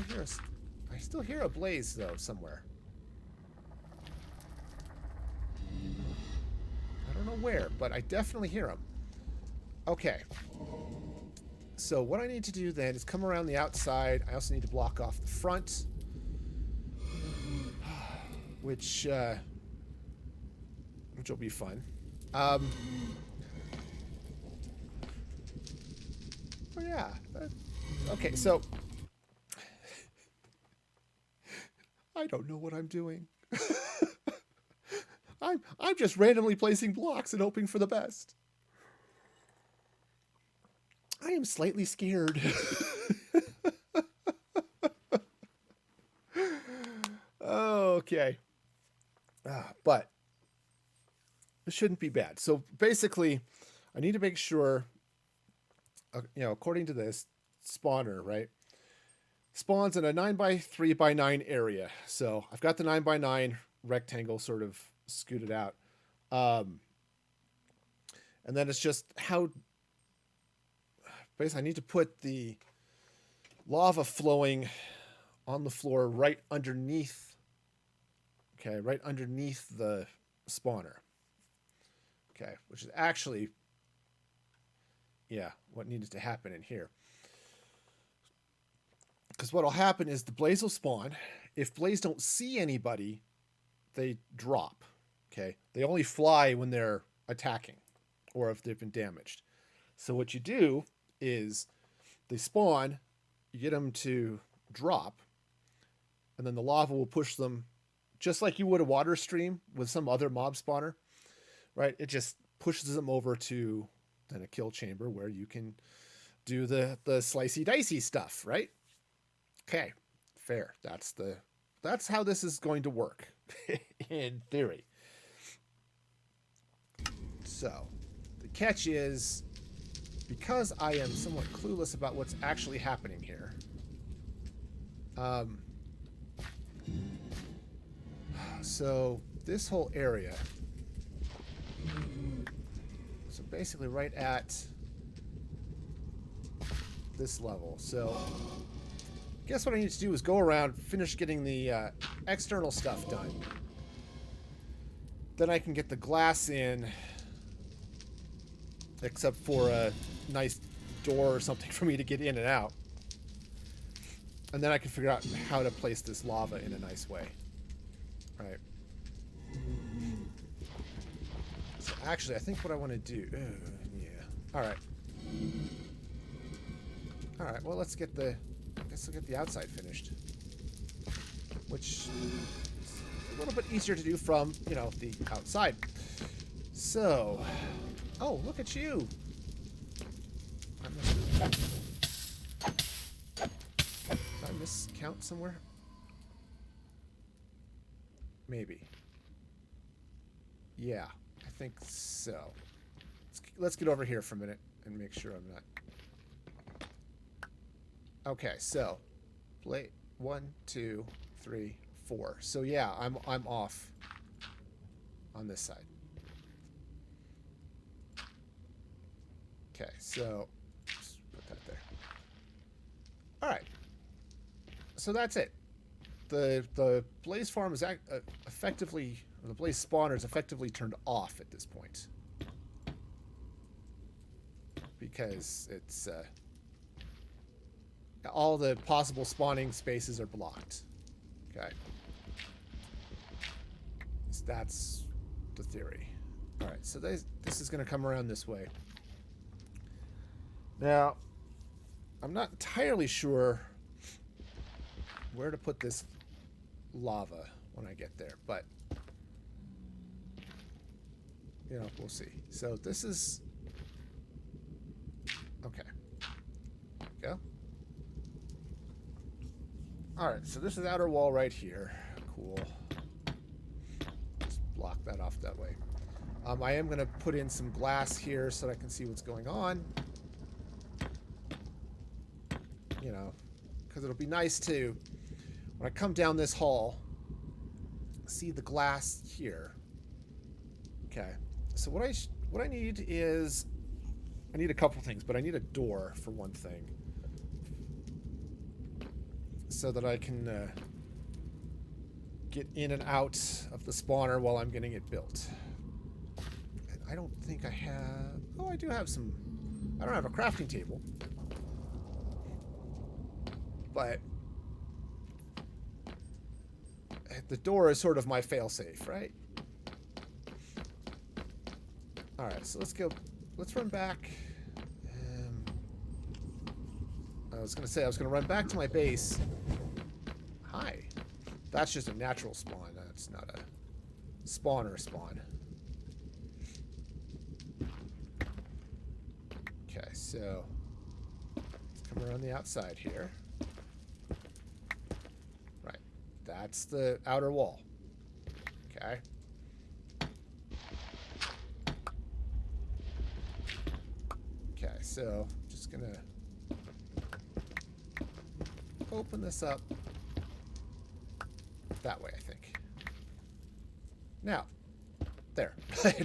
hear a blaze, though, somewhere. I don't know where, but I definitely hear them. Okay. So what I need to do then is come around the outside. I also need to block off the front. Which will be fun. Oh yeah. Okay, so I don't know what I'm doing. I'm just randomly placing blocks and hoping for the best. I am slightly scared. Okay. But it shouldn't be bad. So basically, I need to make sure, according to this spawner, right? Spawns in a 9x3x9 area. So I've got the 9x9 rectangle sort of scooted out. And then it's just how... Basically, I need to put the lava flowing on the floor right underneath. Okay, right underneath the spawner. Okay, which is actually, yeah, what needed to happen in here. Because what will happen is the blaze will spawn. If blaze don't see anybody, they drop. Okay, they only fly when they're attacking or if they've been damaged. So what you do is they spawn, you get them to drop, and then the lava will push them just like you would a water stream with some other mob spawner, right? It just pushes them over to then a kill chamber where you can do the slicey dicey stuff, right? Okay, fair. That's how this is going to work in theory. So the catch is, because I am somewhat clueless about what's actually happening here, so this whole area, so basically right at this level. So I guess what I need to do is go around, finish getting the external stuff done. Then I can get the glass in, except for a nice door or something for me to get in and out. And then I can figure out how to place this lava in a nice way. Right. So actually, I think what I want to do... yeah. Alright. Alright, well, let's get the... I guess I'll get the outside finished. Which is a little bit easier to do from, the outside. So... Oh, look at you! Did I miscount somewhere? Maybe. Yeah, I think so. Let's get over here for a minute and make sure I'm not... Okay, so play 1, 2, 3, 4. So yeah, I'm off on this side. Okay, so just put that there. All right. So that's it. The blaze farm is effectively, or the blaze spawner is effectively turned off at this point, because it's all the possible spawning spaces are blocked. Okay, so that's the theory. All right, so this is going to come around this way. Now, I'm not entirely sure where to put this lava when I get there, but we'll see. So this is okay. Go. All right, so this is outer wall right here. Cool. Just block that off that way. I am going to put in some glass here so that I can see what's going on. Because it'll be nice to, when I come down this hall, see the glass here. Okay. So what I need is I need a couple things, but I need a door for one thing, so that I can get in and out of the spawner while I'm getting it built. And I don't think I have... Oh, I do have some... I don't have a crafting table. But the door is sort of my failsafe, right? Alright, so let's run back. I was going to say, I was going to run back to my base. Hi. That's just a natural spawn. That's not a spawner spawn. Okay, so let's come around the outside here. Right. That's the outer wall. Okay. Okay, so just going to open this up that way, I think. Now, there.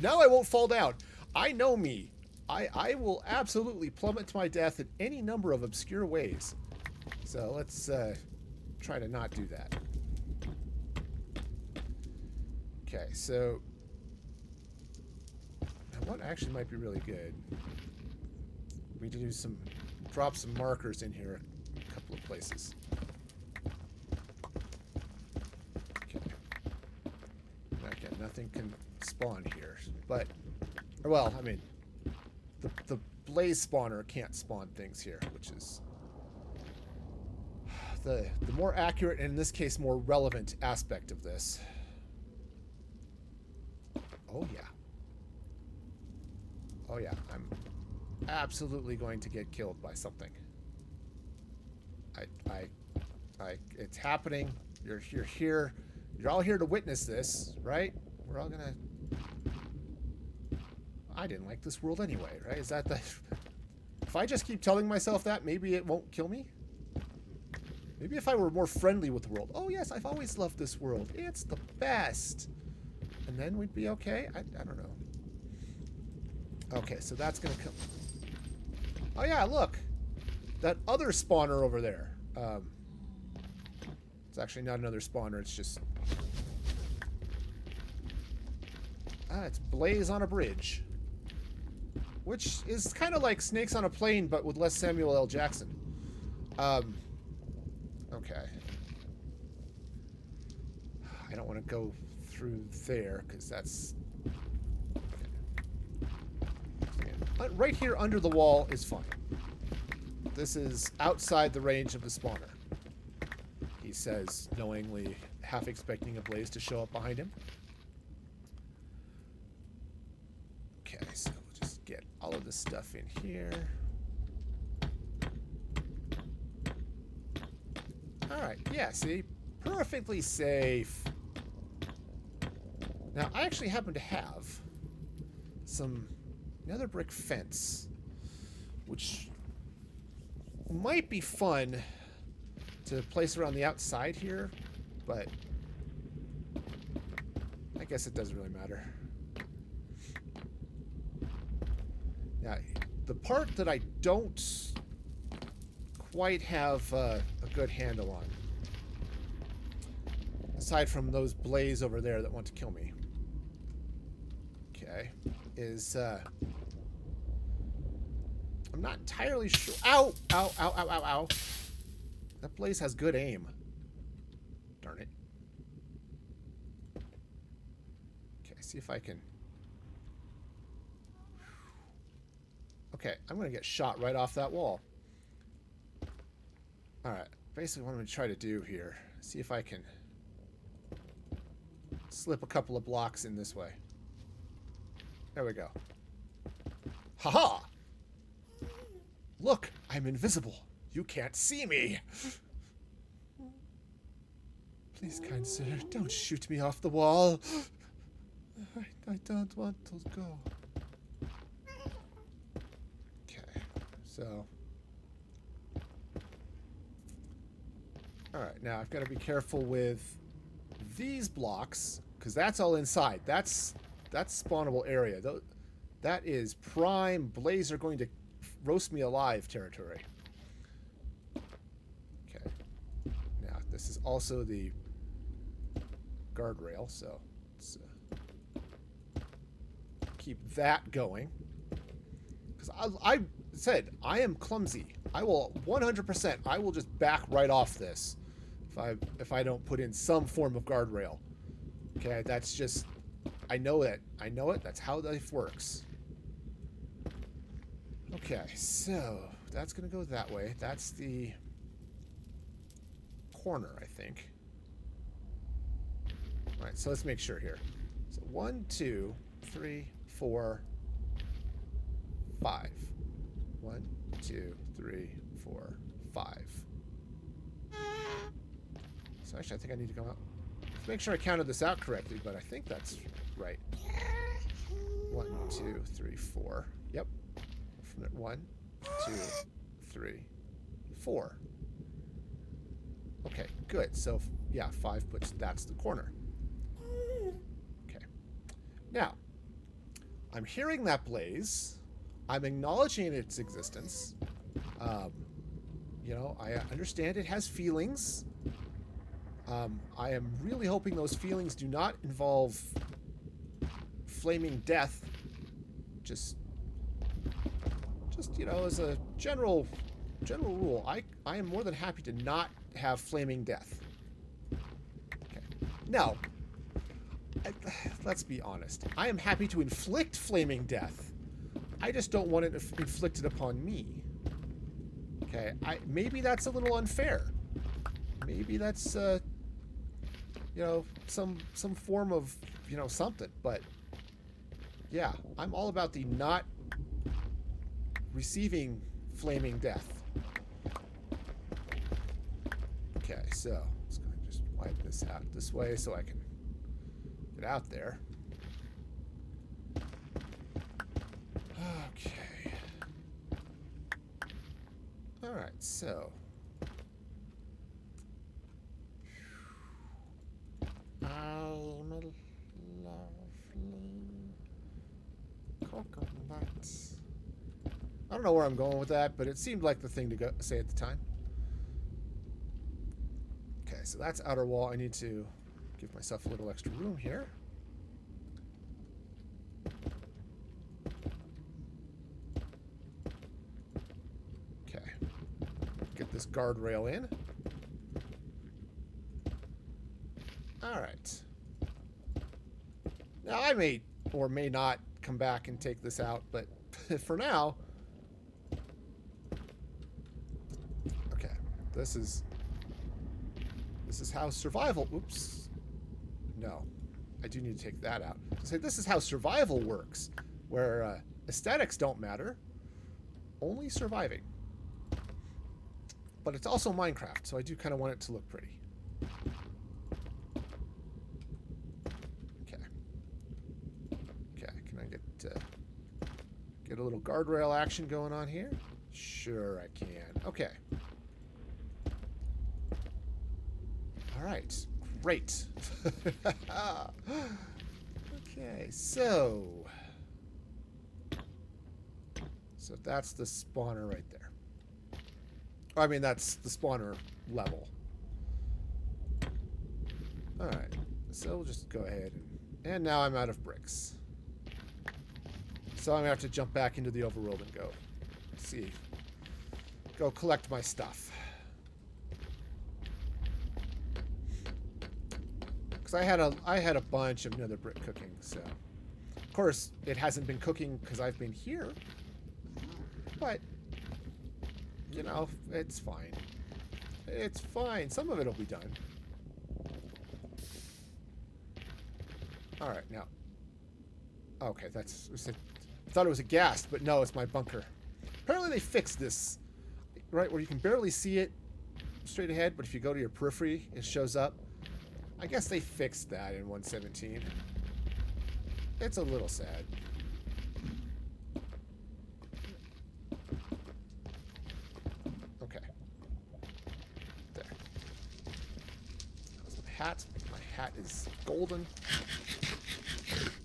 Now I won't fall down. I know me. I will absolutely plummet to my death in any number of obscure ways. So let's try to not do that. Okay, so now what actually might be really good? We need to do drop some markers in here a couple of places. Again, nothing can spawn here, but, well, I mean, the blaze spawner can't spawn things here, which is the more accurate, and in this case, more relevant aspect of this. Oh, yeah. Oh, yeah, I'm absolutely going to get killed by something. It's happening. You're here. You're all here to witness this, right? We're all gonna... I didn't like this world anyway, right? Is that the... If I just keep telling myself that, maybe it won't kill me? Maybe if I were more friendly with the world. Oh, yes, I've always loved this world. It's the best. And then we'd be okay? I don't know. Okay, so that's gonna come... Oh, yeah, look! That other spawner over there. It's actually not another spawner, it's just... it's Blaze on a bridge. Which is kind of like Snakes on a Plane, but with less Samuel L. Jackson. Okay. I don't want to go through there, because that's... Okay. But right here under the wall is fine. This is outside the range of the spawner. He says, knowingly, half expecting a Blaze to show up behind him. Okay, so we'll just get all of this stuff in here. Alright, yeah, see? Perfectly safe. Now, I actually happen to have some nether brick fence, which might be fun to place around the outside here, but I guess it doesn't really matter. Now, the part that I don't quite have a good handle on, aside from those Blaze over there that want to kill me, okay, is I'm not entirely sure. Ow! Ow, ow, ow, ow, ow. That Blaze has good aim. Darn it. Okay, see if I can... Okay, I'm going to get shot right off that wall. Alright, basically what I'm going to try to do here, see if I can slip a couple of blocks in this way. There we go. Haha! Look, I'm invisible. You can't see me. Please, kind sir, don't shoot me off the wall. I don't want to go. Okay, so... Alright, now I've got to be careful with these blocks, because that's all inside. That's that's spawnable area. That is prime Blaze are going to roast me alive territory. Okay. Now, this is also the guardrail, so let's keep that going. Because I said, I am clumsy. I will 100%, I will just back right off this if I don't put in some form of guardrail. Okay, that's just, I know it. I know it. That's how life works. Okay, so that's going to go that way. That's the corner, I think. All right, so let's make sure here. So 1, 2, 3, 4, 5. 1, 2, 3, 4, 5. So actually, I think I need to come out. Let's make sure I counted this out correctly, but I think that's right. 1, 2, 3, 4. Yep. From there, 1, 2, 3, 4. Okay, good. So, yeah, 5 puts, that's the corner. Okay. Now, I'm hearing that blaze. I'm acknowledging its existence. You know, I understand it has feelings. I am really hoping those feelings do not involve flaming death. Just you know, as a general rule, I am more than happy to not have flaming death. Okay. Now, let's be honest. I am happy to inflict flaming death. I just don't want it inflicted upon me. Okay, maybe that's a little unfair. Maybe that's you know, some form of, you know, something, but yeah, I'm all about the not receiving flaming death. Okay, so let's go ahead and just wipe this out this way so I can get out there. Okay. All right, so I'm a lovely coconut. I don't know where I'm going with that, but it seemed like the thing to say at the time. Okay, so that's outer wall. I need to give myself a little extra room here. Okay. Get this guardrail in. Alright. Now, I may or may not come back and take this out, but for now... Okay. This is how survival... Oops. No. I do need to take that out. So this is how survival works, where aesthetics don't matter. Only surviving. But it's also Minecraft, so I do kind of want it to look pretty. Get a little guardrail action going on here. Sure, I can. Okay. All right. Great. Okay, so that's the spawner right there. I mean, that's the spawner level. All right. So we'll just go ahead and now I'm out of bricks. So I'm going to have to jump back into the overworld and go collect my stuff. Because I had a bunch of nether brick cooking, so of course it hasn't been cooking because I've been here. But you know, it's fine. It's fine. Some of it'll be done. All right, now. Okay, that's. I thought it was a ghast, but no, it's my bunker. Apparently they fixed this, right, where you can barely see it straight ahead, but if you go to your periphery, it shows up. I guess they fixed that in 1.17. It's a little sad. Okay. There. That was my hat. My hat is golden.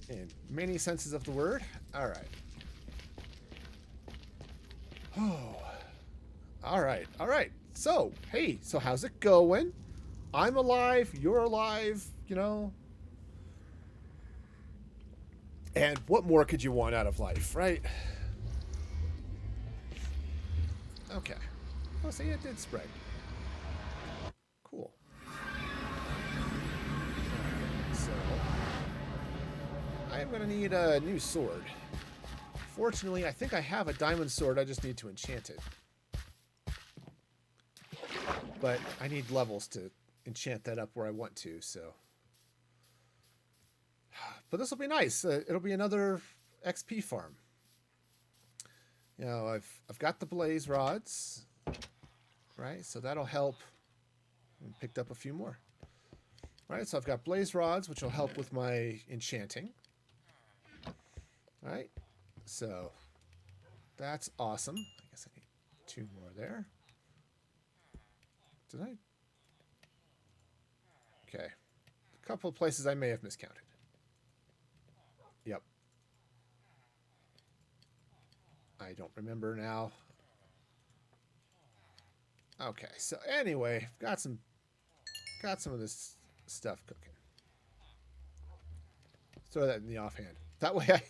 in many senses of the word. All right. Oh. All right. All right. So, hey, so how's it going? I'm alive. You're alive. You know. And what more could you want out of life, right? Okay. Oh, see, it did spread. Cool. So, I am going to need a new sword. Fortunately, I think I have a diamond sword. I just need to enchant it. But I need levels to enchant that up where I want to, so. But this will be nice. It'll be another XP farm. You know, I've got the blaze rods, right? So that'll help. Picked up a few more. Right, so I've got blaze rods, which will help with my enchanting. Right, so that's awesome. I guess I need 2 more there. Did I? Okay. A couple of places I may have miscounted. Yep. I don't remember now. Okay, so anyway, got some of this stuff cooking. Throw that in the offhand. That way at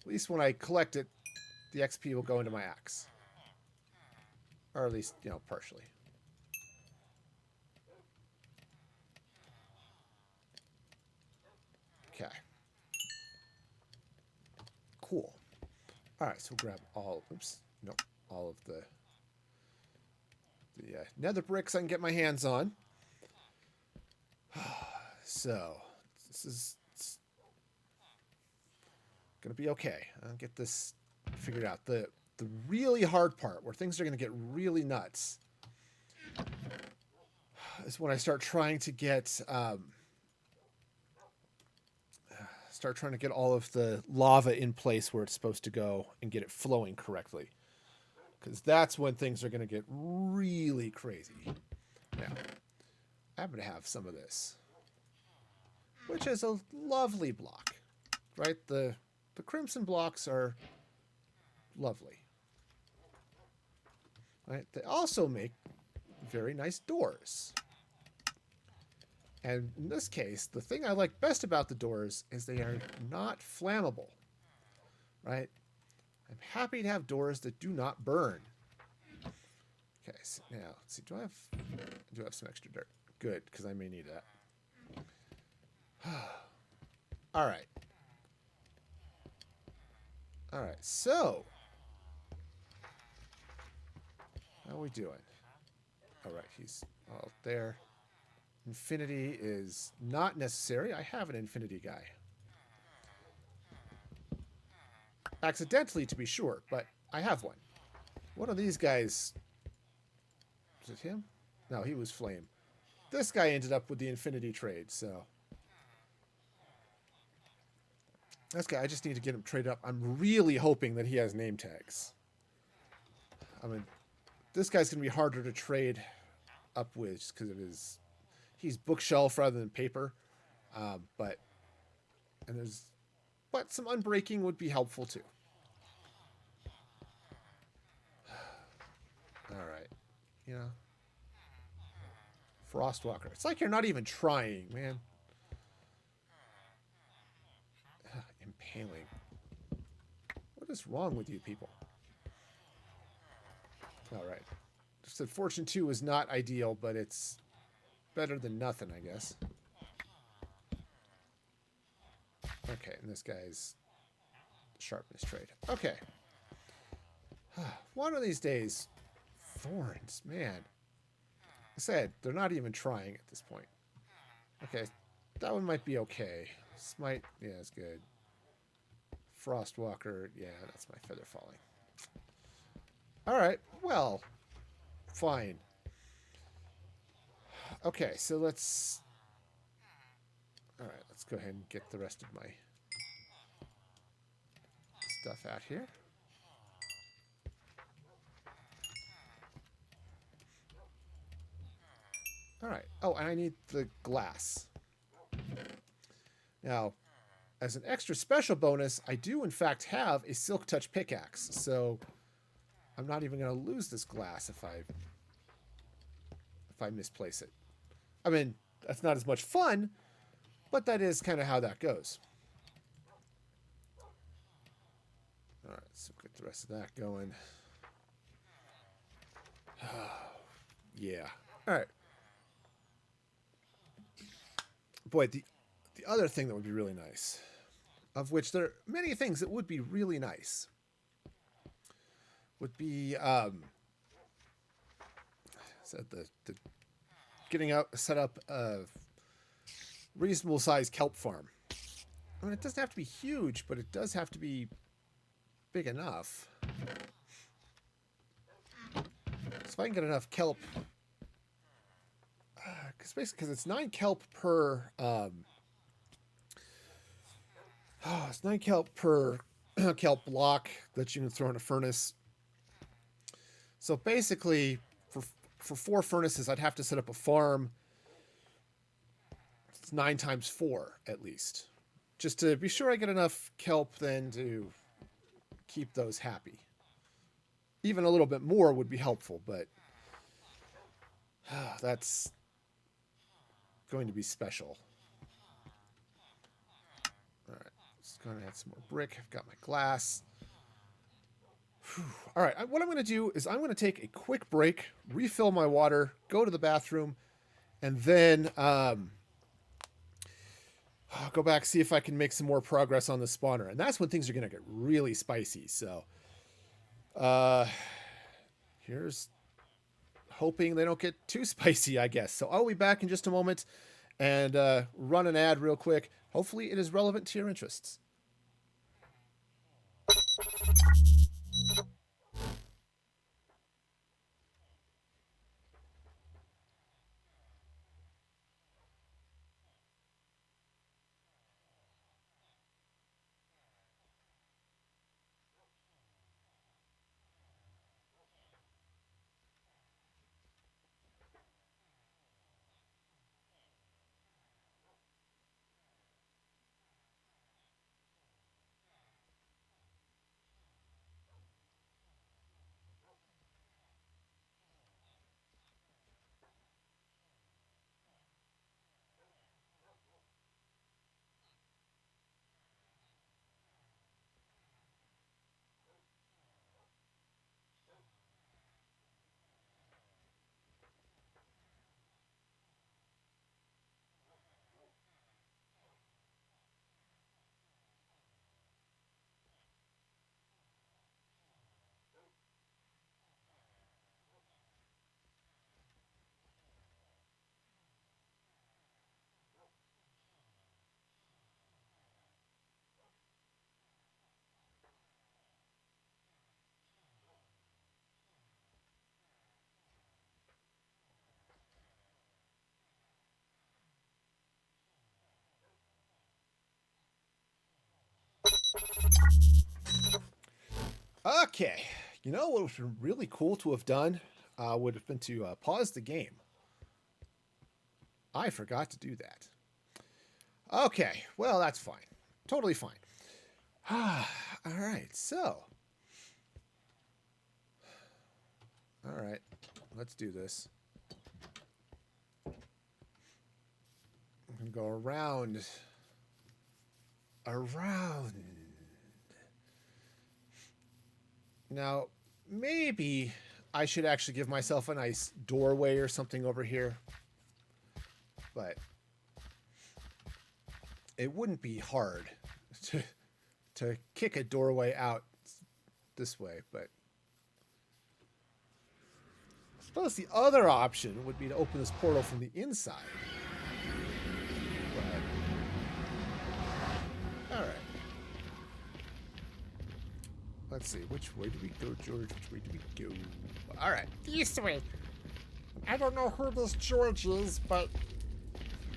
least when I collect it, the XP will go into my axe. Or at least, you know, partially. Okay. Cool. All right, so we'll grab all. Oops. Nope. All of the nether bricks I can get my hands on. So this is gonna be okay. I'll get this figured out. The really hard part, where things are gonna get really nuts, is when I start trying to get all of the lava in place where it's supposed to go and get it flowing correctly. Because that's when things are going to get really crazy. Now, I happen to have some of this, which is a lovely block, right? The crimson blocks are lovely, right? They also make very nice doors. And in this case, the thing I like best about the doors is they are not flammable, right? I'm happy to have doors that do not burn. Okay, so now, let's see, do I have some extra dirt? Good, because I may need that. All right. All right, so. How are we doing? All right, he's all there. Infinity is not necessary. I have an infinity guy. Accidentally, to be sure, but I have one. One of these guys... Was it him? No, he was flame. This guy ended up with the infinity trade, so... This guy, I just need to get him traded up. I'm really hoping that he has name tags. I mean, this guy's going to be harder to trade up with just because of his... He's bookshelf rather than paper. But some unbreaking would be helpful too. All right. You know. Frostwalker. It's like you're not even trying, man. Impaling. What is wrong with you people? All right. Just that Fortune 2 is not ideal, but it's better than nothing, I guess. Okay, and this guy's sharpness trade. Okay. One of these days, thorns, man. I said, they're not even trying at this point. Okay, that one might be okay. Smite, yeah, it's good. Frostwalker, yeah, that's my feather falling. Alright, well, fine. Okay, so let's... Alright, let's go ahead and get the rest of my stuff out here. Alright, oh, and I need the glass. Now, as an extra special bonus, I do in fact have a Silk Touch pickaxe, so I'm not even going to lose this glass if I misplace it. I mean, that's not as much fun, but that is kind of how that goes. All right, so get the rest of that going. Yeah. All right. Boy, the other thing that would be really nice, of which there are many things that would be really nice, would be the getting out set up a reasonable sized kelp farm. I mean, it doesn't have to be huge, but it does have to be big enough. So if I can get enough kelp, because it's 9 kelp per it's 9 kelp per kelp block that you can throw in a furnace. So basically, for 4 furnaces, I'd have to set up a farm. It's 9 times 4 at least, just to be sure I get enough kelp then to keep those happy. Even a little bit more would be helpful, but that's going to be special. All right, just going to add some more brick. I've got my glass. Whew. All right, what I'm going to do is I'm going to take a quick break, refill my water, go to the bathroom, and then I'll go back, see if I can make some more progress on the spawner. And that's when things are going to get really spicy. So here's hoping they don't get too spicy, I guess. So I'll be back in just a moment and run an ad real quick. Hopefully it is relevant to your interests. Okay, you know what would have been really cool to have done would have been to pause the game. I forgot to do that. Okay, well, that's fine. Totally fine. All right, so. All right, let's do this. I'm going to go around. Now, maybe I should actually give myself a nice doorway or something over here. But it wouldn't be hard to kick a doorway out this way, but I suppose the other option would be to open this portal from the inside. But, all right. Let's see, which way do we go, George? Which way do we go? All right. This way. I don't know who this George is, but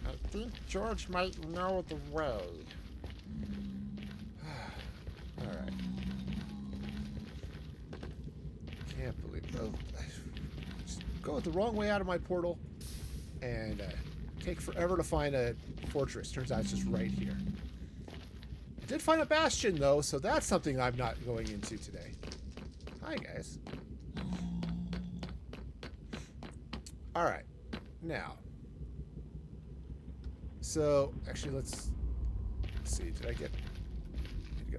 I think George might know the way. All right. Can't believe it. Oh, just go the wrong way out of my portal and take forever to find a fortress. Turns out it's just right here. Did find a bastion, though, so that's something I'm not going into today. Hi, guys. Alright. Now. So, actually, let's see. Did I get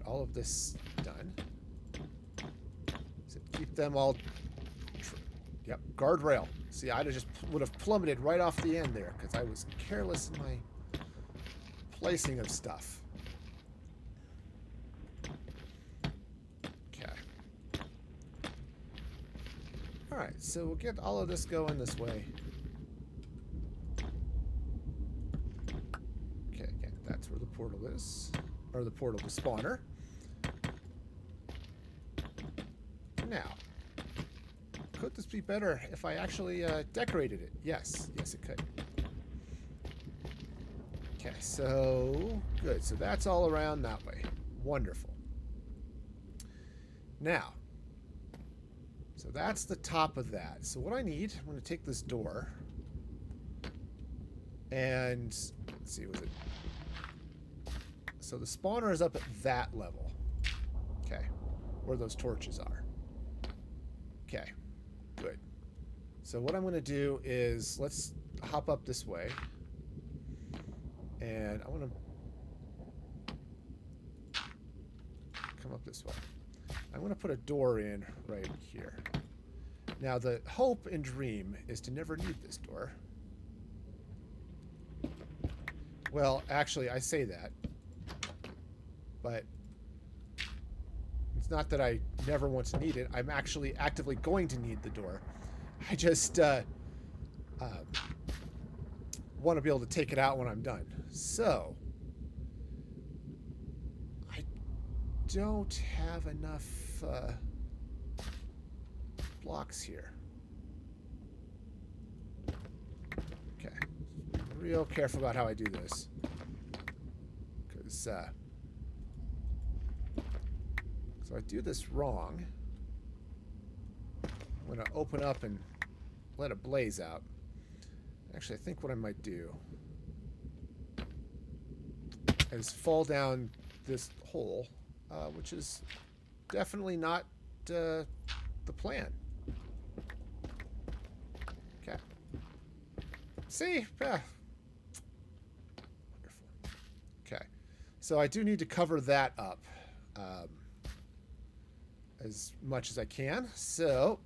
all of this done? So keep them all... Yep, guardrail. See, I just would have plummeted right off the end there because I was careless in my placing of stuff. Alright, so we'll get all of this going this way. Okay, again, that's where the portal is. Or the portal, the spawner. Now, could this be better if I actually decorated it? Yes, yes it could. Okay, so, good. So that's all around that way. Wonderful. Now, so that's the top of that. So what I need, I'm going to take this door and let's see, was it? So the spawner is up at that level. Okay, where those torches are. Okay, good. So what I'm going to do is let's hop up this way, and I want to come up this way. I'm going to put a door in right here. Now, the hope and dream is to never need this door. Well, actually, I say that. But it's not that I never want to need it. I'm actually actively going to need the door. I just want to be able to take it out when I'm done. So... don't have enough blocks here. Okay. Real careful about how I do this. Because, so I do this wrong. I'm going to open up and let it blaze out. Actually, I think what I might do is fall down this hole. Which is definitely not the plan. Okay. See? Wonderful. Okay. So I do need to cover that up as much as I can. So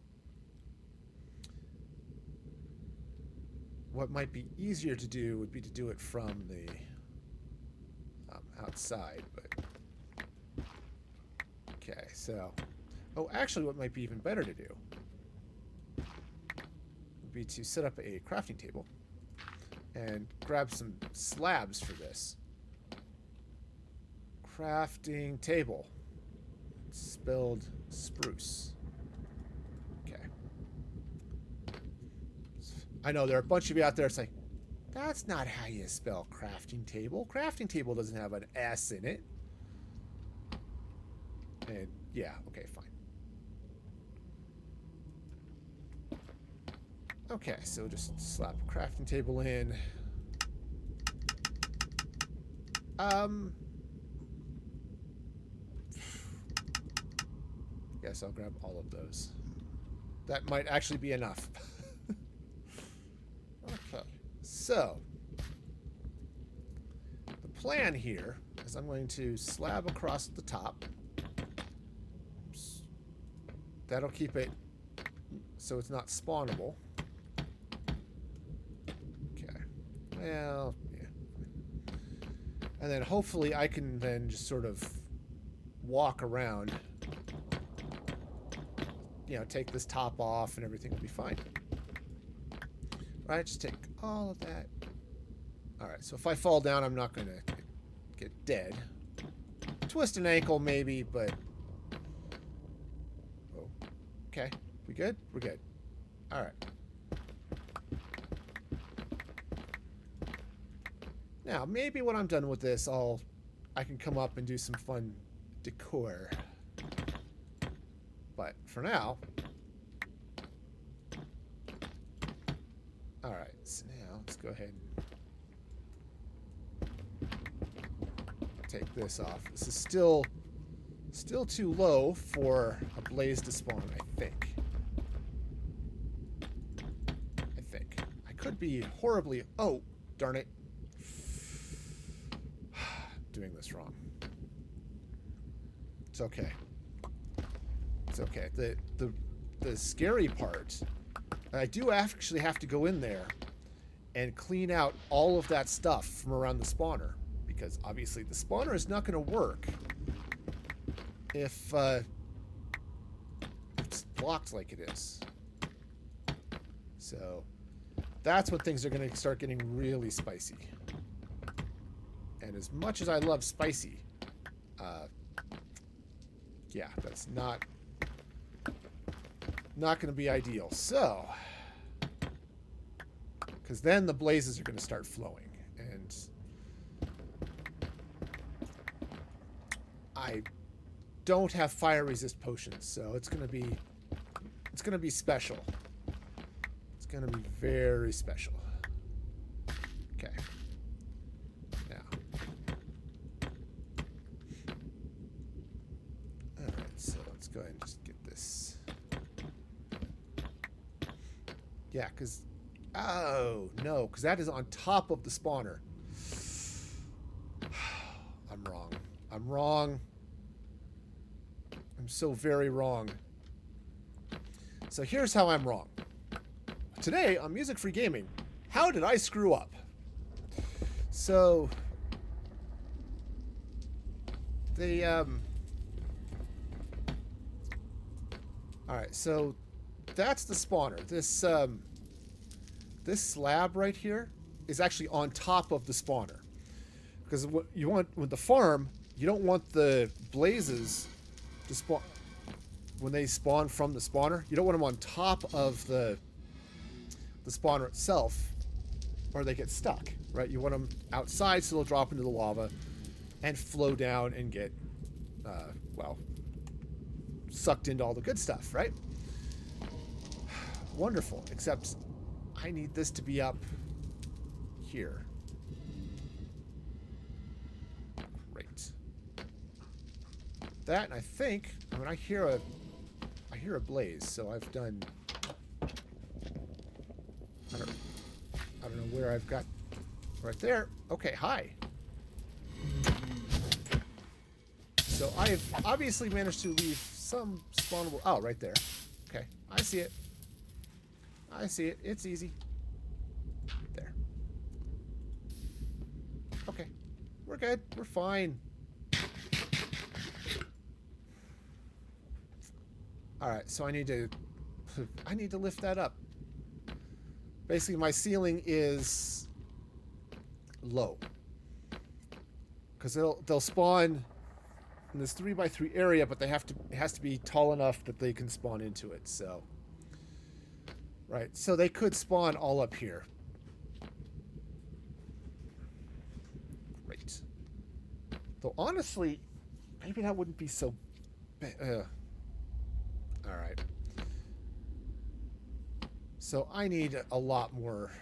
what might be easier to do would be to do it from the outside, but... Okay, so... Oh, actually, what might be even better to do would be to set up a crafting table and grab some slabs for this. Crafting table. It's spelled spruce. Okay. I know there are a bunch of you out there saying, that's not how you spell crafting table. Crafting table doesn't have an S in it. And yeah, okay, fine. Okay, so just slap a crafting table in. Guess I'll grab all of those. That might actually be enough. Okay, so the plan here is I'm going to slab across the top. That'll keep it so it's not spawnable. Okay. Well, yeah. And then hopefully I can then just sort of walk around. You know, take this top off and everything will be fine. Right, just take all of that. Alright, so if I fall down, I'm not going to get dead. Twist an ankle maybe, but... Okay, we good? We're good. Alright. Now, maybe when I'm done with this, I can come up and do some fun decor. But for now... Alright, so now let's go ahead and take this off. This is still too low for a blaze to spawn, I think. I could be horribly... Oh, darn it. Doing this wrong. It's okay. It's okay. The scary part, I do actually have to go in there and clean out all of that stuff from around the spawner, because obviously the spawner is not going to work if it's blocked like it is. So that's when things are going to start getting really spicy. And as much as I love spicy, yeah, that's not going to be ideal. So, because then the blazes are going to start flowing, and I don't have fire resist potions, so it's going to be special. It's going to be very special. Okay. Now. All right, so let's go ahead and just get this. Yeah, because... Oh, no, because that is on top of the spawner. I'm wrong. I'm wrong. I'm so very wrong. So here's how I'm wrong. Today on Music Free Gaming, how did I screw up? So... They, Alright, so that's the spawner. This slab right here is actually on top of the spawner. Because what you want with the farm, you don't want the blazes to spawn when they spawn from the spawner. You don't want them on top of the spawner itself, or they get stuck, right? You want them outside so they'll drop into the lava and flow down and get, well, sucked into all the good stuff, right? Wonderful, except I need this to be up here. Great. That, and I think, I mean, I hear a blaze, so I've done, I don't know where I've got, right there. Okay, hi. So I've obviously managed to leave some spawnable, oh, right there. Okay, I see it. I see it. It's easy. There. Okay. We're good. We're fine. Alright, so I need to lift that up. Basically, my ceiling is low. Because they'll spawn in this 3x3 area, but it has to be tall enough that they can spawn into it, so... Right, so they could spawn all up here. Great. Though honestly, maybe that wouldn't be so bad. Alright. So I need a lot more...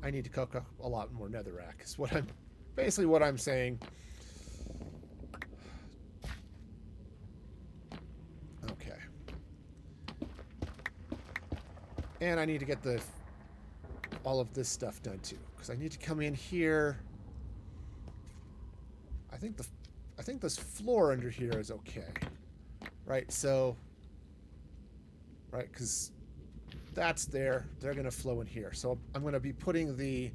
I need to cook up a lot more netherrack, is what I'm... Basically what I'm saying. Okay. And I need to get all of this stuff done too, because I need to come in here. I think this floor under here is okay, right? So, right, because that's there. They're gonna flow in here. So I'm gonna be putting the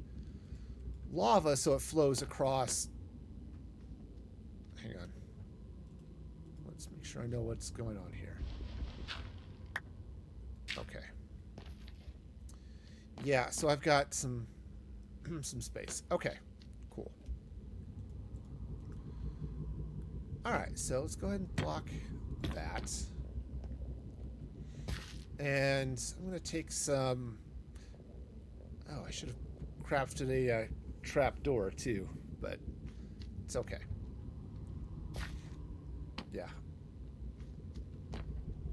lava so it flows across. Hang on. Let's make sure I know what's going on here. Okay. Yeah, so I've got some space. Okay, cool. Alright, so let's go ahead and block that. And I'm going to take some... Oh, I should have crafted a trap door too, but it's okay. Yeah.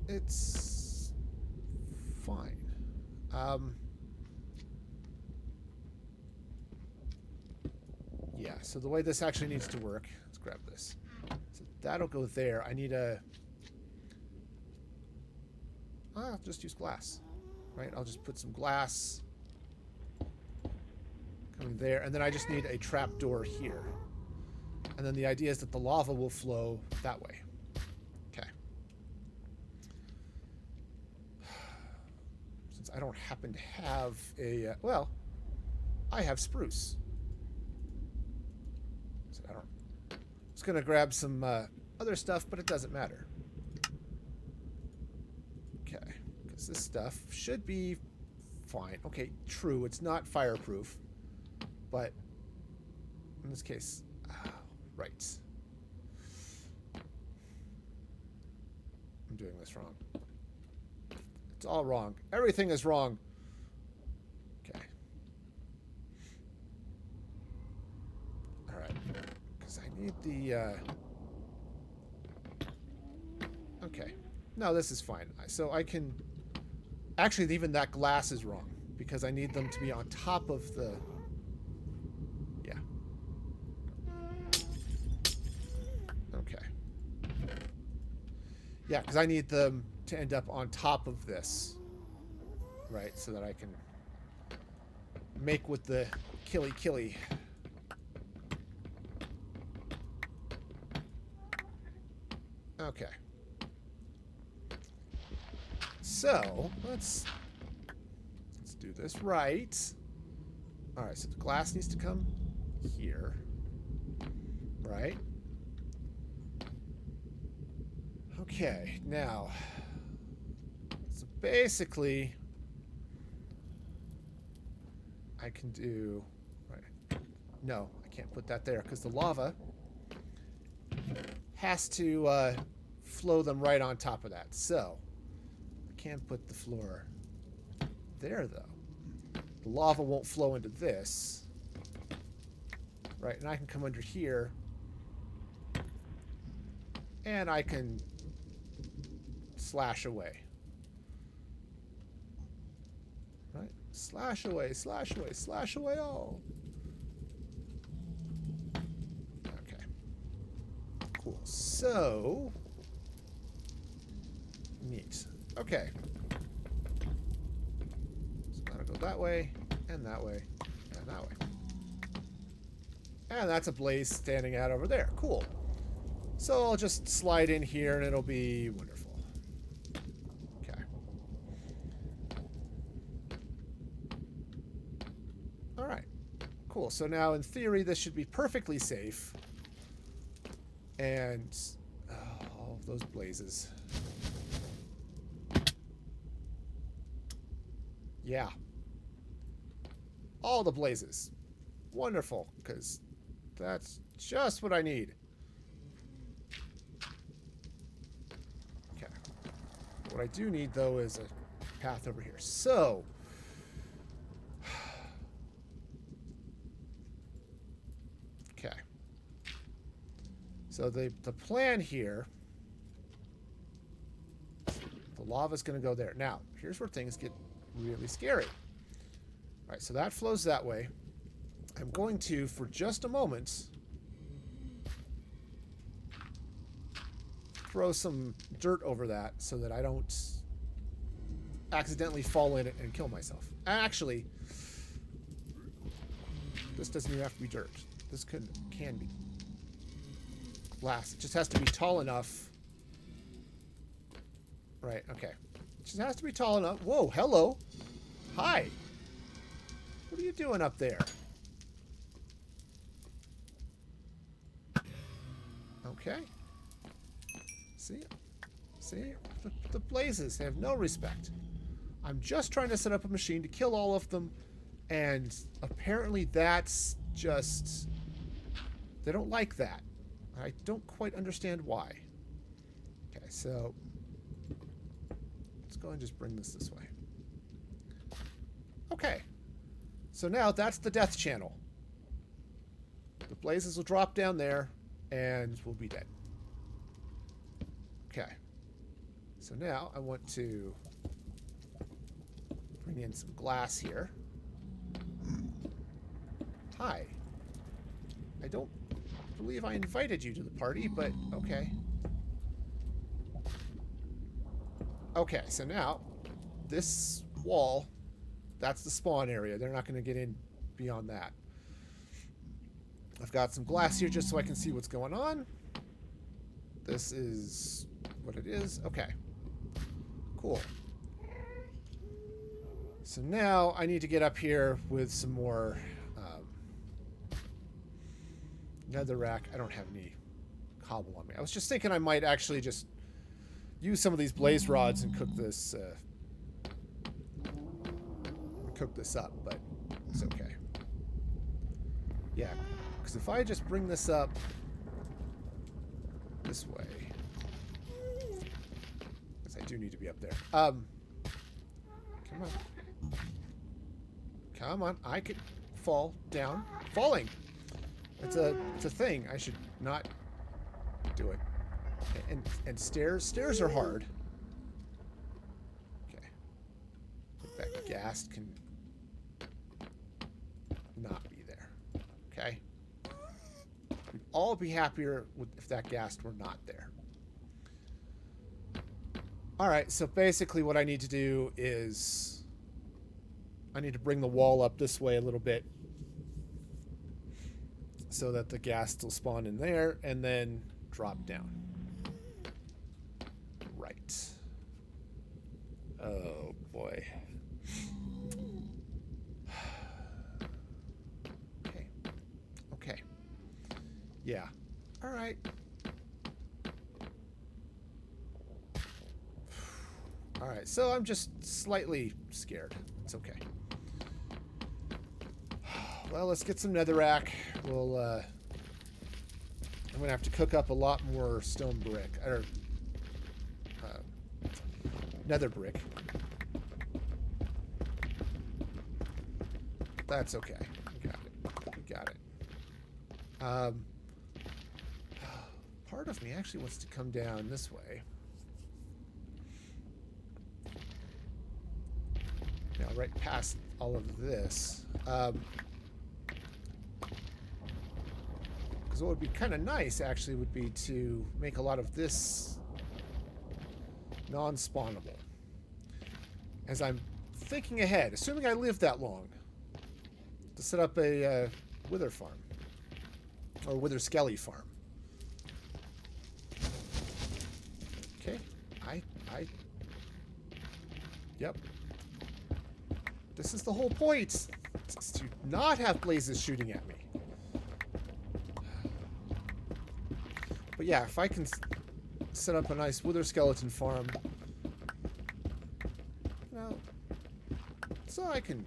It's fine. Yeah. so the way this actually needs to work, let's grab this. So that'll go there. I need a... I'll just use glass. Right? I'll just put some glass coming there. And then I just need a trapdoor here. And then the idea is that the lava will flow that way. Okay. Since I don't happen to have a... well, I have spruce. So I was going to grab some other stuff, but it doesn't matter. Okay. Because this stuff should be fine. Okay, true. It's not fireproof. But in this case... right. I'm doing this wrong. It's all wrong. Everything is wrong. Okay. Alright. Because I need the... Okay. No, this is fine. So I can... Actually, even that glass is wrong. Because I need them to be on top of the... Yeah, because I need them to end up on top of this. Right, so that I can make with the killy. Okay. So, let's do this right. Alright, so the glass needs to come here. Right? Okay, now, so basically, I can do, right, no, I can't put that there because the lava has to flow them right on top of that. So, I can't put the floor there, though. The lava won't flow into this, right, and I can come under here, and I can slash away. Right? Slash away, slash away, slash away all. Okay. Cool. So... neat. Okay. So gotta go that way, and that way, and that way. And that's a blaze standing out over there. Cool. So I'll just slide in here and it'll be wonderful. Okay. Alright. Cool. So now in theory this should be perfectly safe. And all those blazes. Yeah. All the blazes. Wonderful, because that's just what I need. What I do need, though, is a path over here. So, okay. So the plan here, the lava's going to go there. Now, here's where things get really scary. All right, so that flows that way. I'm going to, for just a moment, throw some dirt over that so that I don't accidentally fall in it and kill myself. Actually, this doesn't even have to be dirt. This can be glass. It just has to be tall enough. Right, okay. It just has to be tall enough. Whoa, hello. Hi. What are you doing up there? Okay. See? The blazes have no respect. I'm just trying to set up a machine to kill all of them, and apparently that's just... they don't like that. I don't quite understand why. Okay, so... let's go and just bring this way. Okay. So now that's the death channel. The blazes will drop down there, and we'll be dead. Okay. So now I want to bring in some glass here. Hi. I don't believe I invited you to the party, but okay. Okay, so now, this wall, that's the spawn area. They're not going to get in beyond that. I've got some glass here just so I can see what's going on. This is what it is. Okay. Cool. So now I need to get up here with some more netherrack. I don't have any cobble on me. I was just thinking I might actually just use some of these blaze rods and cook this up, but it's okay. Yeah, because if I just bring this up this way, because I do need to be up there. Come on. Come on. I could fall down. Falling. It's a thing. I should not do it. Okay, and stairs are hard. Okay. That ghast can not be there. Okay. We'd all be happier if that ghast were not there. Alright, so basically what I need to do is I need to bring the wall up this way a little bit so that the ghast will spawn in there and then drop down. Right. Oh boy. Okay. Yeah. All right. All right. So I'm just slightly scared. It's okay. Well, let's get some netherrack. We'll, I'm gonna have to cook up a lot more stone brick, or nether brick. That's okay. We got it. We got it. Part of me actually wants to come down this way. Now, right past all of this. Because what would be kind of nice, actually, would be to make a lot of this non-spawnable. As I'm thinking ahead, assuming I live that long, to set up a wither farm. Or wither skelly farm. Okay. Yep. This is the whole point. It's to not have blazes shooting at me. But yeah, if I can set up a nice wither skeleton farm, well, so I can.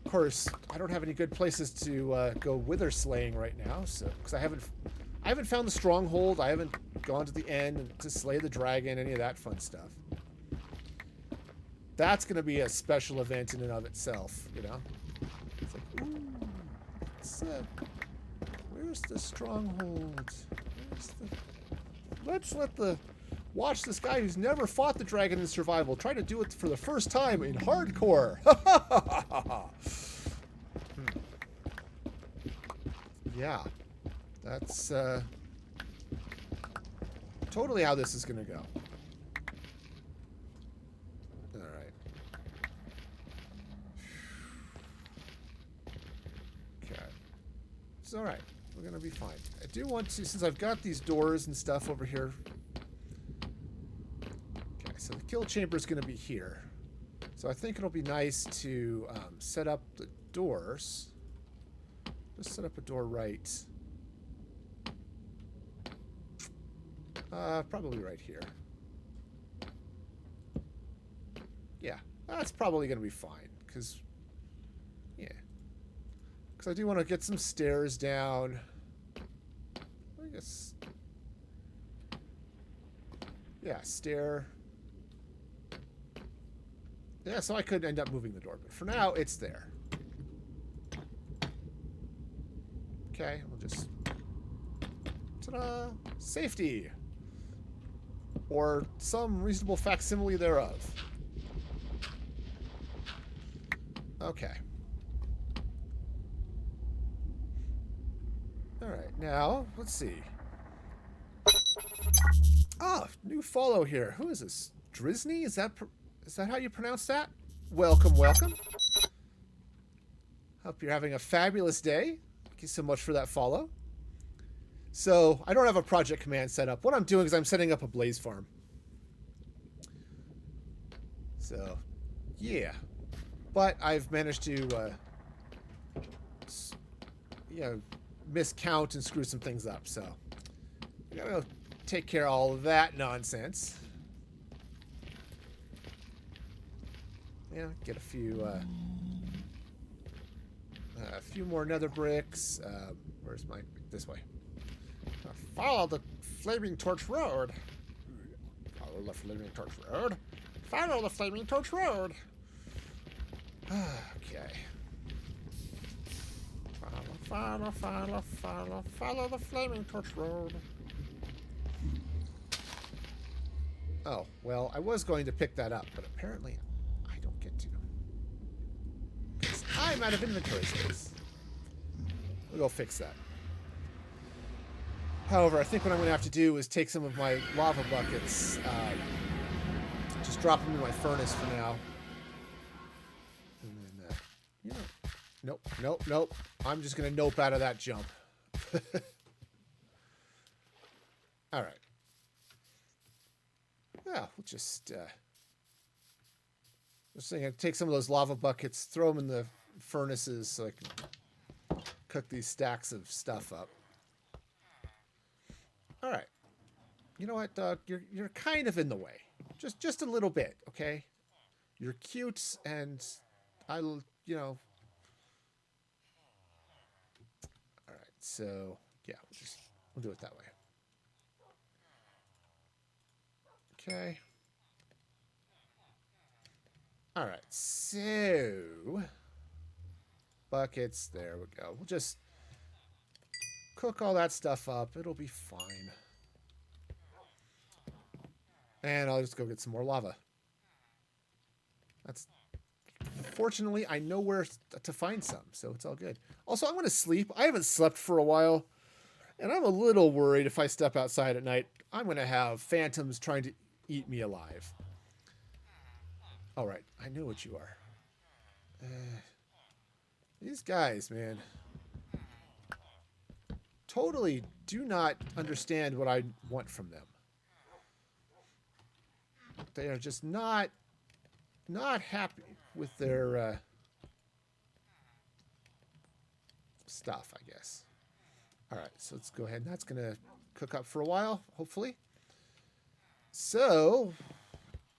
Of course, I don't have any good places to go wither slaying right now, so because I haven't found the stronghold, I haven't gone to the end to slay the dragon, any of that fun stuff. That's going to be a special event in and of itself, you know. It's like, ooh, where's the stronghold? Let's watch this guy who's never fought the dragon in survival try to do it for the first time in hardcore. Yeah, that's totally how this is gonna go. All right. Okay. It's all right. We're gonna be fine. I do want to, since I've got these doors and stuff over here. Okay, so the kill chamber is gonna be here. So I think it'll be nice to set up the doors. Just set up a door right. Probably right here. Yeah, that's probably gonna be fine. Cause, yeah. Because I do want to get some stairs down. I guess. Yeah, stair. Yeah, so I could end up moving the door, but for now, it's there. Okay, we'll just... Ta-da! Safety! Or some reasonable facsimile thereof. Okay. All right, now let's see. Ah, new follow here. Who is this? Drisney? Is that how you pronounce that? Welcome, welcome. Hope you're having a fabulous day. Thank you so much for that follow. So I don't have a project command set up. What I'm doing is I'm setting up a blaze farm. So, yeah. But I've managed to, miscount and screw some things up. So, I gotta take care of all of that nonsense. Yeah, get a few more nether bricks. Where's my... This way. Follow the flaming torch road. Follow the flaming torch road. Follow the flaming torch road. Okay. Follow the flaming torch road. Oh, well, I was going to pick that up, but apparently I don't get to. Because I'm out of inventory space. We'll go fix that. However, I think what I'm going to have to do is take some of my lava buckets, just drop them in my furnace for now. And then, nope. I'm just going to nope out of that jump. All right. Yeah, we'll just saying, take some of those lava buckets, throw them in the furnaces so I can cook these stacks of stuff up. All right. You know what, Doug? You're kind of in the way. Just a little bit, okay? You're cute, and All right. So yeah, we'll do it that way. Okay. All right. So buckets. There we go. We'll just cook all that stuff up. It'll be fine. And I'll just go get some more lava. Fortunately, I know where to find some, so it's all good. Also, I'm going to sleep. I haven't slept for a while, and I'm a little worried if I step outside at night, I'm going to have phantoms trying to eat me alive. All right, I know what you are. These guys, man, totally do not understand what I want from them. They are just not happy with their stuff, I guess. All right, so let's go ahead. That's going to cook up for a while, hopefully. So,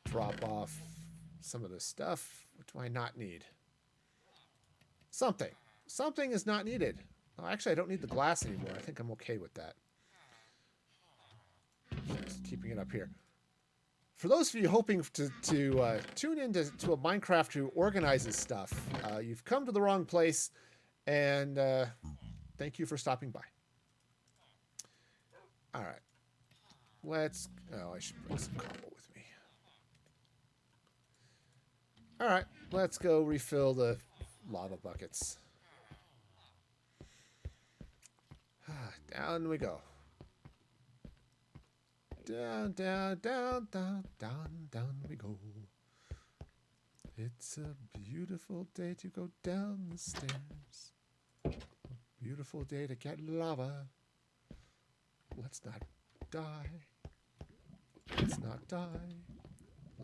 drop off some of the stuff. What do I not need? Something. Something is not needed. Oh, actually, I don't need the glass anymore. I think I'm okay with that. Just keeping it up here. For those of you hoping to tune into a Minecraft who organizes stuff, you've come to the wrong place, and thank you for stopping by. All right. I should bring some cobble with me. All right, let's go refill the lava buckets. Down we go. Down we go. It's a beautiful day to go down the stairs. A beautiful day to get lava. Let's not die. Let's not die.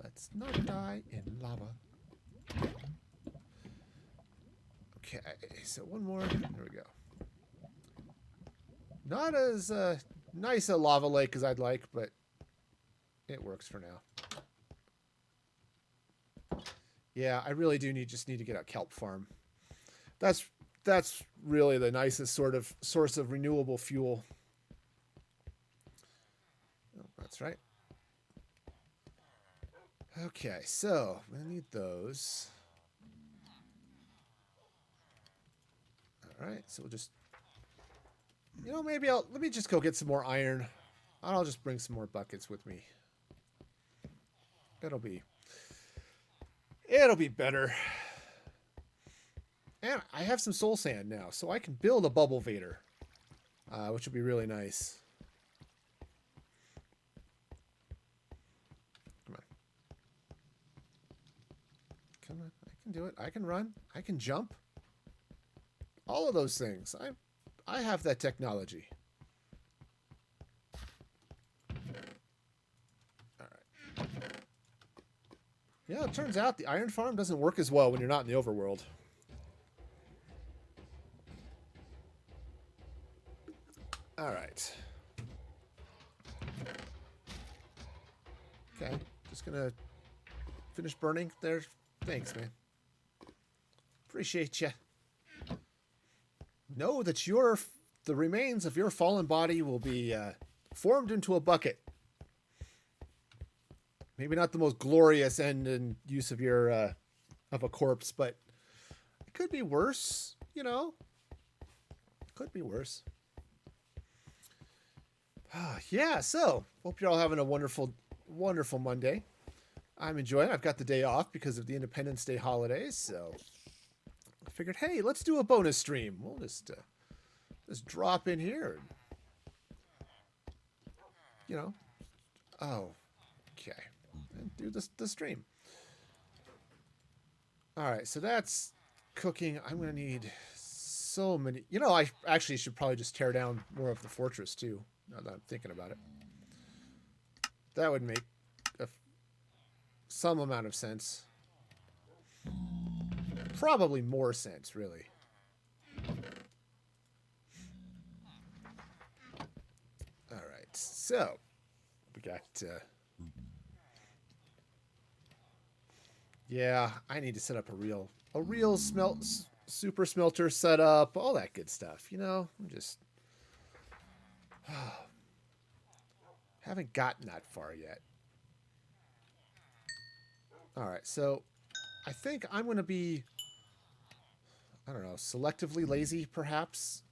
Let's not die in lava. Okay, so one more. There we go. Not as nice a lava lake as I'd like, but it works for now. Yeah, I really do just need to get a kelp farm. That's really the nicest sort of source of renewable fuel. Oh, that's right. Okay, so I'm gonna need those. All right, so we'll just, maybe let me just go get some more iron. I'll just bring some more buckets with me. It'll be better. And I have some soul sand now, so I can build a bubble vader. which would be really nice. Come on. Come on. I can do it. I can run. I can jump. All of those things. I have that technology. All right. Yeah, it turns out the iron farm doesn't work as well when you're not in the overworld. All right. Okay, just gonna finish burning there. Thanks, man. Appreciate you. Know that the remains of your fallen body will be formed into a bucket. Maybe not the most glorious end and use of your of a corpse, but it could be worse. You know, could be worse. Yeah. So hope you're all having a wonderful Monday. I'm enjoying it. I've got the day off because of the Independence Day holidays, so I figured, hey, let's do a bonus stream. We'll just drop in here. You know. Oh, okay. And do the stream. All right, so that's cooking. I'm going to need so many. You know, I actually should probably just tear down more of the fortress, too, now that I'm thinking about it. That would make some amount of sense. Probably more sense, really. All right, so we got... yeah, I need to set up a real super smelter setup, all that good stuff. You know, I'm just haven't gotten that far yet. All right, so I think I'm going to be, I don't know, selectively lazy, perhaps.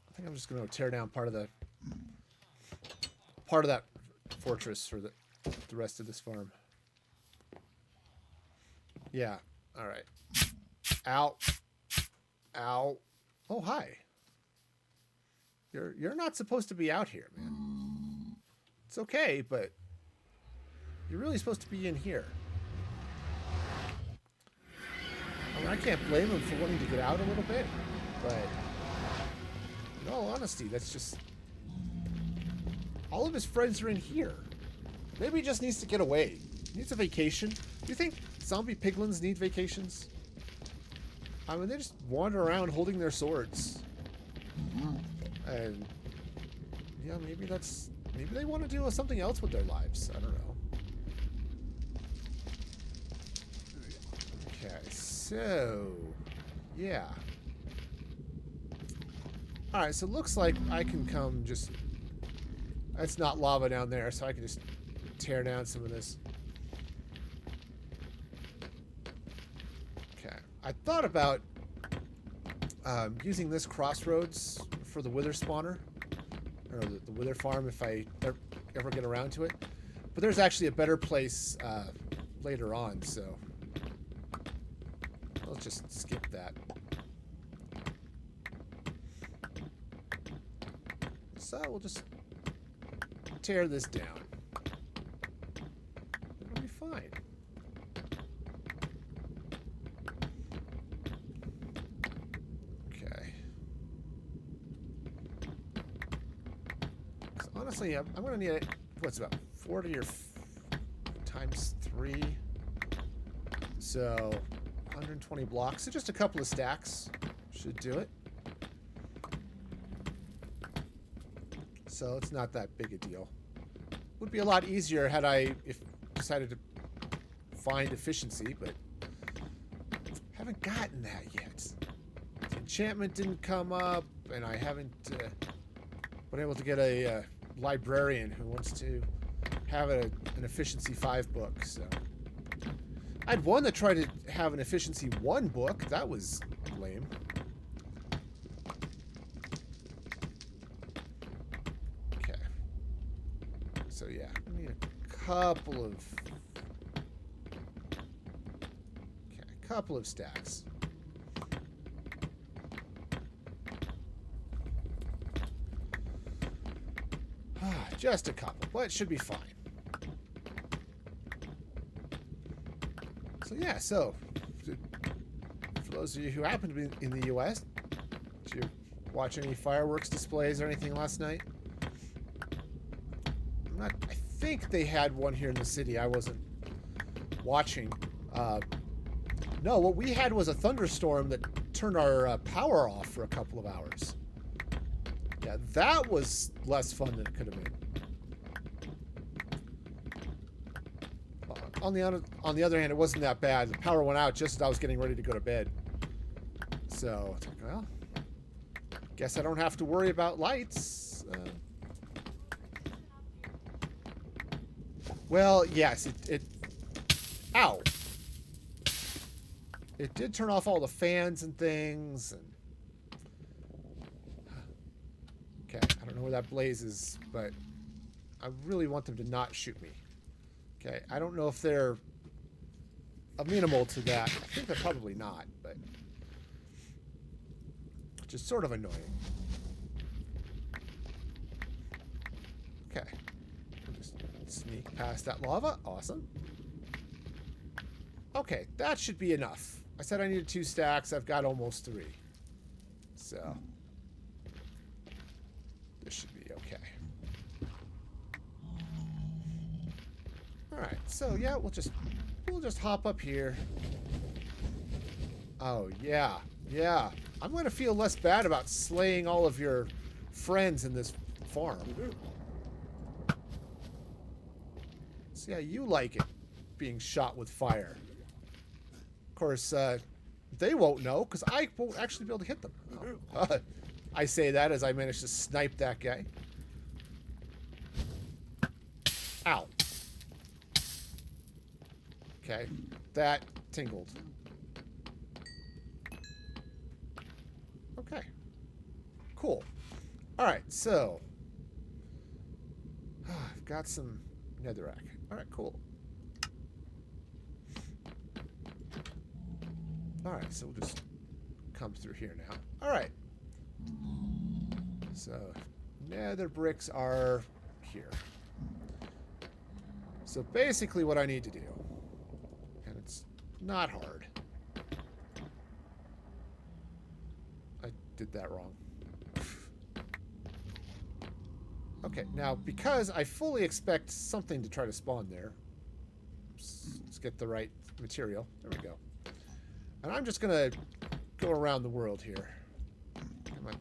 I think I'm just going to tear down part of that fortress for the rest of this farm. Yeah. All right. Ow. Ow. Oh, hi. You're not supposed to be out here, man. It's okay, but you're really supposed to be in here. I mean, I can't blame him for wanting to get out a little bit, but in all honesty, that's just... all of his friends are in here. Maybe he just needs to get away. He needs a vacation. Do you think zombie piglins need vacations? I mean, they just wander around holding their swords. And yeah, maybe they want to do something else with their lives. I don't know. Okay, so yeah. All right, so it looks like I can come just... it's not lava down there, so I can just tear down some of this. Okay, I thought about using this crossroads for the wither spawner, or the wither farm if I ever get around to it. But there's actually a better place later on, so let's just skip that. So we'll just tear this down. It'll be fine. Okay. So honestly, I'm going to need it. What's about 40 or times 3? So 120 blocks. So just a couple of stacks should do it. So it's not that big a deal. Would be a lot easier had I decided to find efficiency, but haven't gotten that yet. The enchantment didn't come up, and I haven't been able to get a librarian who wants to have an efficiency 5 book. So I had one that tried to have an efficiency 1 book. That was lame. So yeah, I need a couple of stacks. Just a couple, but it should be fine. So yeah, so for those of you who happen to be in the U.S., did you watch any fireworks displays or anything last night? I think they had one here in the city. I wasn't watching. No, what we had was a thunderstorm that turned our power off for a couple of hours. Yeah, that was less fun than it could have been. On the other hand, it wasn't that bad. The power went out just as I was getting ready to go to bed. So, it's like, well, guess I don't have to worry about lights. Well, yes, ow. It did turn off all the fans and things. And okay, I don't know where that blaze is, but I really want them to not shoot me. Okay, I don't know if they're amenable to that. I think they're probably not, but which is sort of annoying. Okay, we'll just sneak past that lava. Awesome. Okay, that should be enough. I said I needed 2 stacks. I've got almost 3. So this should be okay. Alright, so yeah, we'll just hop up here. Oh yeah, yeah. I'm gonna feel less bad about slaying all of your friends in this farm. So yeah, you like it being shot with fire. Of course, they won't know because I won't actually be able to hit them. I say that as I managed to snipe that guy. Ow. Okay, that tingled. Okay, cool. All right, so I've got some netherrack. All right, cool. All right, so we'll just come through here now. All right. So nether bricks are here. So basically what I need to do, and it's not hard. I did that wrong. Okay, now because I fully expect something to try to spawn there, let's get the right material. There we go. And I'm just gonna go around the world here. Come on.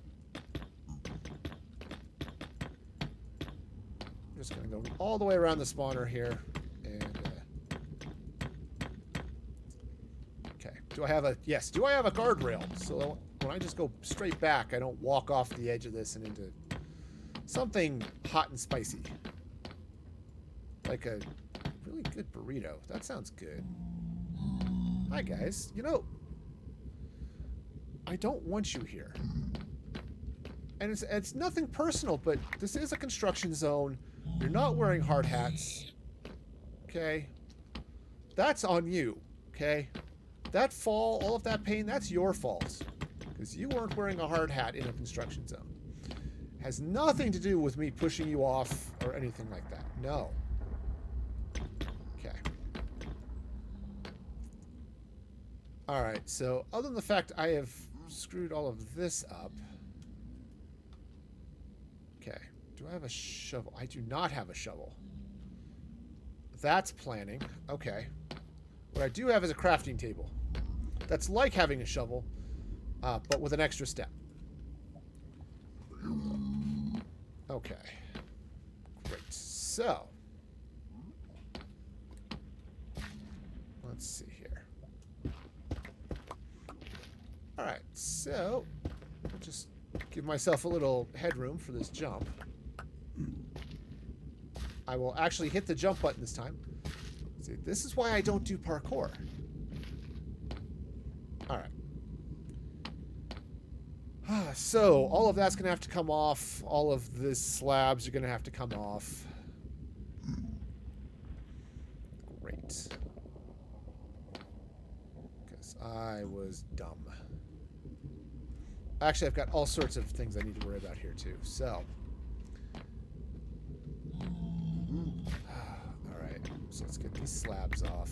I'm just gonna go all the way around the spawner here. And okay. Do I have a yes? Do I have a guardrail? So when I just go straight back, I don't walk off the edge of this and into something hot and spicy, like a really good burrito. That sounds good. Hi guys, you know, I don't want you here. And it's nothing personal, but this is a construction zone. You're not wearing hard hats. Okay? That's on you, okay? That fall, all of that pain, that's your fault. Because you weren't wearing a hard hat in a construction zone. Has nothing to do with me pushing you off or anything like that. No. Okay. Alright, so other than the fact I have screwed all of this up. Okay. Do I have a shovel? I do not have a shovel. That's planning. Okay. What I do have is a crafting table. That's like having a shovel, but with an extra step. Okay. Great. So, let's see here. Alright, so I'll just give myself a little headroom for this jump. I will actually hit the jump button this time. See, this is why I don't do parkour. Alright. So, all of that's going to have to come off. All of the slabs are going to have to come off. Great. Because I was dumb. Actually, I've got all sorts of things I need to worry about here, too. So, So let's get these slabs off.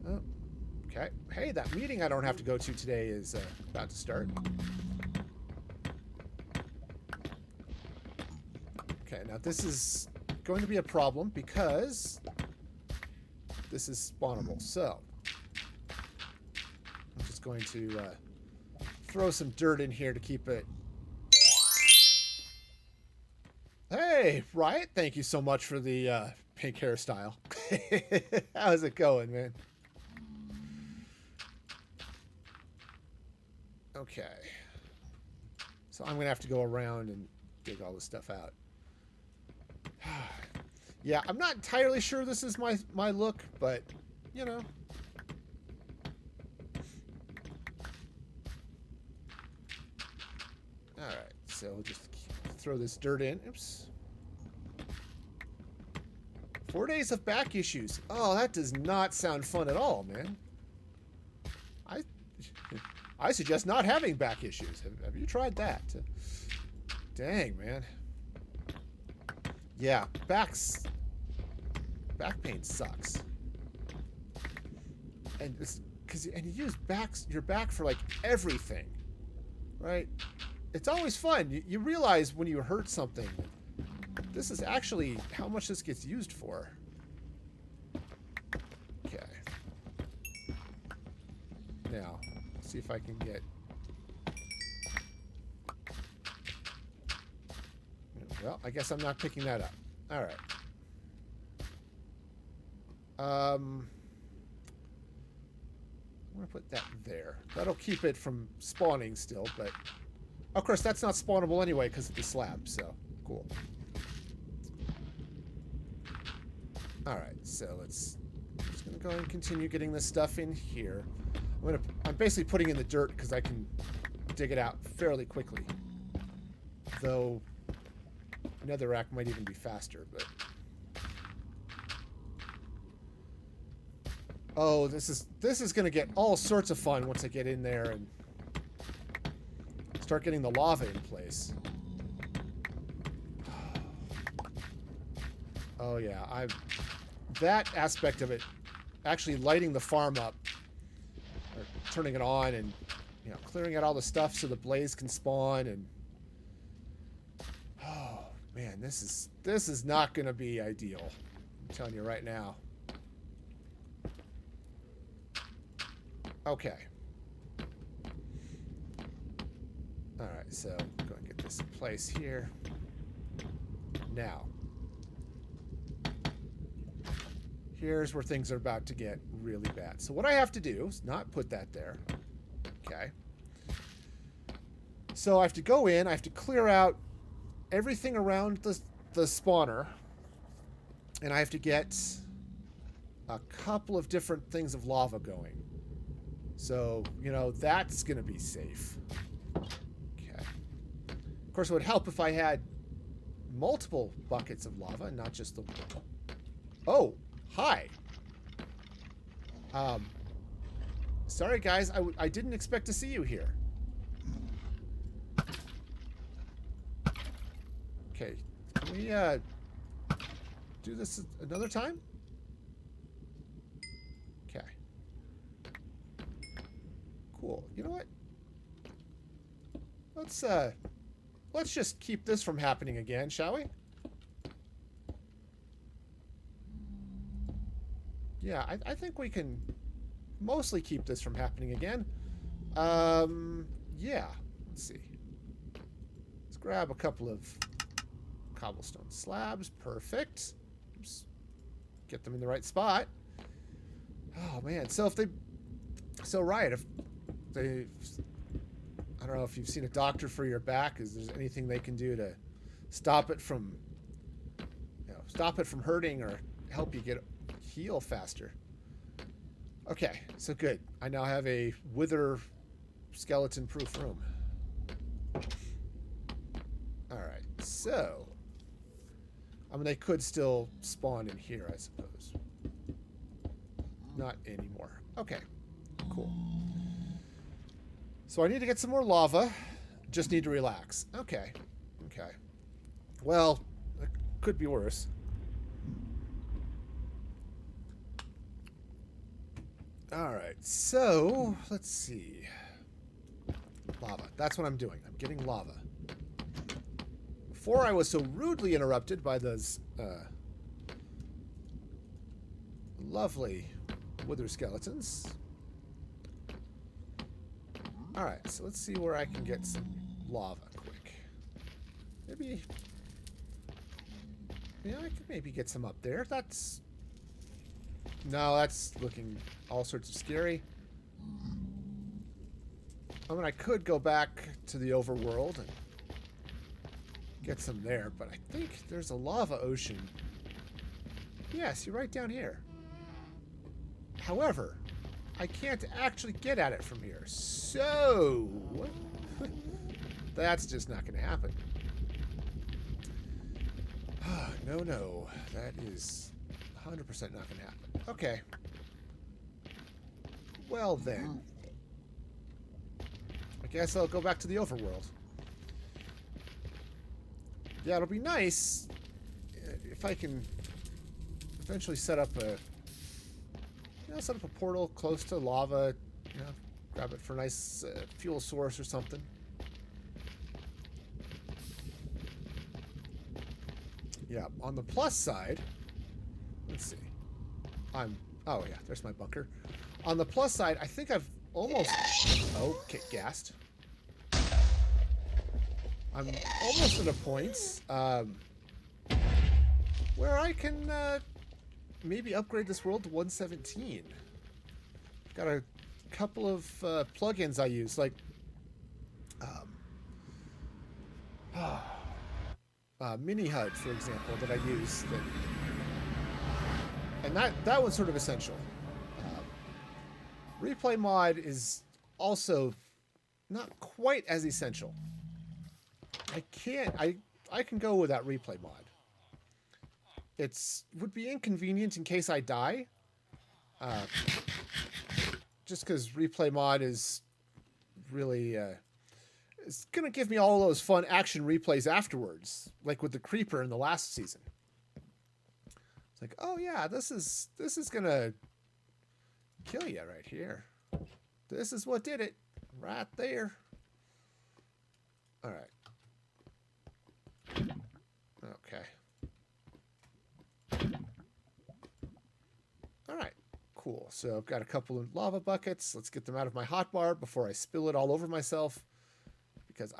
Oh, okay. Hey, that meeting I don't have to go to today is about to start. Okay, now this is going to be a problem because this is spawnable. So I'm just going to throw some dirt in here to keep it. Hey, Riot, thank you so much for the pink hairstyle. How's it going, man? Okay. So I'm going to have to go around and dig all this stuff out. Yeah, I'm not entirely sure this is my look, but, you know. Alright, so we'll just throw this dirt in. Oops. 4 days of back issues. Oh, that does not sound fun at all, man. I suggest not having back issues. Have you tried that? Dang, man. Yeah, back pain sucks. And it's and you use your back for like everything, right? It's always fun. You realize when you hurt something, this is actually how much this gets used for. Okay. Now, let's see if I can get. Well, I guess I'm not picking that up. All right. I'm gonna put that there. That'll keep it from spawning still, but of course that's not spawnable anyway because of the slab. So cool. All right, so I'm just gonna go and continue getting this stuff in here. I'm basically putting in the dirt because I can dig it out fairly quickly. Though netherrack might even be faster, but oh, this is gonna get all sorts of fun once I get in there and start getting the lava in place. Oh yeah, that aspect of it, actually lighting the farm up, or turning it on, and clearing out all the stuff so the blaze can spawn, and oh man, this is not gonna be ideal. I'm telling you right now. Okay. All right, so go and get this in place here. Now, here's where things are about to get really bad. So what I have to do is not put that there. Okay. So I have to go in, I have to clear out everything around the spawner, and I have to get a couple of different things of lava going. So, that's going to be safe. Okay. Of course, it would help if I had multiple buckets of lava and not just the... Oh, hi. Sorry, guys. I didn't expect to see you here. Okay. Can we do this another time? Okay. Cool. You know what? Let's just keep this from happening again, shall we? Yeah, I think we can mostly keep this from happening again. Yeah. Let's see. Let's grab a couple of cobblestone slabs. Perfect. Oops. Get them in the right spot. Oh man. So Riot, if they, I don't know if you've seen a doctor for your back, is there anything they can do to stop it from hurting or help you heal faster? Okay, so good. I now have a wither skeleton proof room. Alright, so they could still spawn in here, I suppose. Not anymore. Okay, cool. So I need to get some more lava. Just need to relax. Okay. Okay. Well, it could be worse. All right, so let's see. Lava. That's what I'm doing. I'm getting lava. Before I was so rudely interrupted by those lovely wither skeletons. All right, so let's see where I can get some lava quick. Maybe, yeah, I could maybe get some up there. That's, no, that's looking all sorts of scary. I mean, I could go back to the overworld and get some there, but I think there's a lava ocean. Yes, you're right down here. However, I can't actually get at it from here, so that's just not going to happen. No, no, that is 100% not going to happen. Okay. Well then, I guess I'll go back to the overworld. Yeah, it'll be nice if I can eventually set up a portal close to lava, grab it for a nice fuel source or something. Yeah, on the plus side, let's see. Oh yeah, there's my bunker. On the plus side, I think I've almost, gassed. I'm almost at a point where I can maybe upgrade this world to 117. Got a couple of plugins I use, like Mini HUD, for example, that I use. And that one's sort of essential. Replay mod is also not quite as essential. I can go without replay mod. Would be inconvenient in case I die. Just because replay mod is really it's gonna give me all those fun action replays afterwards, like with the creeper in the last season. It's like, oh yeah, this is gonna kill you right here. This is what did it, right there. All right. Okay. All right. Cool. So I've got a couple of lava buckets. Let's get them out of my hotbar before I spill it all over myself. Because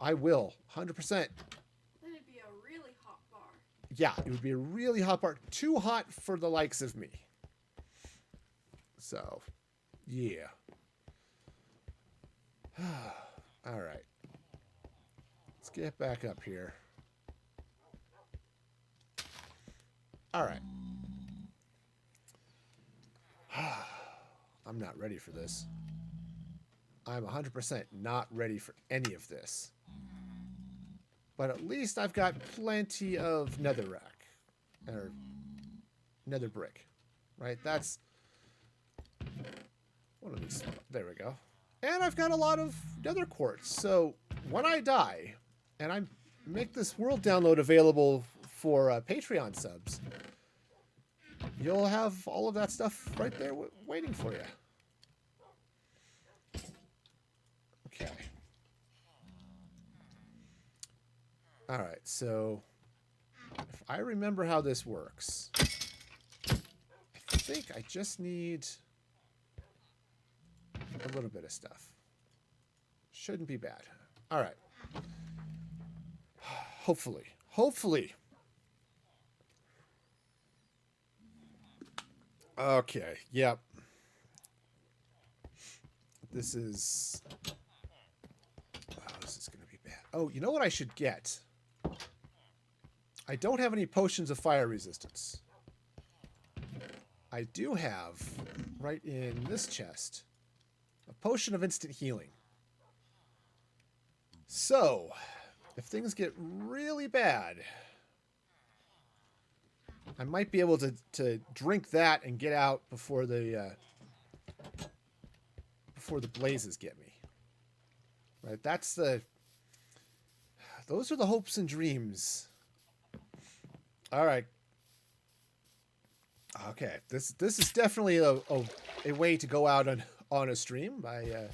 I will, 100%. That'd be a really hot bar. Yeah, it would be a really hot bar. Too hot for the likes of me. So, yeah. All right. Let's get back up here. All right. I'm not ready for this. I'm 100% not ready for any of this. But at least I've got plenty of netherrack. Or nether brick. Right? That's one of these. There we go. And I've got a lot of nether quartz. So when I die, and I make this world download available for Patreon subs, you'll have all of that stuff right there waiting for you. Okay. All right, so if I remember how this works, I think I just need a little bit of stuff. Shouldn't be bad. All right. Hopefully. Hopefully. Okay, yep. This is... Oh, this is going to be bad. Oh, you know what I should get? I don't have any potions of fire resistance. I do have, right in this chest, a potion of instant healing. So, if things get really bad, I might be able to drink that and get out before the blazes get me. Right? Those are the hopes and dreams. All right. Okay, this is definitely a a way to go out on a stream by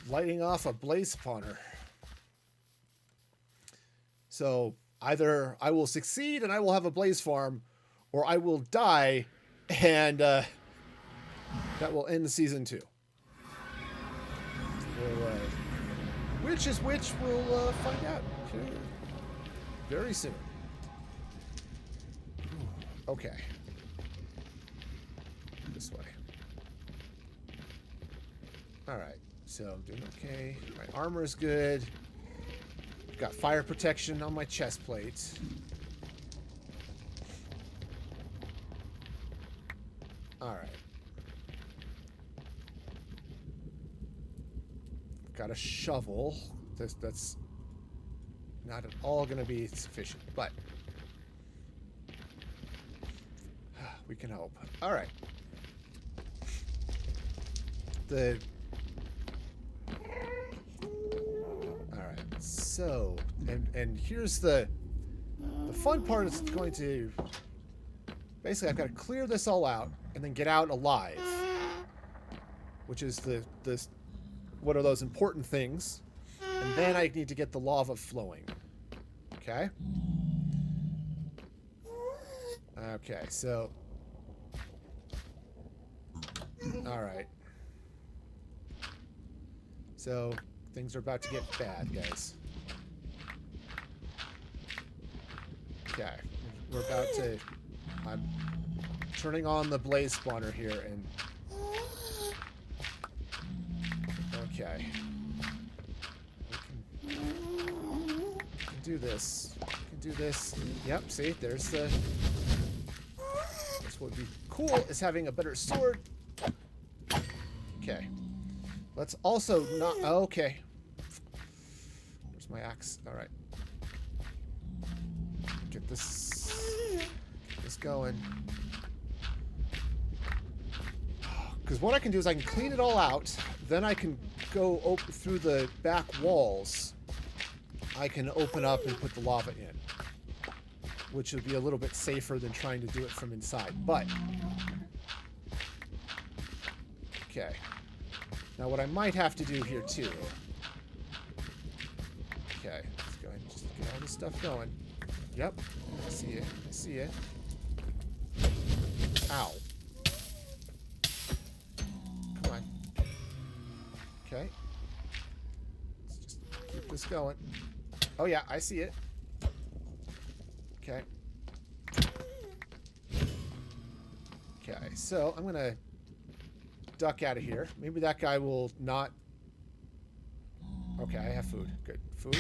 lighting off a blaze spawner. So either I will succeed and I will have a blaze farm, or I will die and that will end season 2. We'll, which is which, we'll find out very soon. Okay. This way. Alright, so I'm doing okay. My armor is good. Got fire protection on my chest plate. Alright. Got a shovel. That's not at all going to be sufficient, but we can hope. Alright. Alright, so, and here's the fun part is going to, basically I've got to clear this all out and then get out alive, which is what are those important things, and then I need to get the lava flowing. Okay? Okay, so, alright. So, things are about to get bad, guys. Okay, we're about to... I'm turning on the blaze spawner here, and... Okay. We can do this. We can do this. Yep, see, there's the... That's what would be cool, is having a better sword. Okay. Let's also not... Okay. Where's my axe? Alright. Get this going. Because what I can do is I can clean it all out. Then I can go open through the back walls. I can open up and put the lava in, which would be a little bit safer than trying to do it from inside. But... Okay. Now what I might have to do here too... Okay, let's go ahead and just get all this stuff going. Yep, I see it. I see it. Ow. Come on. Okay. Let's just keep this going. Oh yeah, I see it. Okay. Okay, so I'm gonna duck out of here. Maybe that guy will not... Okay, I have food. Good. Food.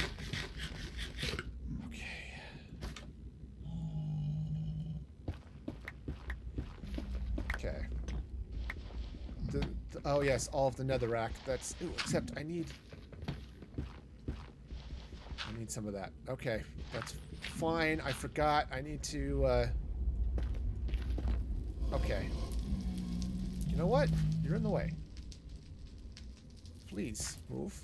Okay. Okay. Oh yes, all of the netherrack. That's... Ooh, except I need some of that. Okay, that's fine. I forgot. I need to... Okay. You know what? You're in the way. Please, move.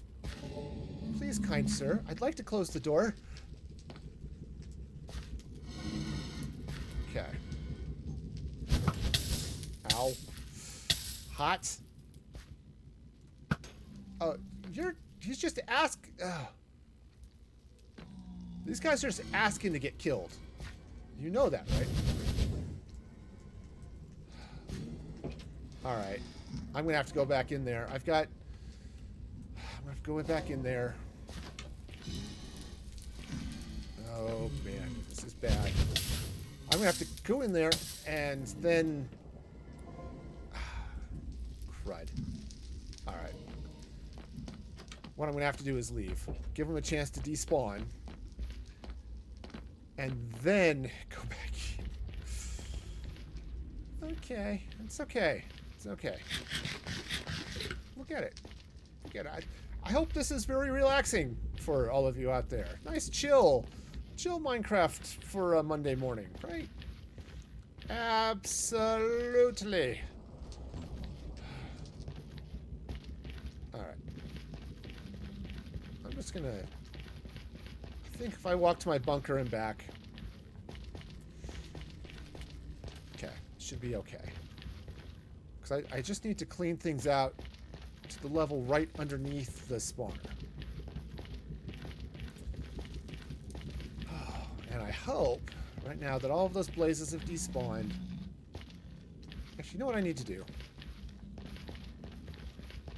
Please, kind sir. I'd like to close the door. Okay. Ow. Hot. Oh, he's just these guys are just asking to get killed. You know that, right? Alright. I'm gonna have to go back in there. I'm gonna have to go back in there. Oh, man. This is bad. I'm gonna have to go in there and then... Crud. Alright. What I'm gonna have to do is leave. Give them a chance to despawn. And then go back in. Okay. It's okay. It's okay. Look at it. Look at it. I hope this is very relaxing for all of you out there. Nice chill Minecraft for a Monday morning, right? Absolutely. Alright. I'm just gonna... I think if I walk to my bunker and back... Okay. Should be okay. Because I just need to clean things out to the level right underneath the spawner. And I hope right now that all of those blazes have despawned. Actually, you know what I need to do?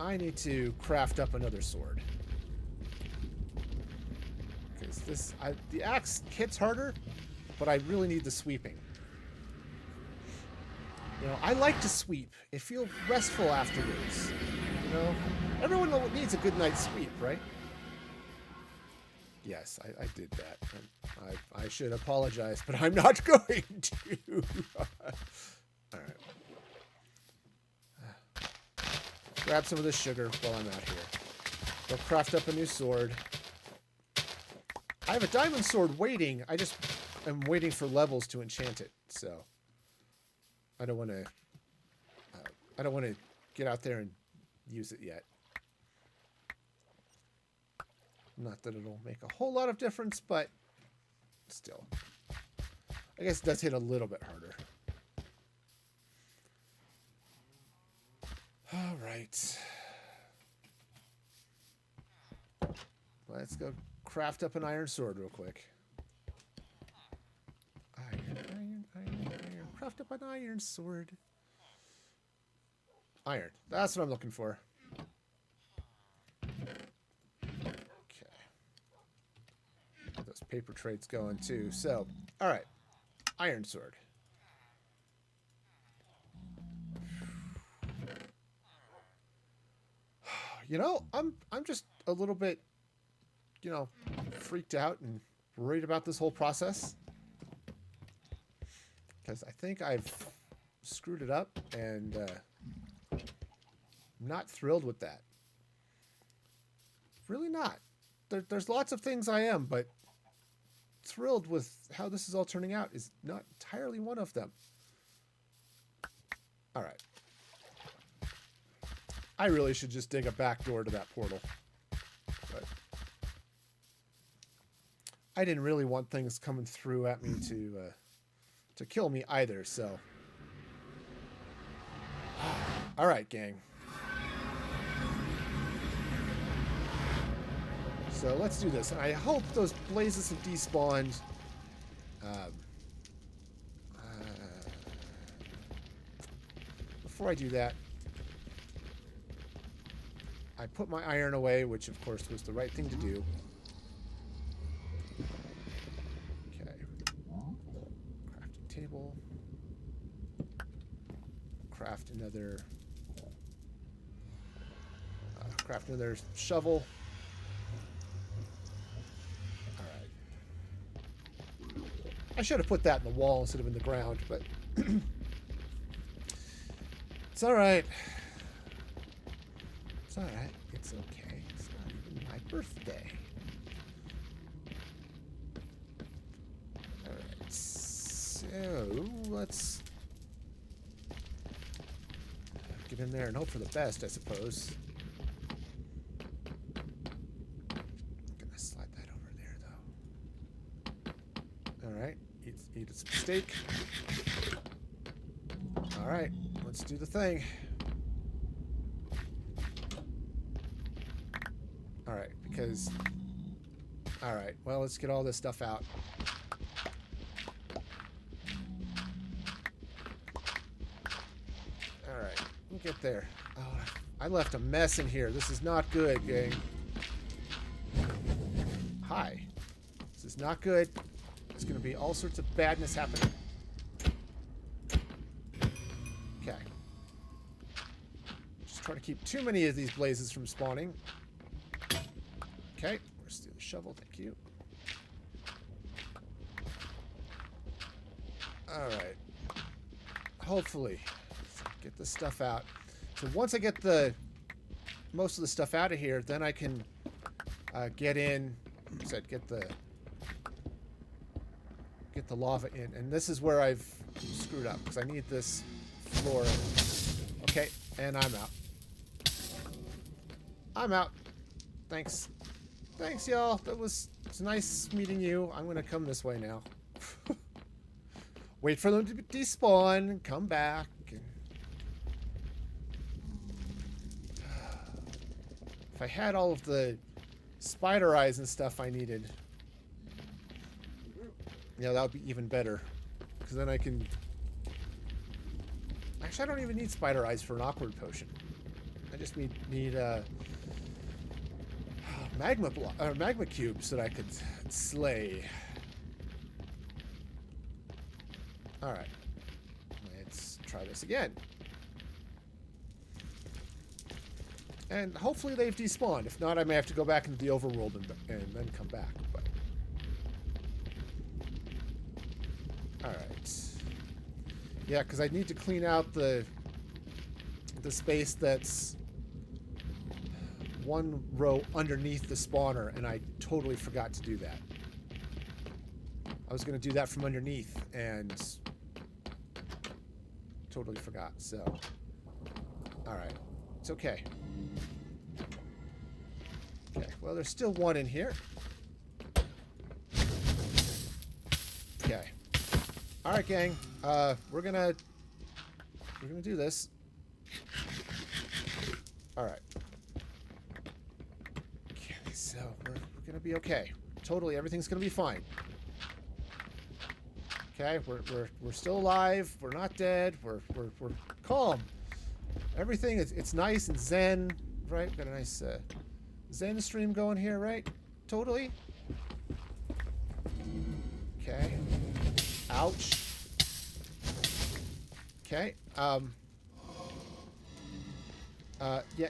I need to craft up another sword. Because the axe hits harder, but I really need the sweeping. You know, I like to sweep. It feels restful afterwards. You know, everyone needs a good night's sweep, right? Yes, I did that. I should apologize, but I'm not going to. All right. Grab some of this sugar while I'm out here. Go craft up a new sword. I have a diamond sword waiting. I just am waiting for levels to enchant it. So I don't want to. I don't want to get out there and use it yet. Not that it'll make a whole lot of difference, but still. I guess it does hit a little bit harder. All right. Let's go craft up an iron sword real quick. Iron. Craft up an iron sword. Iron. That's what I'm looking for. Those paper trades going too. So, all right, iron sword. You know, I'm just a little bit, you know, freaked out and worried about this whole process because I think I've screwed it up and I'm not thrilled with that. Really not. There's lots of things I am, but thrilled with how this is all turning out is not entirely one of them. All right. I really should just dig a back door to that portal. But I didn't really want things coming through at me to kill me either, so. All right, gang. So let's do this. And I hope those blazes have despawned. Before I do that, I put my iron away, which of course was the right thing to do. Okay. Crafting table. Craft another shovel. I should have put that in the wall instead of in the ground, but it's all right. It's all right. It's okay. It's not even my birthday. All right. So let's get in there and hope for the best, I suppose. Slide that over there, though. All right. Eat some steak. All right, let's do the thing. All right, because... All right, well, let's get all this stuff out. All right, we'll get there. Oh, I left a mess in here. This is not good, gang. Hi. This is not good. There's going to be all sorts of badness happening. Okay. Just trying to keep too many of these blazes from spawning. Okay. Where's the shovel? Thank you. Alright. Hopefully. Get this stuff out. So once I get most of the stuff out of here, then I can get in. Get the lava in, and this is where I've screwed up because I need this floor. Okay, and I'm out. I'm out. Thanks, y'all. It's nice meeting you. I'm gonna come this way now. Wait for them to despawn, come back. If I had all of the spider eyes and stuff I needed, yeah, that would be even better. Because then I can... Actually, I don't even need spider eyes for an awkward potion. I just need magma cubes that I could slay. Alright. Let's try this again. And hopefully they've despawned. If not, I may have to go back into the overworld and then come back. But alright. Yeah, because I need to clean out the space that's one row underneath the spawner, and I totally forgot to do that. I was going to do that from underneath, and totally forgot, so... Alright. It's okay. Okay, well, there's still one in here. Okay. Alright, gang. We're gonna do this. Alright. Okay, so we're gonna be okay. Totally, everything's gonna be fine. Okay, we're still alive. We're not dead. We're calm. Everything is it's nice and zen, right? Got a nice zen stream going here, right? Totally. Okay. Ouch. Okay. Yeah,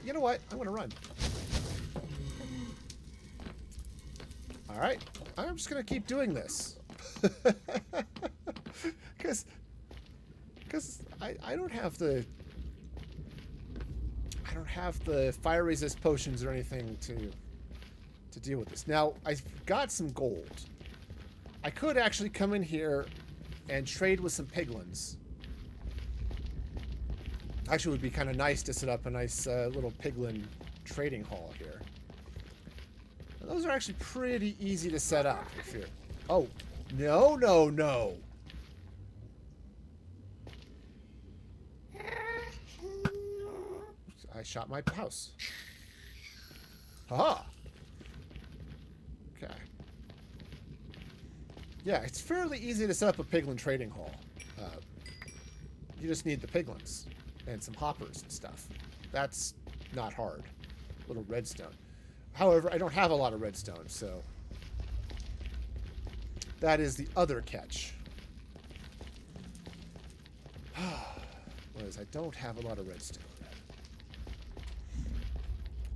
you know what? I'm gonna run. Alright. I'm just gonna keep doing this. Because I don't have the fire resist potions or anything to deal with this. Now, I've got some gold. I could actually come in here and trade with some piglins. Actually, it would be kind of nice to set up a nice little piglin trading hall here. And those are actually pretty easy to set up if you're... Oh, no, no, no. I shot my house. Haha. Okay. Yeah, it's fairly easy to set up a piglin trading hall. You just need the piglins and some hoppers and stuff. That's not hard. Little redstone. However, I don't have a lot of redstone, so that is the other catch. Whereas I don't have a lot of redstone.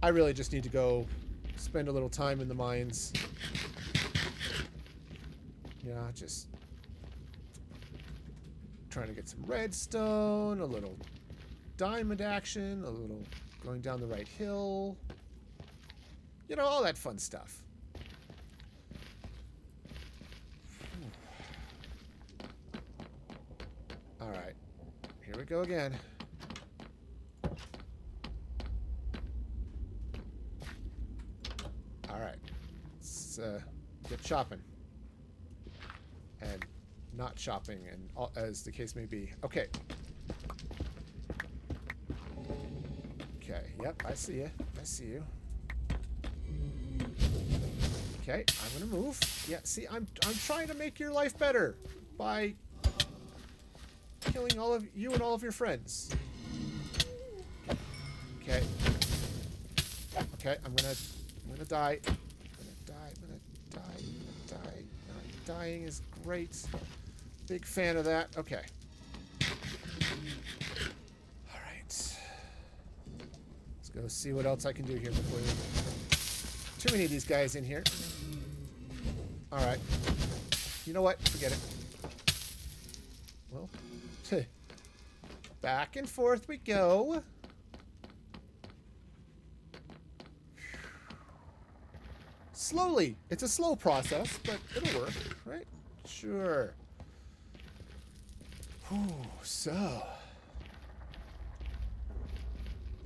I really just need to go spend a little time in the mines. Yeah, just trying to get some redstone, a little diamond action, a little going down the right hill. You know, all that fun stuff. Alright. Here we go again. Alright. Let's get chopping. And not chopping, and all, as the case may be. Okay. Okay, yep, I see you. I see you. Okay, I'm gonna move. Yeah, see, I'm trying to make your life better by killing all of you and all of your friends. Okay. Okay, I'm gonna die. I'm gonna die. Dying is great. Big fan of that. Okay. Alright. Let's go see what else I can do here before too many of these guys in here. Alright. You know what? Forget it. Well, back and forth we go. Slowly. It's a slow process, but it'll work, right? Sure. Whew, so.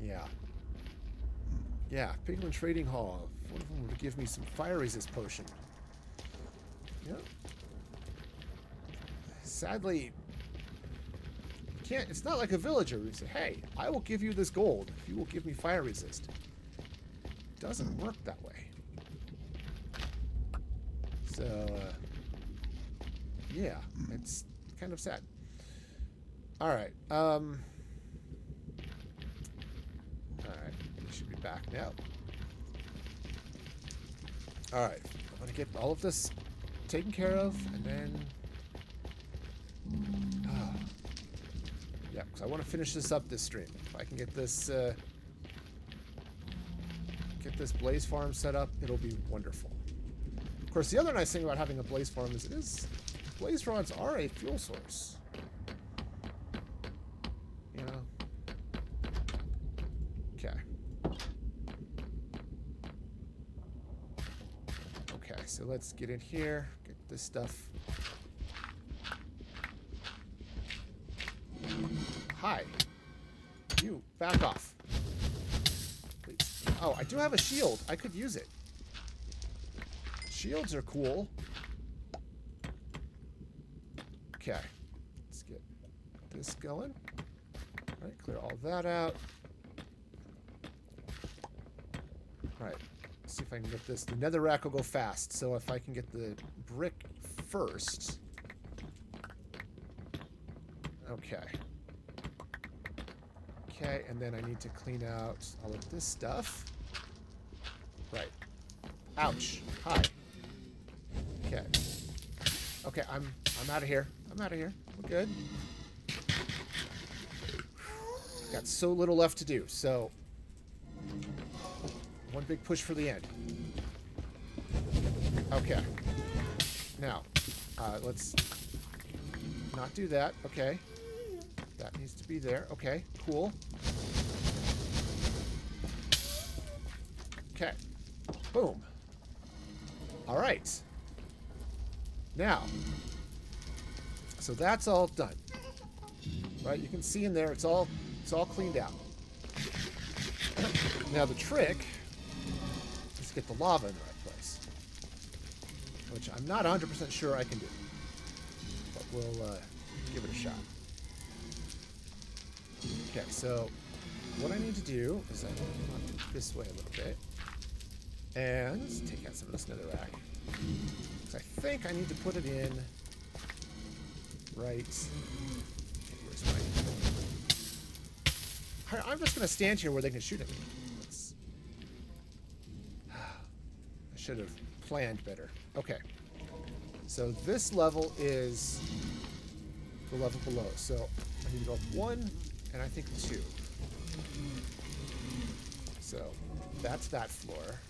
Yeah. Yeah, Piglin Trading Hall. One of them would give me some fire resist potion. Yep. Sadly, you can't. It's not like a villager where you say, hey, I will give you this gold if you will give me fire resist. doesn't work that way. So, yeah, it's kind of sad. Alright, alright, we should be back now. Alright, I'm gonna get all of this taken care of, and then... yeah, because I want to finish this up this stream. If I can get this blaze farm set up, it'll be wonderful. Of course, the other nice thing about having a blaze farm is blaze rods are a fuel source. You know? Okay. Okay, so let's get in here, get this stuff. Hi. You, back off. Please. Oh, I do have a shield. I could use it. Shields are cool. Okay. Let's get this going. All right, clear all that out. All right. Let's see if I can get this. The nether rack will go fast, so if I can get the brick first. Okay. Okay, and then I need to clean out all of this stuff. Right. Ouch. Hi. Okay. Okay, I'm out of here. I'm out of here. We're good. Got so little left to do, so one big push for the end. Okay. Now, let's not do that. Okay. That needs to be there. Okay, cool. Okay. Boom. All right. Now, so that's all done. Right? You can see in there it's all cleaned out. Now the trick is to get the lava in the right place, which I'm not 100% sure I can do, but we'll give it a shot. Okay, so what I need to do is I need to come up this way a little bit and take out some of this netherrack. Because I think I need to put it in right. Okay, where's my... I'm just going to stand here where they can shoot at me. I should have planned better. Okay. So this level is the level below. So I need to go up 1 and I think 2. So that's that floor.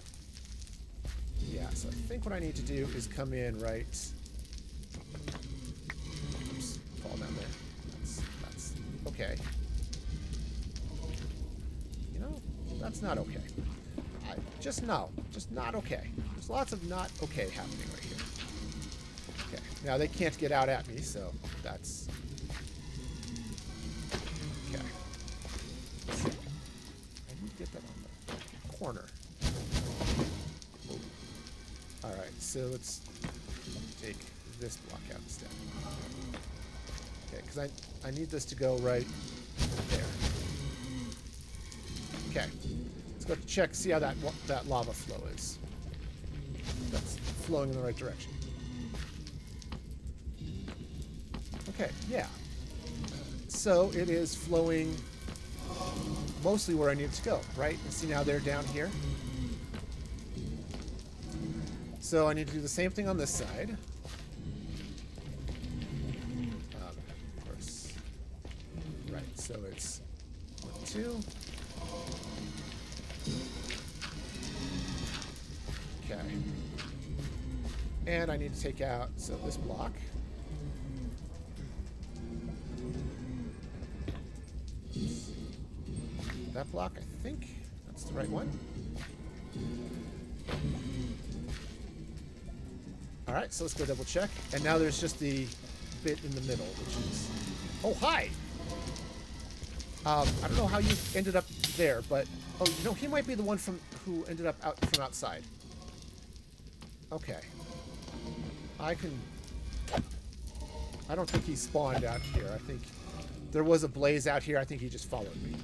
Yeah, so I think what I need to do is come in right... Oops, fall down there. That's okay. You know, that's not okay. Just not okay. There's lots of not okay happening right here. Okay, now they can't get out at me, so that's... Okay. I need to get that on the corner. Alright, so let's take this block out instead. Okay, because I need this to go right there. Okay. Let's go check, see how that lava flow is. That's flowing in the right direction. Okay, yeah. So it is flowing mostly where I need it to go, right? And see now they're down here. So I need to do the same thing on this side. Of course. Right, so it's 1, 2. Okay. And I need to take out, so this block. That block, I think that's the right one. Alright, so let's go double check. And now there's just the bit in the middle, which is... Oh, hi! I don't know how you ended up there, but... Oh, you know, he might be the one who ended up from outside. Okay. I don't think he spawned out here. I think there was a blaze out here. I think he just followed me.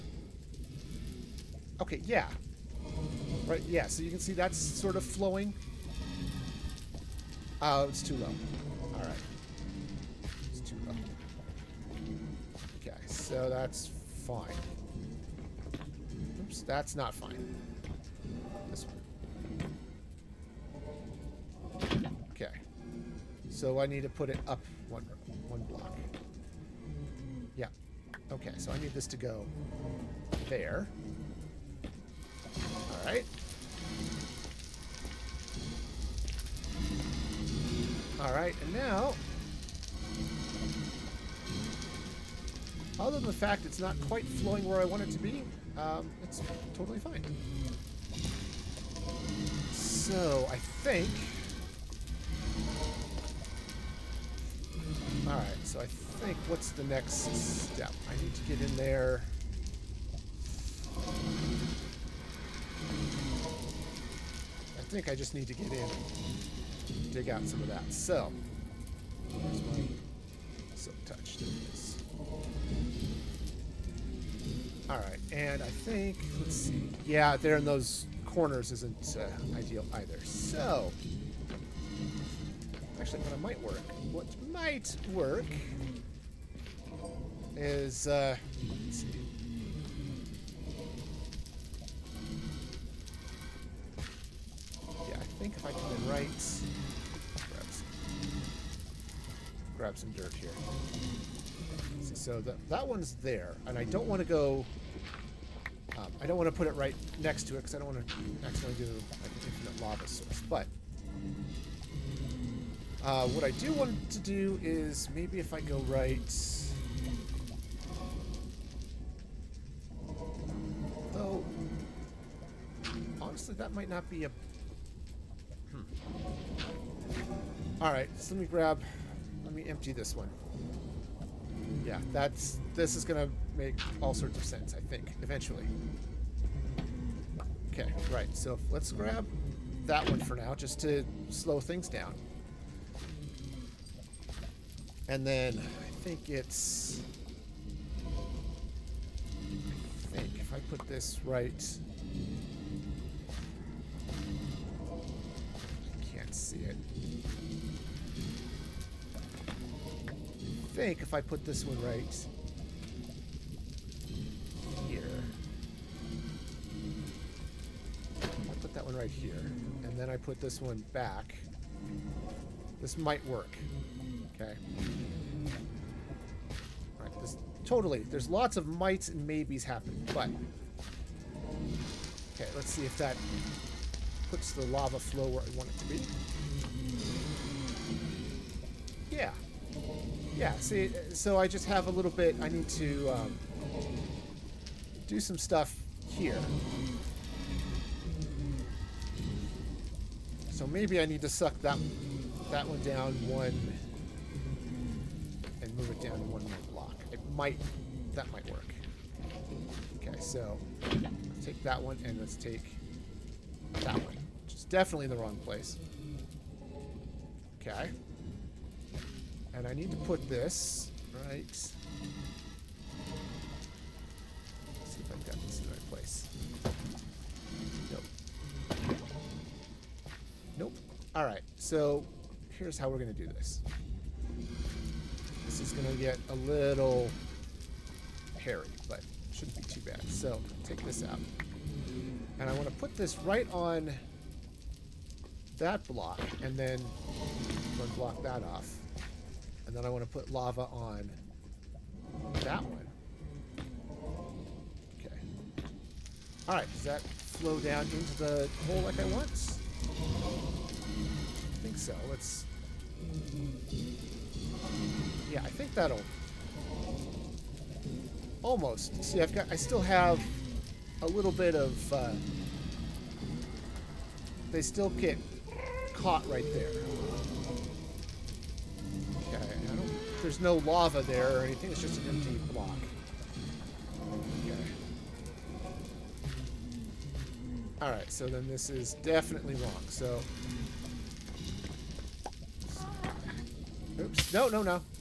Okay, yeah. Right, yeah, so you can see that's sort of flowing. Oh, it's too low. All right. It's too low. Okay, so that's fine. Oops, that's not fine. This one. Okay. So I need to put it up one block. Yeah. Okay, so I need this to go there. All right. All right, and now, other than the fact it's not quite flowing where I want it to be, it's totally fine. So I think, all right, so I think what's the next step? I need to get in there. I think I just need to get in and dig out some of that. So, where's my silk touch? There it is. Alright, and I think, let's see. Yeah, there in those corners isn't ideal either. So, actually, what might work is, let's see. Yeah, I think if I come in right, grab some dirt here. See, so that one's there, and I don't want to go. I don't want to put it right next to it because I don't want to accidentally do like an infinite lava source. But what I do want to do is maybe if I go right. Though, honestly, that might not be a. All right, so let me empty this one. Yeah, this is gonna make all sorts of sense, I think, eventually. Okay, right, so let's grab that one for now, just to slow things down. And then I think if I put this right, I can't see it. I think if I put this one right here, I'll put that one right here, and then I put this one back, this might work. Okay. All right, there's lots of mights and maybes happening, but okay, let's see if that puts the lava flow where I want it to be. Yeah. Yeah, see, so I just have a little bit, I need to do some stuff here. So maybe I need to suck that one down one and move it down one more block. That might work. Okay, so let's take that one and let's take that one, which is definitely in the wrong place. Okay. And I need to put this right. Let's see if I've got this in the right place. Nope. Nope. All right. So here's how we're going to do this. This is going to get a little hairy, but shouldn't be too bad. So take this out. And I want to put this right on that block and then block that off. And then I want to put lava on that one. Okay. All right, does that flow down into the hole like I want? I think so. Let's. Yeah, I think that'll almost. See, I still have a little bit of. They still get caught right there. There's no lava there or anything. It's just an empty block. Okay. All right. So then this is definitely wrong. So. Oops. No.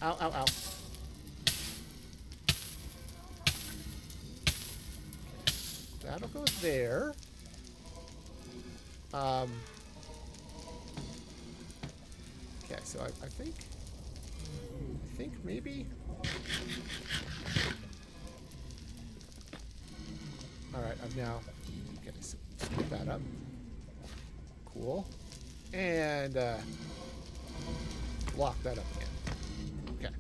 Ow. That'll go there. Okay, so I think maybe. All right, I've now. Okay, so scoop that up. Cool, and block that up again. Okay,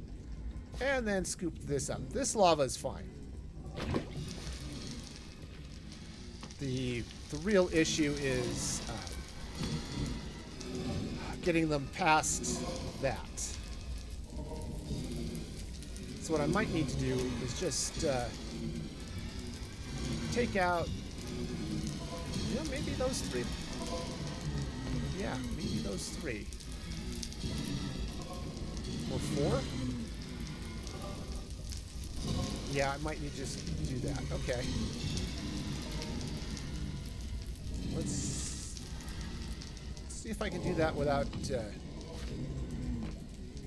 and then scoop this up. This lava is fine. The real issue is getting them past that. So what I might need to do is just take out, maybe those three. Yeah, maybe those three. Or four? Yeah, I might need to just do that. Okay. Let's see if I can do that without...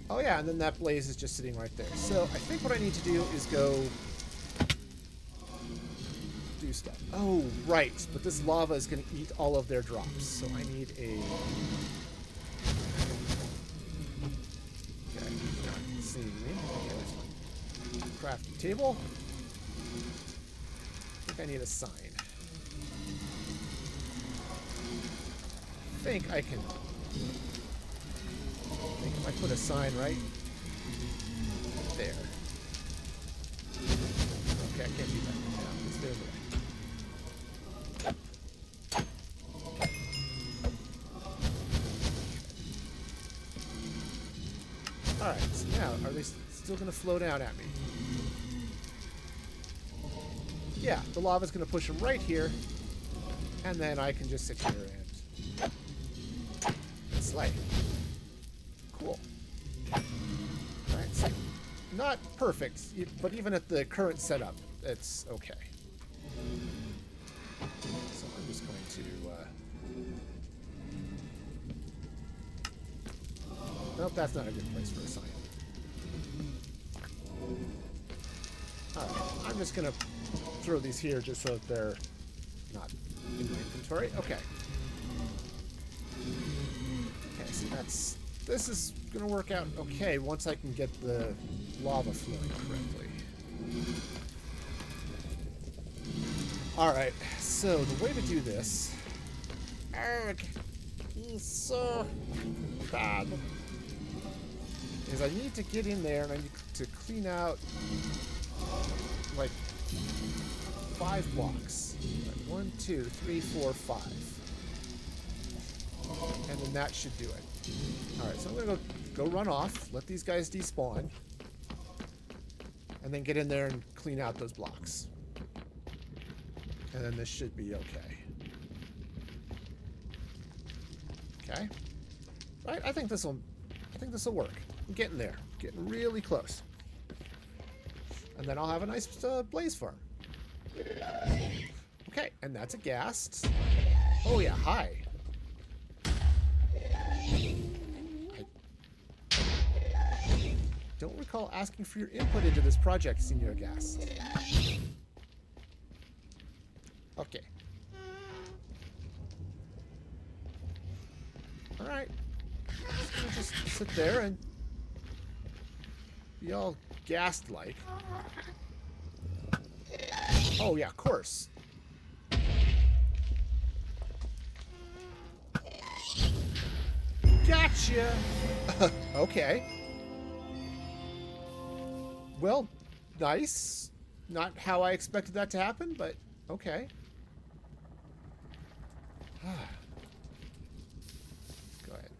Oh yeah, and then that blaze is just sitting right there. So I think what I need to do is go do stuff. Oh, right. But this lava is going to eat all of their drops. So I need a... Okay, not seeing me. Okay, there's my crafting table. I think I need a sign. I think I can... I think if I put a sign right there. Okay, I can't do that right now. It's there. Alright, so now, are they still going to flow down at me? Yeah, the lava's going to push them right here, and then I can just sit here and slay. Cool. Alright, so not perfect, but even at the current setup, it's okay. So I'm just going to... Nope, that's not a good place for a sign. Alright, I'm just going to throw these here just so that they're not in my inventory. Okay. Okay, so this is going to work out okay once I can get the lava flowing correctly. Alright, so the way to do this... Eric, he's so bad. is I need to get in there and I need to clean out like 5 blocks. Like 1, 2, 3, 4, 5. And then that should do it. Alright, so I'm gonna go run off, let these guys despawn, and then get in there and clean out those blocks. And then this should be okay. Okay. Right, I think this'll work. I'm getting there. Getting really close. And then I'll have a nice blaze farm. Okay, and that's a ghast. Oh yeah, hi. I don't recall asking for your input into this project, Senior Ghast. Okay. Alright. Just sit there and be all ghast-like. Oh yeah, of course. Gotcha! Okay. Well, nice. Not how I expected that to happen, but okay. Go ahead.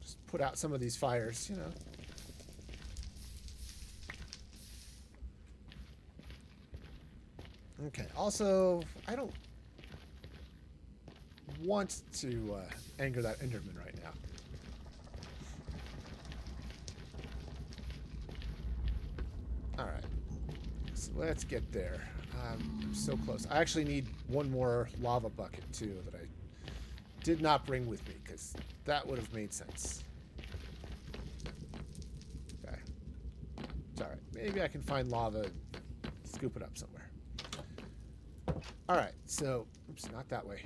Just put out some of these fires, you know. Okay, also, I don't want to anger that Enderman right now. Alright, so let's get there. I'm so close. I actually need one more lava bucket, too, that I did not bring with me, because that would have made sense. Okay. It's alright. Maybe I can find lava and scoop it up somewhere. Alright, so... Oops, not that way.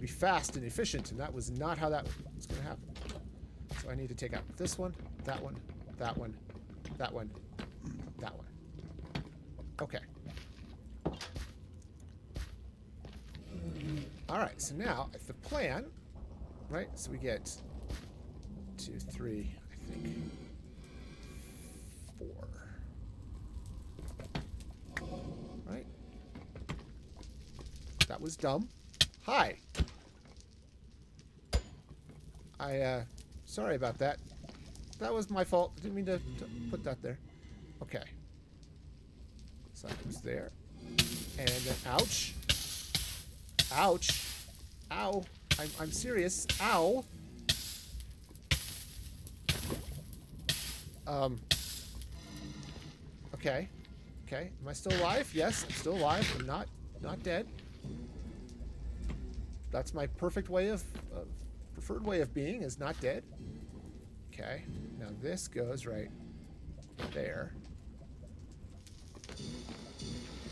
be fast and efficient, and that was not how that was going to happen. So I need to take out this one, that one, that one, that one, that one. Okay. Alright, so now, the plan, right, so we get 2, 3, I think, 4. Right? That was dumb. Hi! Sorry about that. That was my fault. I didn't mean to put that there. Okay. So that was there. And then, ouch. Ouch. Ow. I'm serious. Ow. Okay. Okay. Am I still alive? Yes, I'm still alive. I'm not dead. That's my perfect way of preferred way of being, is not dead. Okay. Now this goes right there.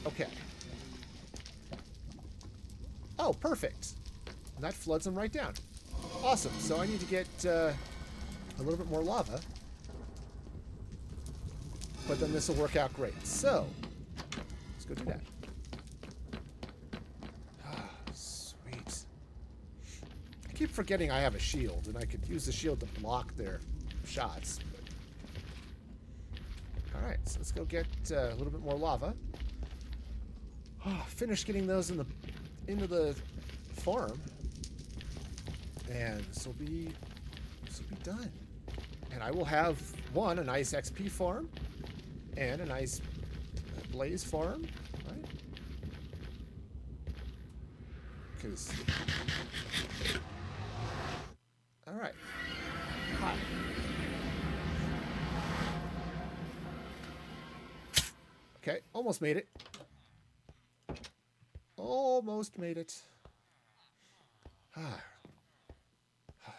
Okay. Oh, perfect. And that floods them right down. Awesome. So I need to get a little bit more lava. But then this will work out great. So, let's go do that. Ah, sweet. I keep forgetting I have a shield, and I could use the shield to block their shots. Alright, so let's go get a little bit more lava. Finish getting those into the farm, and this will be done. And I will have a nice XP farm and a nice blaze farm, right? Because all right, hi. Okay, almost made it. Almost made it.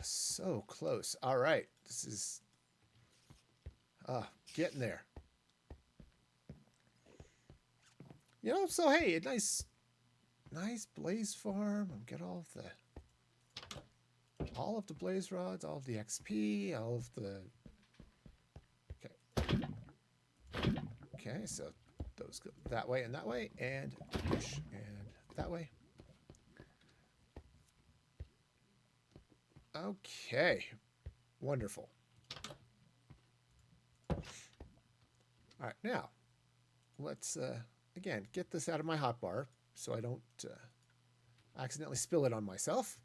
So close. All right. This is getting there. You know, so hey, a nice blaze farm. I'll get all of the blaze rods, all of the XP, all of the Okay, so those go that way, and push, and that way. Okay. Wonderful. All right, now let's again get this out of my hotbar so I don't accidentally spill it on myself.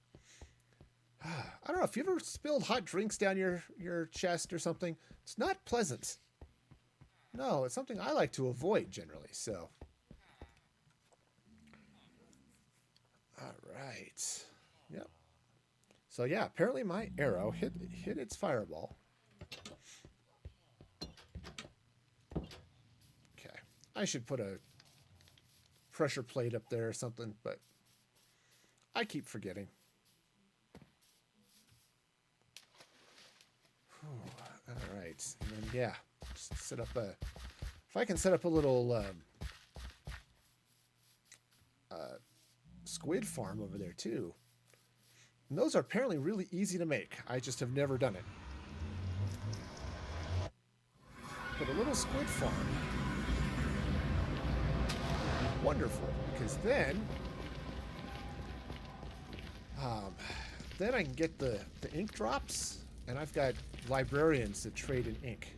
I don't know if you've ever spilled hot drinks down your chest or something. It's not pleasant. No, it's something I like to avoid generally, so. All right. Yep. So yeah, apparently my arrow hit its fireball. Okay. I should put a pressure plate up there or something, but I keep forgetting. Whew. All right. And then yeah, just set up a if I can set up a little squid farm over there too. And those are apparently really easy to make. I just have never done it. But a little squid farm. Wonderful. Because then I can get the ink drops, and I've got librarians that trade in ink.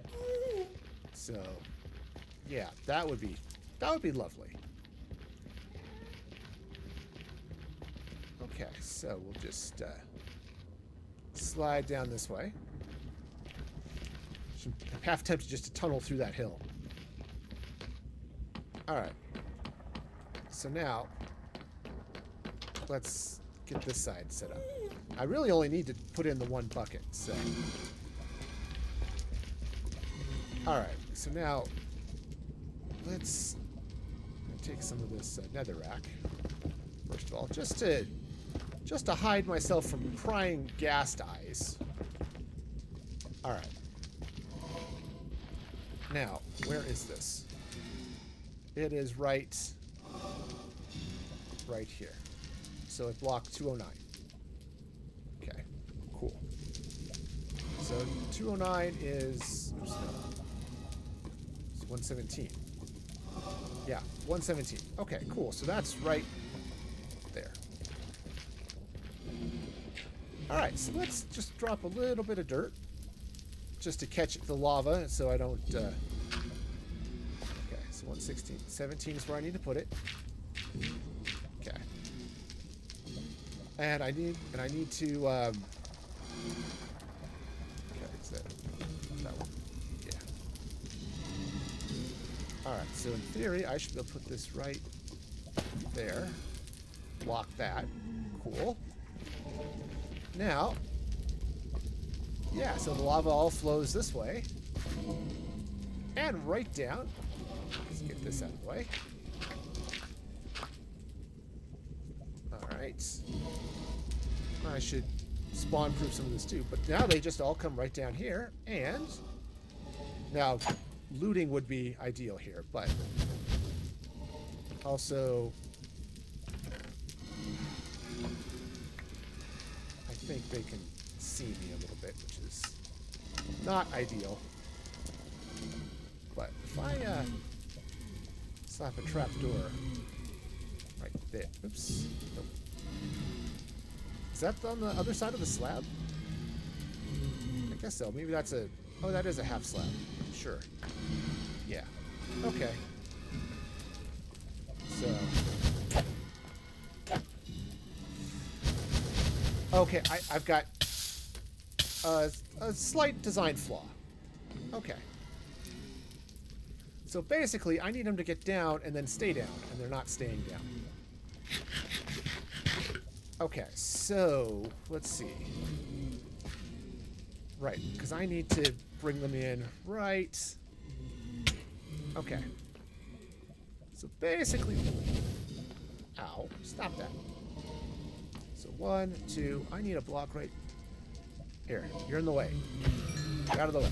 So yeah, that would be lovely. Okay, so we'll just slide down this way. I'm half tempted just to tunnel through that hill. Alright. So now, let's get this side set up. I really only need to put in the one bucket, so. Alright, so now, let's take some of this netherrack. First of all, just to hide myself from prying ghast eyes. Alright. Now, where is this? It is right here. So at block 209. So 209 is, oops, no. It's 117. Yeah, 117. Okay, cool. So that's right there. All right, so let's just drop a little bit of dirt just to catch the lava so I don't... Okay, so 116. 17 is where I need to put it. Okay. And I need to... okay, is that one? Yeah. Alright, so in theory, I should be able to put this right there. Block that. Cool. Now, yeah, so the lava all flows this way. And right down. Let's get this out of the way. Alright. I should spawn-proof some of this too. But now they just all come right down here. And now looting would be ideal here, but also I think they can see me a little bit, which is not ideal. But if I slap a trap door right there. Oops. Nope. Is that on the other side of the slab? I guess so. Maybe that's a... Oh, that is a half slab. Sure. Yeah. Okay. So... Okay, I've got a slight design flaw. Okay. So basically, I need them to get down and then stay down, and they're not staying down. Okay, so let's see. Right, because I need to bring them in right. Okay. So basically, ow, stop that. So 1, 2, I need a block right here. You're in the way. Get out of the way.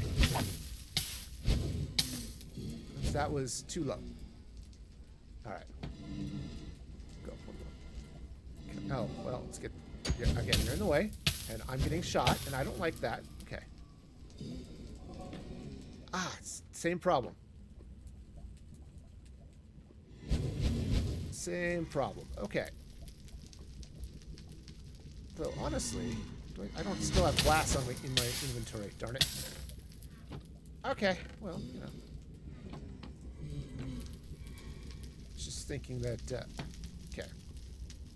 That was too low. All right. Go. Oh, well, let's get... Again, you're in the way, and I'm getting shot, and I don't like that. Okay. Ah, it's same problem. Same problem. Okay. So, honestly, I don't still have glass on in my inventory. Darn it. Okay, well, you know. Just thinking that, okay.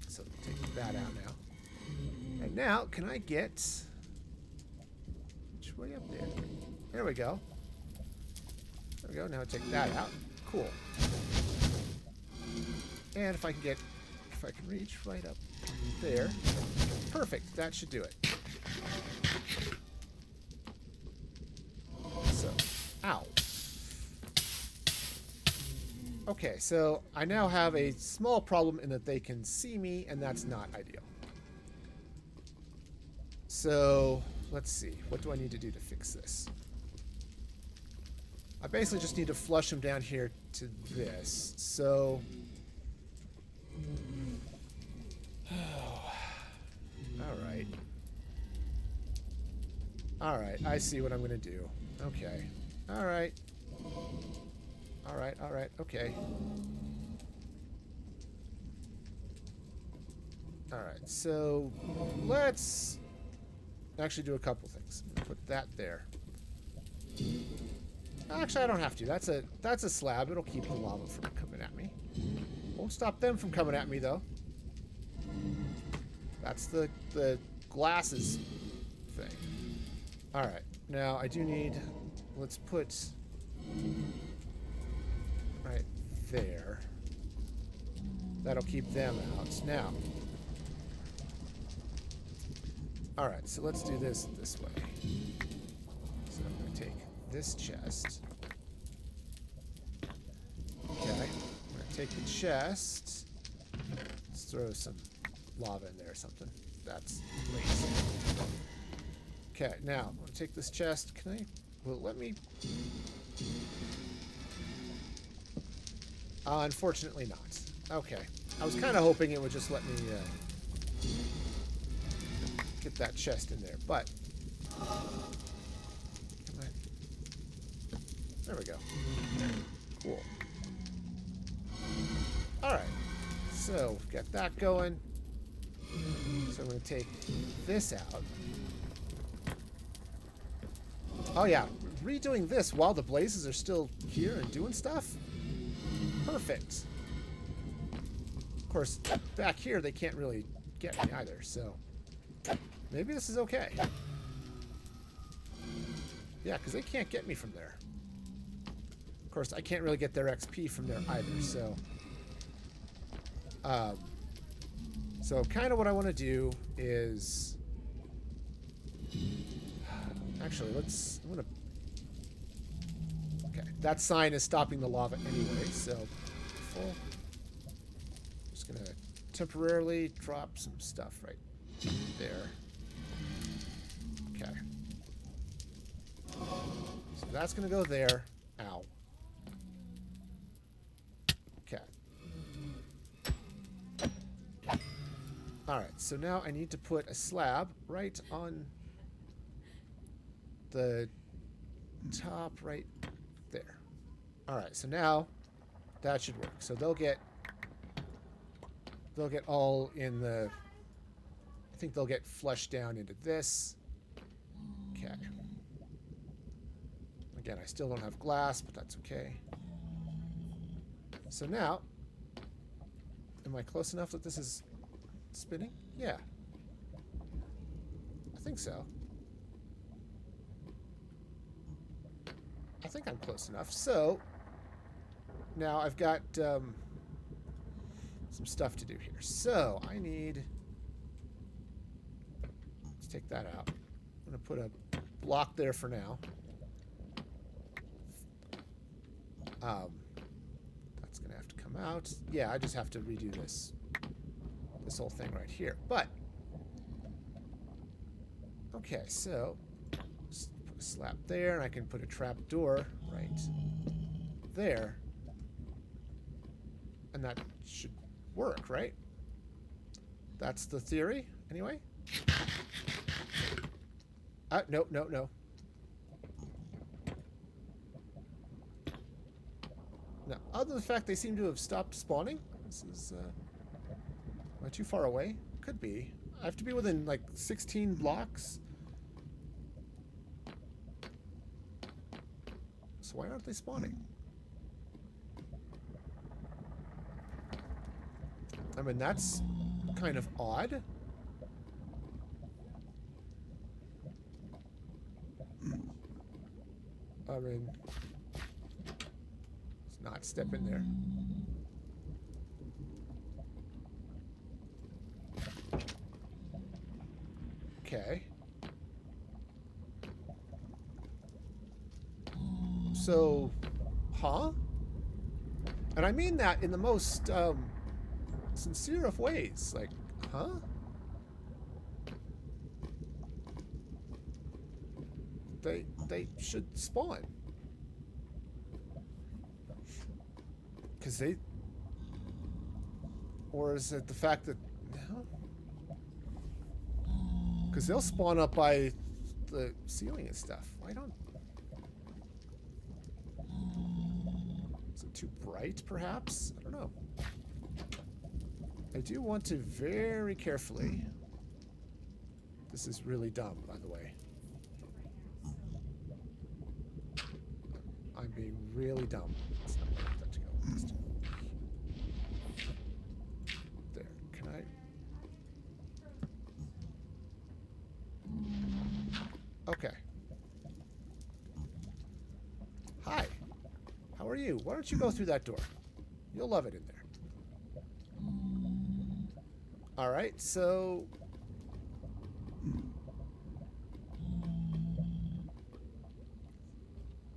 So, take that out now. And now, can I get... Which way up there? There we go. There we go. Now take that out. Cool. And if I can reach right up there. Perfect. That should do it. So, ow. Okay, so I now have a small problem in that they can see me, and that's not ideal. So, let's see. What do I need to do to fix this? I basically just need to flush them down here to this. So... Alright. Alright, I see what I'm going to do. Okay. Alright. Alright, okay. Alright, so let's actually do a couple things. Put that there. Actually, I don't have to. That's a slab. It'll keep the lava from coming at me. Won't stop them from coming at me, though. That's the glasses thing. Alright, now I do need... Let's put... right there. That'll keep them out. Now... Alright, so let's do this way. So I'm going to take this chest. Okay, I'm going to take the chest. Let's throw some lava in there or something. That's great. Okay, now I'm going to take this chest. Can I... Will it let me... unfortunately not. Okay. I was kind of hoping it would just let me get that chest in there, but There we go. Cool. Alright. So, we've got that going. So I'm going to take this out. Oh yeah, redoing this while the blazes are still here and doing stuff? Perfect. Of course, back here they can't really get me either, so maybe this is okay. Yeah, because they can't get me from there. Of course, I can't really get their XP from there either, so... So kind of what I want to do is... Actually, let's... I'm gonna... Okay, that sign is stopping the lava anyway, so... Full. Just gonna temporarily drop some stuff right there. Okay. So that's gonna go there. Ow. Okay. Alright, so now I need to put a slab right on the top right there. Alright, so now that should work. So they'll get all in the... I think they'll get flushed down into this. Okay. Again, I still don't have glass, but that's okay. So now, am I close enough that this is spinning? Yeah. I think so. I think I'm close enough. So, now I've got some stuff to do here. So, I need... Let's take that out. I'm going to put a block there for now. That's going to have to come out. Yeah, I just have to redo this whole thing right here. But, okay, so just put a slab there, and I can put a trap door right there. And that should work, right? That's the theory, anyway. No, no, no. Now, other than the fact they seem to have stopped spawning, this is, am I too far away? Could be. I have to be within, like, 16 blocks. So why aren't they spawning? I mean, that's kind of odd. I mean, let's not step in there. Okay. So, huh? And I mean that in the most sincere of ways. Like, huh? They should spawn. Because they... Or is it the fact that... No? Because they'll spawn up by the ceiling and stuff. Why don't... Is it too bright, perhaps? I don't know. I do want to very carefully... This is really dumb, by the way. I'm being really dumb. That's not where I want that to go. Let's do there. Can I... Okay. Hi. How are you? Why don't you go through that door? You'll love it in there. Alright, so...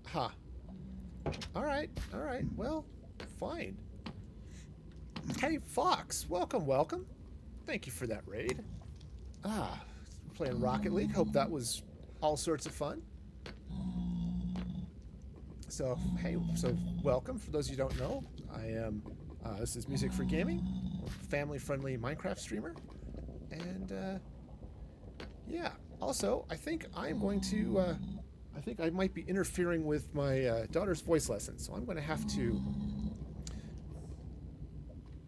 Huh. Alright, alright. Well, fine. Hey, Fox. Welcome, welcome. Thank you for that raid. Ah, playing Rocket League. Hope that was all sorts of fun. So, hey, so welcome. For those of you who don't know, I am, this is Music for Gaming, family-friendly Minecraft streamer. And, yeah. Also, I think I'm going to, I think I might be interfering with my daughter's voice lesson, so I'm going to have to.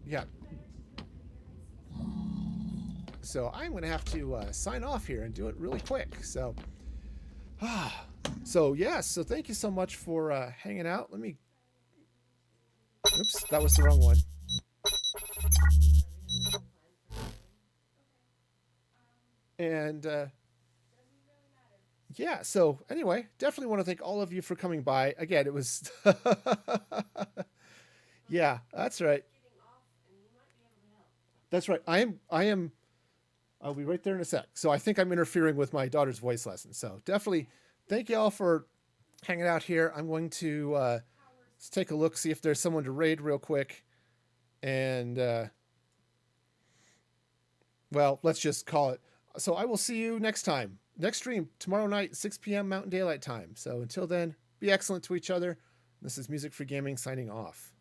Yeah. So I'm going to have to sign off here and do it really quick. So, yeah. So thank you so much for hanging out. Let me. Oops, that was the wrong one. And yeah. So anyway, definitely want to thank all of you for coming by. Again, it was. Yeah, that's right. That's right. I am. I'll be right there in a sec. So I think I'm interfering with my daughter's voice lesson. So definitely thank you all for hanging out here. I'm going to let's take a look, see if there's someone to raid real quick. And, well, let's just call it. So I will see you next time. Next stream, tomorrow night, 6 p.m. Mountain Daylight Time. So until then, be excellent to each other. This is Music Free Gaming signing off.